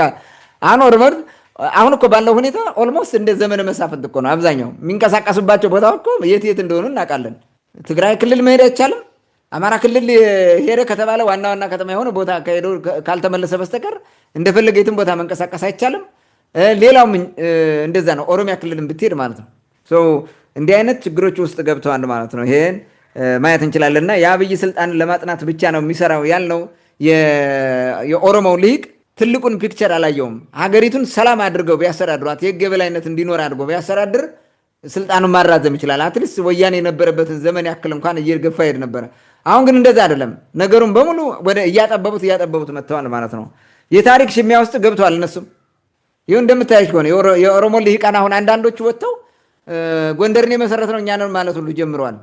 አሁን እኮ ባለው ሁኔታ ኦልሞስት እንደ ዘመነ መሳፍንት እኮ ነው። አብዛኛው የሚንቀሳቀሱባቸው ቦታዎች እኮ የት እንደሆኑ እናውቃለን። ትግራይ ክልል መሄድ አይቻልም። አማራ ክልል ሄደ ከተባለ ዋና ዋና ከተማ የሆነ ቦታ ከሄዶ ካልተመለሰ በስተቀር እንደፈለገ የትም ቦታ መንቀሳቀስ አይቻልም። ሌላውም እንደዛ ነው። ኦሮሚያ ክልልን ብትሄድ ማለት ነው። እንዲህ አይነት ችግሮች ውስጥ ገብተዋል ማለት ነው። ይሄን ማየት እንችላለንና የአብይ ስልጣንን ለማጥናት ብቻ ነው የሚሰራው ያልነው የኦሮሞው ሊቅ ትልቁን ፒክቸር አላየውም። ሀገሪቱን ሰላም አድርገው ቢያስተዳድሯት የህግ የበላይነት እንዲኖር አድርገው ቢያስተዳድር ስልጣኑን ማራዘም ይችላል። አትሊስት ወያኔ የነበረበትን ዘመን ያክል እንኳን እየገፋ ሄድ ነበረ። አሁን ግን እንደዛ አይደለም። ነገሩን በሙሉ ወደ እያጠበቡት መጥተዋል ማለት ነው። የታሪክ ሽሚያ ውስጥ ገብተዋል እነሱም። ይሁን እንደምታዩት ከሆነ የኦሮሞ ልሂቃን አሁን አንዳንዶቹ ወጥተው ጎንደርን የመሰረት ነው እኛንን ማለት ሁሉ ጀምረዋል።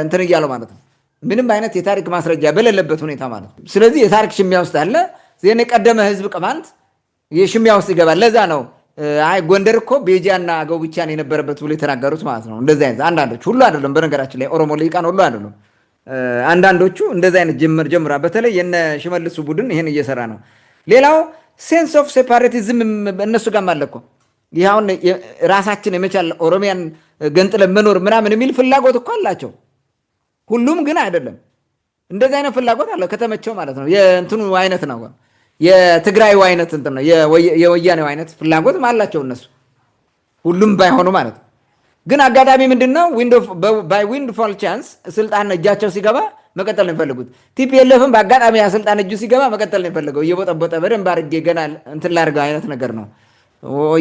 እንትን እያለው ማለት ነው። ምንም አይነት የታሪክ ማስረጃ በሌለበት ሁኔታ ማለት ነው። ስለዚህ የታሪክ ሽሚያ ውስጥ አለ። የቀደመ ህዝብ ቅማንት የሽሚያ ውስጥ ይገባል። ለዛ ነው አይ ጎንደር እኮ ቤጃና አገው ብቻ ነው የነበረበት ብሎ የተናገሩት ማለት ነው። እንደዚህ አይነት አንዳንዶቹ፣ ሁሉ አይደለም በነገራችን ላይ ኦሮሞ ልሂቃን ሁሉ አይደለም። አንዳንዶቹ እንደዚህ አይነት ጀምራ በተለይ የነ ሽመልሱ ቡድን ይሄን እየሰራ ነው። ሌላው ሴንስ ኦፍ ሴፓሬቲዝም እነሱ ጋር አለ እኮ። ይህ አሁን ራሳችን የመቻል ኦሮሚያን ገንጥለን መኖር ምናምን የሚል ፍላጎት እኮ አላቸው። ሁሉም ግን አይደለም። እንደዚህ አይነት ፍላጎት አለ ከተመቸው ማለት ነው። የእንትኑ አይነት ነው የትግራዩ አይነት እንትን ነው የወያኔው አይነት ፍላጎት አላቸው እነሱ፣ ሁሉም ባይሆኑ ማለት ነው። ግን አጋጣሚ ምንድነው ባይ ዊንድ ፎል ቻንስ ስልጣን እጃቸው ሲገባ መቀጠል ነው የሚፈልጉት። ቲፒኤልኤፍም በአጋጣሚ ያ ስልጣን እጁ ሲገባ መቀጠል ነው የሚፈልገው። እየቦጠቦጠ በደንብ አድርጌ ገና እንትን ላድርገው አይነት ነገር ነው።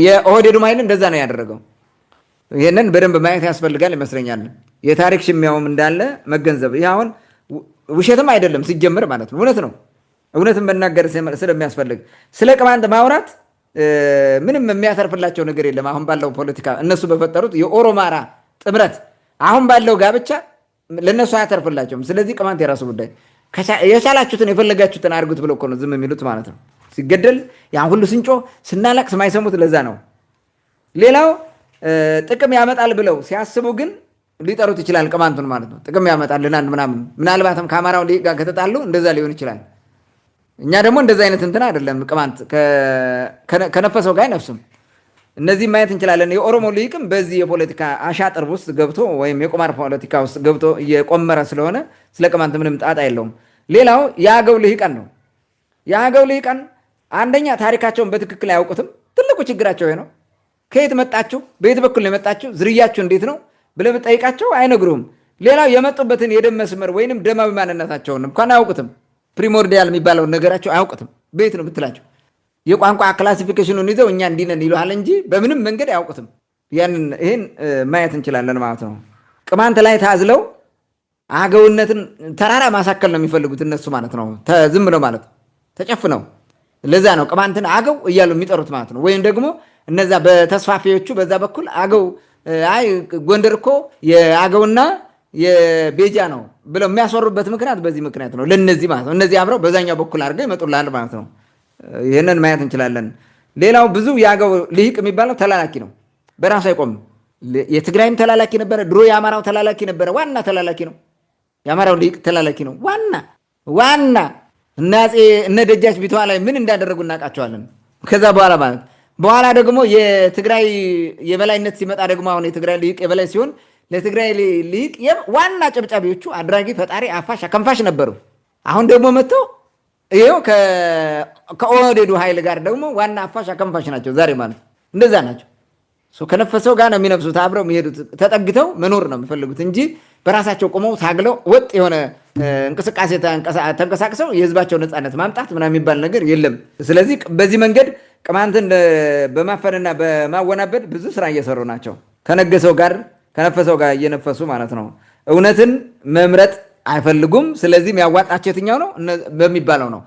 የኦህዴዱ ኃይል እንደዛ ነው ያደረገው። ይህንን በደንብ ማየት ያስፈልጋል ይመስለኛል። የታሪክ ሽሚያውም እንዳለ መገንዘብ። ይህ አሁን ውሸትም አይደለም ሲጀምር ማለት ነው፣ እውነት ነው። እውነትን መናገር ስለሚያስፈልግ ስለ ቅማንት ማውራት ምንም የሚያተርፍላቸው ነገር የለም። አሁን ባለው ፖለቲካ እነሱ በፈጠሩት የኦሮማራ ጥምረት አሁን ባለው ጋብቻ ለእነሱ አያተርፍላቸውም። ስለዚህ ቅማንት የራሱ ጉዳይ፣ የቻላችሁትን የፈለጋችሁትን አድርጉት ብለው እኮ ነው ዝም የሚሉት ማለት ነው። ሲገደል ያን ሁሉ ስንጮ ስናለቅስ ማይሰሙት ለዛ ነው። ሌላው ጥቅም ያመጣል ብለው ሲያስቡ ግን ሊጠሩት ይችላል ቅማንቱን ማለት ነው። ጥቅም ያመጣልናል ምናምን፣ ምናልባትም ከአማራው ሊቅ ጋር ከተጣሉ እንደዛ ሊሆን ይችላል። እኛ ደግሞ እንደዛ አይነት እንትን አይደለም። ቅማንት ከነፈሰው ጋር አይነፍስም። እነዚህ ማየት እንችላለን። የኦሮሞ ሊቅም በዚህ የፖለቲካ አሻጥር ውስጥ ገብቶ ወይም የቁማር ፖለቲካ ውስጥ ገብቶ እየቆመረ ስለሆነ ስለ ቅማንት ምንም ጣጣ የለውም። ሌላው የአገው ልሂቃን ነው። የአገው ልሂቃን አንደኛ ታሪካቸውን በትክክል አያውቁትም። ትልቁ ችግራቸው ይሄ ነው። ከየት መጣችሁ፣ በየት በኩል ነው የመጣችሁ፣ ዝርያችሁ እንዴት ነው ብለህ ብትጠይቃቸው አይነግሩህም። ሌላው የመጡበትን የደም መስመር ወይንም ደማዊ ማንነታቸውን እንኳን አያውቁትም። ፕሪሞርዲያል የሚባለውን ነገራቸው አያውቁትም። ቤት ነው ብትላቸው የቋንቋ ክላሲፊኬሽኑን ይዘው እኛ እንዲህ ነን ይሉሃል እንጂ በምንም መንገድ አያውቁትም። ይህን ማየት እንችላለን ማለት ነው። ቅማንት ላይ ታዝለው አገውነትን ተራራ ማሳከል ነው የሚፈልጉት እነሱ ማለት ነው። ዝም ብለው ማለት ተጨፍነው። ለዛ ነው ቅማንትን አገው እያሉ የሚጠሩት ማለት ነው። ወይም ደግሞ እነዛ በተስፋፊዎቹ በዛ በኩል አገው አይ ጎንደር እኮ የአገውና የቤጃ ነው ብለው የሚያስወሩበት ምክንያት በዚህ ምክንያት ነው። ለነዚህ ማለት ነው። እነዚህ አብረው በዛኛው በኩል አድርገው ይመጡላል ማለት ነው። ይህንን ማየት እንችላለን። ሌላው ብዙ የአገው ልሂቅ የሚባለው ተላላኪ ነው፣ በራሱ አይቆምም። የትግራይም ተላላኪ ነበረ፣ ድሮ የአማራው ተላላኪ ነበረ። ዋና ተላላኪ ነው፣ የአማራው ልሂቅ ተላላኪ ነው። ዋና እነ ደጃች ቢተዋ ላይ ምን እንዳደረጉ እናውቃቸዋለን። ከዛ በኋላ ደግሞ የትግራይ የበላይነት ሲመጣ ደግሞ አሁን የትግራይ ልሂቅ የበላይ ሲሆን ለትግራይ ልሂቅ ዋና ጨብጫቢዎቹ አድራጊ፣ ፈጣሪ፣ አፋሽ፣ አከንፋሽ ነበሩ። አሁን ደግሞ መጥተው ይሄው ከኦህዴዱ ኃይል ጋር ደግሞ ዋና አፋሽ አከንፋሽ ናቸው ዛሬ ማለት እንደዛ ናቸው። ከነፈሰው ጋር ነው የሚነፍሱት። አብረው የሚሄዱት ተጠግተው መኖር ነው የሚፈልጉት እንጂ በራሳቸው ቆመው ታግለው ወጥ የሆነ እንቅስቃሴ ተንቀሳቅሰው የህዝባቸው ነፃነት ማምጣት ምናምን የሚባል ነገር የለም። ስለዚህ በዚህ መንገድ ቅማንትን በማፈንና በማወናበድ ብዙ ስራ እየሰሩ ናቸው። ከነፈሰው ጋር እየነፈሱ ማለት ነው። እውነትን መምረጥ አይፈልጉም። ስለዚህ የሚያዋጣቸው የትኛው ነው በሚባለው ነው።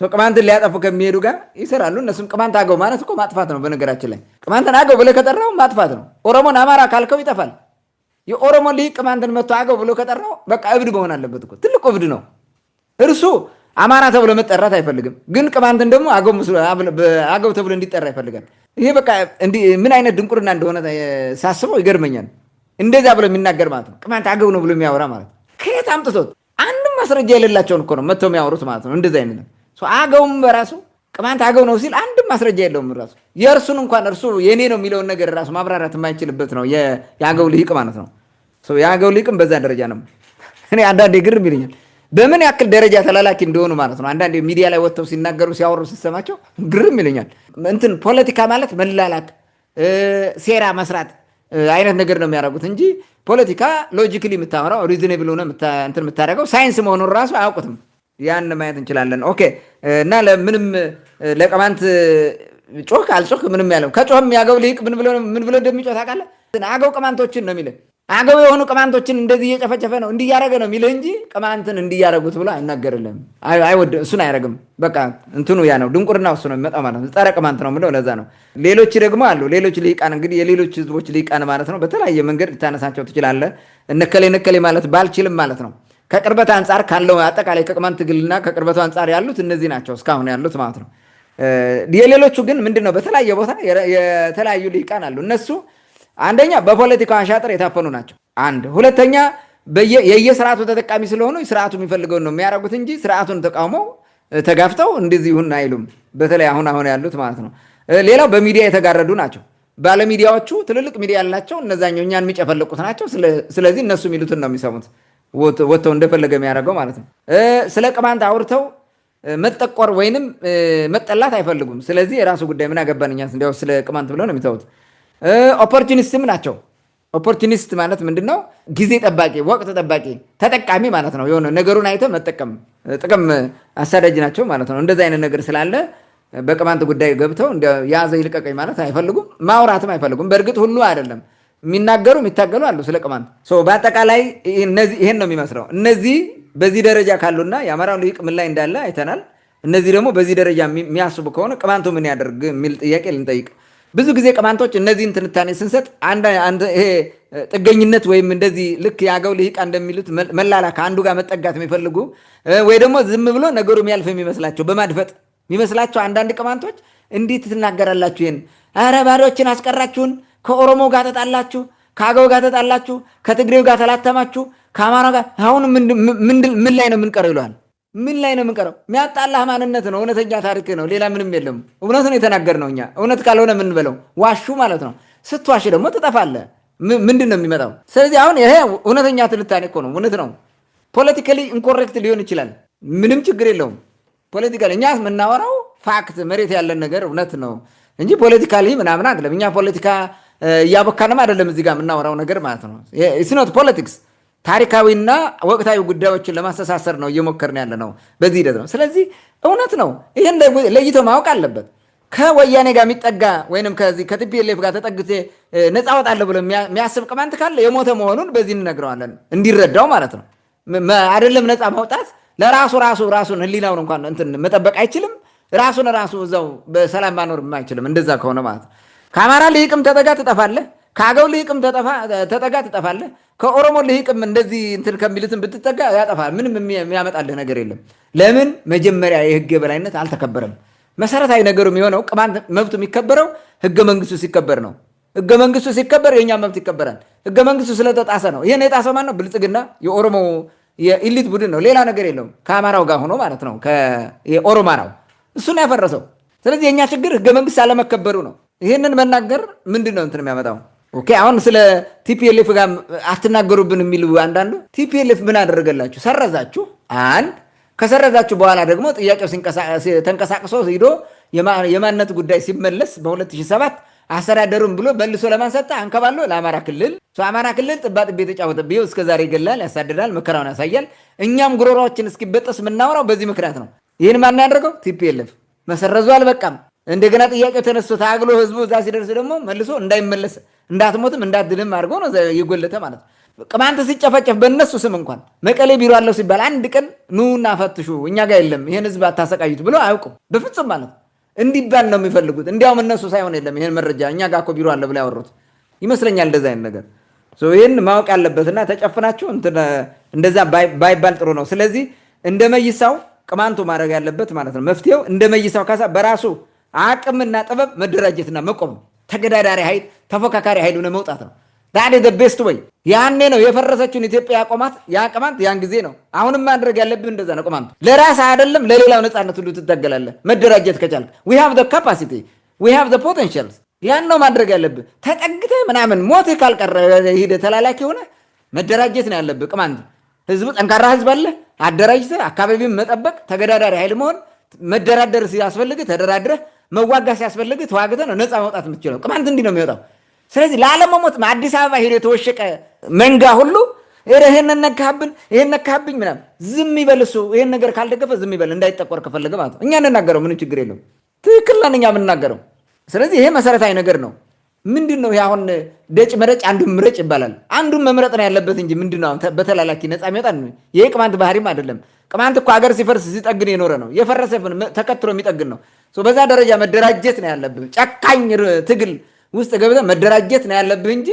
ቅማንትን ሊያጠፉ ከሚሄዱ ጋር ይሰራሉ። እነሱም ቅማንት አገው ማለት እኮ ማጥፋት ነው። በነገራችን ላይ ቅማንትን አገው ብለህ ከጠራው ማጥፋት ነው። ኦሮሞን አማራ ካልከው ይጠፋል። የኦሮሞ ልሂቅ ቅማንትን መጥቶ አገው ብሎ ከጠራው በቃ እብድ መሆን አለበት እኮ። ትልቁ እብድ ነው እርሱ። አማራ ተብሎ መጠራት አይፈልግም፣ ግን ቅማንትን ደግሞ አገው ተብሎ እንዲጠራ ይፈልጋል። ይሄ በቃ ምን አይነት ድንቁርና እንደሆነ ሳስበው ይገርመኛል። እንደዚያ ብሎ የሚናገር ማለት ነው። ቅማንት አገው ነው ብሎ የሚያወራ ማለት ነው። ከየት አምጥቶት? አንድም ማስረጃ የሌላቸውን እኮ ነው መጥተው የሚያወሩት ማለት ነው። እንደዚህ አይነት ነው። አገውም በራሱ ቅማንት አገው ነው ሲል አንድም ማስረጃ የለውም። ራሱ የእርሱን እንኳን እርሱ የኔ ነው የሚለውን ነገር ራሱ ማብራራት የማይችልበት ነው የአገው ልሂቅ ማለት ነው። የአገው ልሂቅም በዛ ደረጃ ነው። እኔ አንዳንዴ ግርም ይለኛል በምን ያክል ደረጃ ተላላኪ እንደሆኑ ማለት ነው። አንዳንዴ ሚዲያ ላይ ወጥተው ሲናገሩ ሲያወሩ ሲሰማቸው ግርም ይለኛል። እንትን ፖለቲካ ማለት መላላክ፣ ሴራ መስራት አይነት ነገር ነው የሚያደርጉት እንጂ ፖለቲካ ሎጂክሊ የምታወራው ሪዝኔብል ሆነ እንትን የምታደርገው ሳይንስ መሆኑን ራሱ አያውቁትም። ያን ማየት እንችላለን። ኦኬ። እና ለምንም ለቅማንት ጮህ አልጮህ ምንም ያለው ከጮህም ያገው ልሂቅ ምን ብሎ እንደሚጮህ ታውቃለህ? አገው ቅማንቶችን ነው የሚልህ። አገው የሆኑ ቅማንቶችን እንደዚህ እየጨፈጨፈ ነው እንዲያረገ ነው የሚልህ እንጂ ቅማንትን እንዲያረጉት ብሎ አይናገርልህም። አይወድም፣ እሱን አያረግም። በቃ እንትኑ ያ ነው ድንቁርና፣ እሱ ነው የሚመጣው ማለት ነው። ጸረ ቅማንት ነው የምለው ለዛ ነው። ሌሎች ደግሞ አሉ። ሌሎች ልሂቃን እንግዲህ የሌሎች ህዝቦች ልሂቃን ማለት ነው። በተለያየ መንገድ ልታነሳቸው ትችላለህ። እነከሌ ማለት ባልችልም ማለት ነው። ከቅርበት አንጻር ካለው አጠቃላይ ከቅማንት ትግልና ከቅርበቱ አንጻር ያሉት እነዚህ ናቸው እስካሁን ያሉት ማለት ነው። የሌሎቹ ግን ምንድነው በተለያየ ቦታ የተለያዩ ልሂቃን አሉ። እነሱ አንደኛ በፖለቲካው አሻጥር የታፈኑ ናቸው። አንድ ሁለተኛ የየስርዓቱ ተጠቃሚ ስለሆኑ ስርዓቱ የሚፈልገውን ነው የሚያደርጉት እንጂ ስርዓቱን ተቃውመው ተጋፍተው እንደዚህ ይሁን አይሉም። በተለይ አሁን ያሉት ማለት ነው። ሌላው በሚዲያ የተጋረዱ ናቸው። ባለሚዲያዎቹ ትልልቅ ሚዲያ ያላቸው እነዛኛው እኛን የሚጨፈለቁት ናቸው። ስለዚህ እነሱ የሚሉትን ነው የሚሰሙት፣ ወጥተው እንደፈለገ የሚያደርገው ማለት ነው። ስለ ቅማንት አውርተው መጠቆር ወይንም መጠላት አይፈልጉም። ስለዚህ የራሱ ጉዳይ ምን አገባን እኛ እንዲያው ስለ ቅማንት ብለው ነው የሚተውት። ኦፖርቹኒስትም ናቸው። ኦፖርቹኒስት ማለት ምንድን ነው? ጊዜ ጠባቂ፣ ወቅት ጠባቂ፣ ተጠቃሚ ማለት ነው። የሆነ ነገሩን አይተህ መጠቀም፣ ጥቅም አሳዳጅ ናቸው ማለት ነው። እንደዚህ አይነት ነገር ስላለ በቅማንት ጉዳይ ገብተው ያዘ ይልቀቀኝ ማለት አይፈልጉም፣ ማውራትም አይፈልጉም። በእርግጥ ሁሉ አይደለም የሚናገሩ የሚታገሉ አሉ ስለ ቅማንት። በአጠቃላይ ይሄን ነው የሚመስለው። እነዚህ በዚህ ደረጃ ካሉና የአማራው ልሂቅ ምን ላይ እንዳለ አይተናል። እነዚህ ደግሞ በዚህ ደረጃ የሚያስቡ ከሆነ ቅማንቱ ምን ያደርግ የሚል ጥያቄ ልንጠይቅ። ብዙ ጊዜ ቅማንቶች እነዚህን ትንታኔ ስንሰጥ ይሄ ጥገኝነት ወይም እንደዚህ ልክ የአገው ልሂቃ እንደሚሉት መላላክ አንዱ ጋር መጠጋት የሚፈልጉ ወይ ደግሞ ዝም ብሎ ነገሩ የሚያልፍ የሚመስላቸው በማድፈጥ የሚመስላቸው አንዳንድ ቅማንቶች እንዴት ትናገራላችሁ? ይሄን ኧረ ባዶችን አስቀራችሁን፣ ከኦሮሞ ጋር ተጣላችሁ፣ ከአገው ጋር ተጣላችሁ፣ ከትግሬው ጋር ተላተማችሁ፣ ከአማራው ጋር አሁን ምን ላይ ነው የምንቀረው ይለዋል። ምን ላይ ነው የምንቀረው? የሚያጣላህ ማንነት ነው፣ እውነተኛ ታሪክ ነው፣ ሌላ ምንም የለም። እውነቱን የተናገርነው እኛ። እውነት ካልሆነ ምን በለው ዋሹ ማለት ነው። ስትዋሽ ደግሞ ትጠፋለህ። ምንድን ነው የሚመጣው? ስለዚህ አሁን ይሄ እውነተኛ ትንታኔ እኮ ነው፣ እውነት ነው። ፖለቲካሊ ኢንኮሬክት ሊሆን ይችላል፣ ምንም ችግር የለውም። ፖለቲካሊ እኛ የምናወራው ፋክት መሬት ያለን ነገር እውነት ነው እንጂ ፖለቲካሊ ምናምን አይደለም። እኛ ፖለቲካ እያቦካንም አይደለም እዚህ ጋር የምናወራው ነገር ማለት ነው። ኢትስ ኖት ፖለቲክስ። ታሪካዊና ወቅታዊ ጉዳዮችን ለማስተሳሰር ነው እየሞከርን ያለ ነው በዚህ ሂደት ነው። ስለዚህ እውነት ነው። ይህን ለይቶ ማወቅ አለበት። ከወያኔ ጋር የሚጠጋ ወይም ከቲፒኤልኤፍ ጋር ተጠግቼ ነፃ ወጣለሁ ብሎ የሚያስብ ቅማንት ካለ የሞተ መሆኑን በዚህ እንነግረዋለን እንዲረዳው ማለት ነው። አይደለም ነፃ ማውጣት ራሱን ህሊናውን እንኳን እንትን መጠበቅ አይችልም። ራሱ እዛው በሰላም ማኖር አይችልም። እንደዛ ከሆነ ማለት ነው ከአማራ ልሂቅም ተጠጋ ትጠፋለህ፣ ከአገው ልሂቅም ተጠጋ ትጠፋለህ፣ ከኦሮሞ ልሂቅም እንደዚህ እንትን ከሚሉትም ብትጠጋ ያጠፋል። ምንም የሚያመጣልህ ነገር የለም። ለምን? መጀመሪያ የህግ የበላይነት አልተከበረም። መሰረታዊ ነገሩ የሚሆነው ቅማንት መብቱ የሚከበረው ህገ መንግስቱ ሲከበር ነው። ህገ መንግስቱ ሲከበር የእኛ መብት ይከበራል። ህገ መንግስቱ ስለተጣሰ ነው። ይህን የጣሰው ማን ነው? ብልጽግና፣ የኦሮሞ የኢሊት ቡድን ነው። ሌላ ነገር የለውም። ከአማራው ጋር ሆኖ ማለት ነው። የኦሮማራው እሱን ያፈረሰው። ስለዚህ የእኛ ችግር ህገ መንግስት አለመከበሩ ነው። ይህንን መናገር ምንድን ነው እንትን የሚያመጣው? ኦኬ አሁን ስለ ቲፒኤልኤፍ ጋር አትናገሩብን የሚሉ አንዳንዱ ቲፒኤልኤፍ ምን አደረገላችሁ? ሰረዛችሁ። አንድ ከሰረዛችሁ በኋላ ደግሞ ጥያቄው ተንቀሳቅሶ ሂዶ የማንነት ጉዳይ ሲመለስ በ2007 አስተዳደሩን ብሎ መልሶ ለማንሰጣ አንከባሎ ለአማራ ክልል አማራ ክልል ጥባጥቤ የተጫወተ ቢው እስከዛሬ ይገላል፣ ያሳድዳል፣ መከራውን ያሳያል። እኛም ጉሮሮችን እስኪበጠስ የምናወራው በዚህ ምክንያት ነው። ይህን ማን ያደርገው? ቲፒኤልኤፍ መሰረዙ አልበቃም። እንደገና ጥያቄው ተነስቶ ታግሎ ህዝቡ እዛ ሲደርስ ደግሞ መልሶ እንዳይመለስ እንዳትሞትም እንዳትድልም አድርጎ ነው የጎለተ ማለት ነው። ቅማንት ሲጨፈጨፍ በእነሱ ስም እንኳን መቀሌ ቢሮ አለው ሲባል አንድ ቀን ኑና ፈትሹ እኛ ጋር የለም ይህን ህዝብ አታሰቃዩት ብሎ አያውቁም በፍጹም ማለት ነው። እንዲባል ነው የሚፈልጉት። እንዲያውም እነሱ ሳይሆን የለም ይህን መረጃ እኛ ጋር እኮ ቢሮ አለ ብለው ያወሩት ይመስለኛል። እንደዛ አይነት ነገር ይህን ማወቅ ያለበትና ተጨፍናችሁ እንደዛ ባይባል ጥሩ ነው። ስለዚህ እንደ መይሳው ቅማንቱ ማድረግ ያለበት ማለት ነው መፍትሄው እንደ መይሳው ካሳ በራሱ አቅምና ጥበብ መደራጀትና መቆም ነው። ተገዳዳሪ ኃይል ተፎካካሪ ኃይል ሆነ መውጣት ነው። ዳት ኢዝ ዘ ቤስት ወይ። ያኔ ነው የፈረሰችውን ኢትዮጵያ ያቆማት ቅማንት ያን ጊዜ ነው። አሁንም ማድረግ ያለብህ እንደዛ ነው። ቅማንቱ ለራስህ አይደለም ለሌላው ነፃነት ሁሉ ትታገላለህ። መደራጀት ከቻልክ we have the capacity we have the potentials ያን ነው ማድረግ ያለብህ። ተጠግተህ ምናምን ሞትህ ካልቀረ ሄደህ ተላላኪ ሆነ መደራጀት ነው ያለብህ። ቅማንት ህዝቡ ጠንካራ ህዝብ አለ። አደራጅተህ አካባቢውን መጠበቅ ተገዳዳሪ ኃይል መሆን መደራደር ሲያስፈልግህ ተደራድረህ መዋጋት ሲያስፈልግህ ተዋግተህ ነው ነፃ መውጣት የምትችለው። ቅማንት እንዲህ ነው የሚወጣው። ስለዚህ ላለመሞት አዲስ አበባ ሄዶ የተወሸቀ መንጋ ሁሉ ይሄን ነካህብኝ ምናምን ዝም ይበል። እሱ ይሄን ነገር ካልደገፈ ዝም ይበል እንዳይጠቆር ከፈለገ ማለት ነው። እኛ እንናገረው ምንም ችግር የለውም። ትክክል ነን እኛ የምንናገረው። ስለዚህ ይሄ መሰረታዊ ነገር ነው። ምንድን ነው አሁን ደጭ መረጭ አንዱን ምረጭ ይባላል። አንዱን መምረጥ ነው ያለበት እንጂ ምንድን ነው በተላላኪ ነፃ የሚወጣ ይሄ ቅማንት ባህሪም አይደለም። ቅማንት እኮ ሀገር ሲፈርስ ሲጠግን የኖረ ነው። የፈረሰብን ተከትሎ የሚጠግን ነው። በዛ ደረጃ መደራጀት ነው ያለብህ። ጨካኝ ትግል ውስጥ ገብተህ መደራጀት ነው ያለብህ እንጂ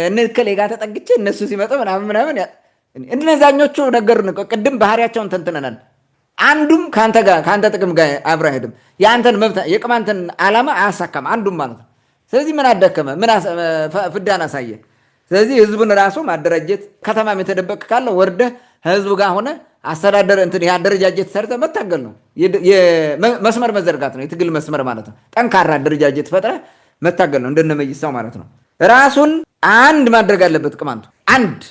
እነከሌ ጋር ተጠግቼ እነሱ ሲመጡ ምናምን እነዛኞቹ ነገሩን ቅድም ባህሪያቸውን ተንትነናል። አንዱም ከአንተ ጥቅም ጋር አብሮ አይሄድም። የአንተን መብት የቅማንትን ዓላማ አያሳካም አንዱም ማለት ነው። ስለዚህ ምን አደከመ? ምን ፍዳን አሳየ? ስለዚህ ህዝቡን ራሱ ማደራጀት፣ ከተማም የተደበቅ ካለ ወርደህ ህዝቡ ጋር ሆነ አስተዳደር እንትን የአደረጃጀት ሰርተ መታገል ነው። መስመር መዘርጋት ነው፣ የትግል መስመር ማለት ነው። ጠንካራ አደረጃጀት ፈጥረህ መታገል ነው፣ እንደነመይሳው ማለት ነው። ራሱን አንድ ማድረግ አለበት። ቅማንቱ አንድ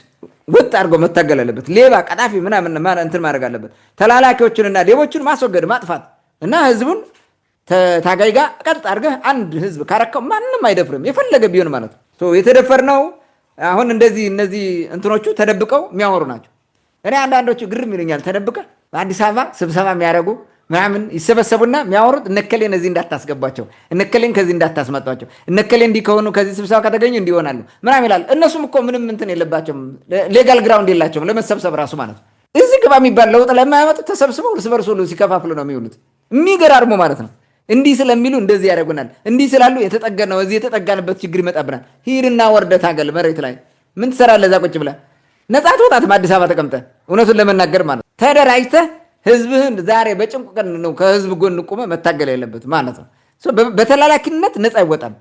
ወጥ አድርጎ መታገል አለበት። ሌባ ቀጣፊ ምናምን እንትን ማድረግ አለበት። ተላላኪዎችንና ሌቦችን ማስወገድ ማጥፋት እና ህዝቡን ታጋይ ጋር ቀጥ አድርገህ አንድ ህዝብ ካረከው ማንም አይደፍርም፣ የፈለገ ቢሆን ማለት ነው። የተደፈርነው አሁን እንደዚህ እነዚህ እንትኖቹ ተደብቀው የሚያወሩ ናቸው። እኔ አንዳንዶቹ ግርም ይሉኛል። ተደብቀህ በአዲስ አበባ ስብሰባ የሚያደርጉ ምናምን ይሰበሰቡና የሚያወሩት እነከሌን እዚህ እንዳታስገቧቸው፣ እነከሌን ከዚህ እንዳታስመጧቸው፣ እነከሌ እንዲህ ከሆኑ ከዚህ ስብሰባ ከተገኙ እንዲሆናሉ ምናምን ይላሉ። እነሱም እኮ ምንም እንትን የለባቸውም፣ ሌጋል ግራውንድ የላቸውም ለመሰብሰብ ራሱ ማለት ነው። እዚህ ግባ የሚባል ለውጥ ለማያመጡት ተሰብስበው እርስ በርስ ሁሉ ሲከፋፍሉ ነው የሚውሉት። የሚገራርሙ ማለት ነው። እንዲህ ስለሚሉ እንደዚህ ያደርጉናል፣ እንዲህ ስላሉ የተጠገነው እዚህ የተጠጋንበት ችግር ይመጣብናል። ሂድና ወርደህ ታገል። መሬት ላይ ምን ትሰራለህ? እዛ ቁጭ ብለህ ነፃ ትወጣትም አዲስ አበባ ተቀምጠህ እውነቱን ለመናገር ማለት ነው። ተደራጅተህ ህዝብህን ዛሬ በጭንቁ ቀን ነው ከህዝብ ጎን ቁመህ መታገል ያለበት ማለት ነው። በተላላኪነት ነፃ አይወጣም።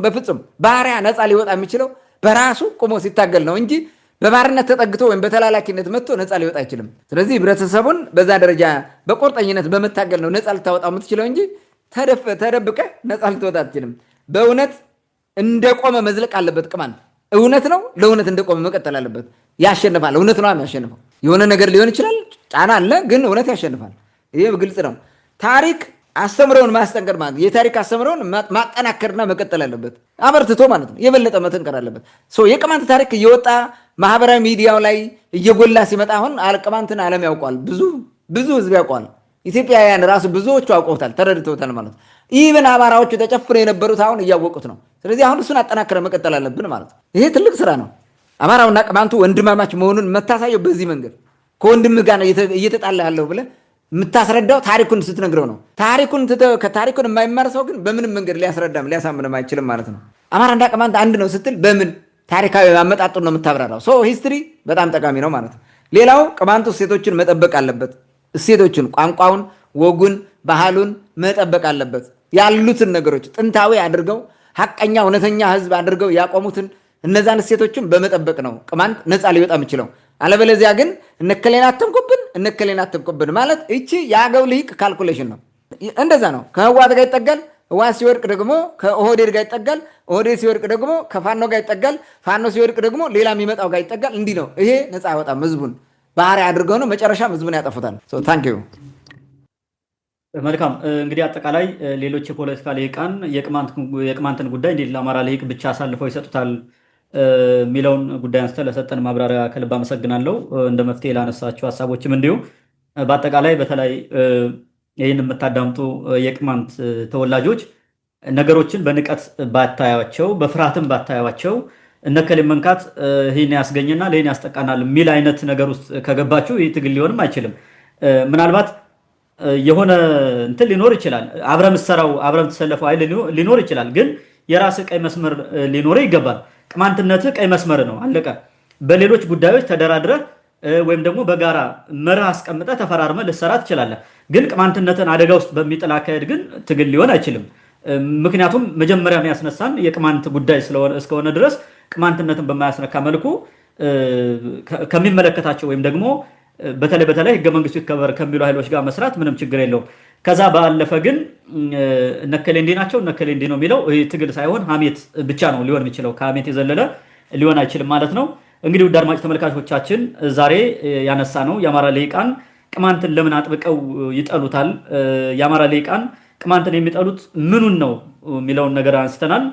በፍጹም ባሪያ ነፃ ሊወጣ የሚችለው በራሱ ቁሞ ሲታገል ነው እንጂ በባርነት ተጠግቶ ወይም በተላላኪነት መጥቶ ነፃ ሊወጣ አይችልም። ስለዚህ ህብረተሰቡን በዛ ደረጃ በቁርጠኝነት በመታገል ነው ነፃ ልታወጣው የምትችለው እንጂ ተደብቀህ ነፃ ልትወጣ አትችልም። በእውነት እንደቆመ መዝለቅ አለበት። ቅማንት እውነት ነው፣ ለእውነት እንደቆመ መቀጠል አለበት። ያሸንፋል። እውነት ነው የሚያሸንፈው። የሆነ ነገር ሊሆን ይችላል፣ ጫና አለ፣ ግን እውነት ያሸንፋል። ይሄ ግልጽ ነው። ታሪክ አስተምረውን ማስጠንቀር ማለት የታሪክ አስተምረውን ማጠናከርና መቀጠል አለበት፣ አበርትቶ ማለት ነው። የበለጠ መጠንቀር አለበት። የቅማንት ታሪክ እየወጣ ማህበራዊ ሚዲያው ላይ እየጎላ ሲመጣ አሁን ቅማንትን ዓለም ያውቋል፣ ብዙ ህዝብ ያውቋል። ኢትዮጵያውያን ራሱ ብዙዎቹ አውቀውታል፣ ተረድተውታል ማለት ነው። ኢብን አማራዎቹ ተጨፍነው የነበሩት አሁን እያወቁት ነው። ስለዚህ አሁን እሱን አጠናክረ መቀጠል አለብን ማለት ነው። ይሄ ትልቅ ስራ ነው። አማራውና ቅማንቱ ወንድማማች መሆኑን መታሳየው በዚህ መንገድ ከወንድምህ ጋር እየተጣላ ያለው ብለህ የምታስረዳው ታሪኩን ስትነግረው ነው። ታሪኩን የማይማር ሰው ግን በምንም መንገድ ሊያስረዳም ሊያሳምንም አይችልም ማለት ነው። አማራና ቅማንት አንድ ነው ስትል በምን ታሪካዊ አመጣጡን ነው የምታብራራው። ሂስትሪ በጣም ጠቃሚ ነው ማለት ነው። ሌላው ቅማንቱ እሴቶችን መጠበቅ አለበት። እሴቶችን፣ ቋንቋውን፣ ወጉን፣ ባህሉን መጠበቅ አለበት። ያሉትን ነገሮች ጥንታዊ አድርገው ሀቀኛ እውነተኛ ህዝብ አድርገው ያቆሙትን እነዛን እሴቶችን በመጠበቅ ነው ቅማንት ነፃ ሊወጣ የሚችለው። አለበለዚያ ግን እነከሌን አትንኩብን ማለት እቺ የአገው ልሂቅ ካልኩሌሽን ነው። እንደዛ ነው። ከህወሓት ጋር ይጠጋል፣ ህወሓት ሲወድቅ ደግሞ ከኦህዴድ ጋር ይጠጋል፣ ኦህዴድ ሲወድቅ ደግሞ ከፋኖ ጋር ይጠጋል፣ ፋኖ ሲወድቅ ደግሞ ሌላ የሚመጣው ጋር ይጠጋል። እንዲህ ነው። ይሄ ነፃ አይወጣም። ህዝቡን ባህሪ አድርገው ነው መጨረሻም ህዝቡን ያጠፉታል። ታንክ ዩ። መልካም እንግዲህ አጠቃላይ ሌሎች የፖለቲካ ልሂቃን የቅማንትን ጉዳይ እንዴት ለአማራ ልሂቅ ብቻ አሳልፈው ይሰጡታል የሚለውን ጉዳይ አንስተ ለሰጠን ማብራሪያ ከልብ አመሰግናለሁ። እንደ መፍትሄ ላነሳቸው ሀሳቦችም እንዲሁ በአጠቃላይ በተለይ ይህን የምታዳምጡ የቅማንት ተወላጆች ነገሮችን በንቀት ባታያቸው፣ በፍርሃትም ባታያቸው እነከሌን መንካት ይህን ያስገኝናል ይህን ያስጠቃናል የሚል አይነት ነገር ውስጥ ከገባችሁ ይህ ትግል ሊሆንም አይችልም። ምናልባት የሆነ እንትን ሊኖር ይችላል፣ አብረ ምሰራው አብረ ምትሰለፈው ኃይል ሊኖር ይችላል። ግን የራስህ ቀይ መስመር ሊኖር ይገባል። ቅማንትነትህ ቀይ መስመር ነው፣ አለቀ። በሌሎች ጉዳዮች ተደራድረህ ወይም ደግሞ በጋራ መርህ አስቀምጠህ ተፈራርመህ ልትሰራ ትችላለህ። ግን ቅማንትነትን አደጋ ውስጥ በሚጥል አካሄድ ግን ትግል ሊሆን አይችልም። ምክንያቱም መጀመሪያ የሚያስነሳን የቅማንት ጉዳይ እስከሆነ ድረስ ቅማንትነትን በማያስነካ መልኩ ከሚመለከታቸው ወይም ደግሞ በተለይ ህገ መንግስቱ ይከበር ከሚሉ ኃይሎች ጋር መስራት ምንም ችግር የለውም። ከዛ ባለፈ ግን እነከሌ እንዲህ ናቸው እነከሌ እንዲህ ነው የሚለው ትግል ሳይሆን ሀሜት ብቻ ነው ሊሆን የሚችለው። ከሀሜት የዘለለ ሊሆን አይችልም ማለት ነው። እንግዲህ ውድ አድማጭ ተመልካቾቻችን ዛሬ ያነሳ ነው የአማራ ልሂቃን ቅማንትን ለምን አጥብቀው ይጠሉታል፣ የአማራ ልሂቃን ቅማንትን የሚጠሉት ምኑን ነው የሚለውን ነገር አንስተናል።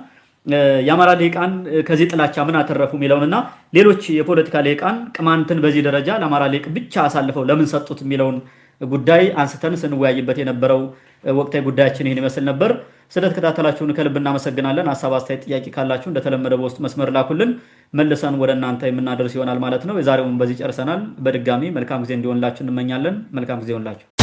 የአማራ ልሂቃን ከዚህ ጥላቻ ምን አተረፉ የሚለውንና ሌሎች የፖለቲካ ልሂቃን ቅማንትን በዚህ ደረጃ ለአማራ ልሂቅ ብቻ አሳልፈው ለምን ሰጡት የሚለውን ጉዳይ አንስተን ስንወያይበት የነበረው ወቅታዊ ጉዳያችን ይህን ይመስል ነበር። ስለተከታተላችሁን ከልብ እናመሰግናለን። ሀሳብ፣ አስተያየት፣ ጥያቄ ካላችሁ እንደተለመደ በውስጥ መስመር ላኩልን፣ መልሰን ወደ እናንተ የምናደርስ ይሆናል ማለት ነው። የዛሬውን በዚህ ጨርሰናል። በድጋሚ መልካም ጊዜ እንዲሆንላችሁ እንመኛለን። መልካም ጊዜ ይሆንላችሁ።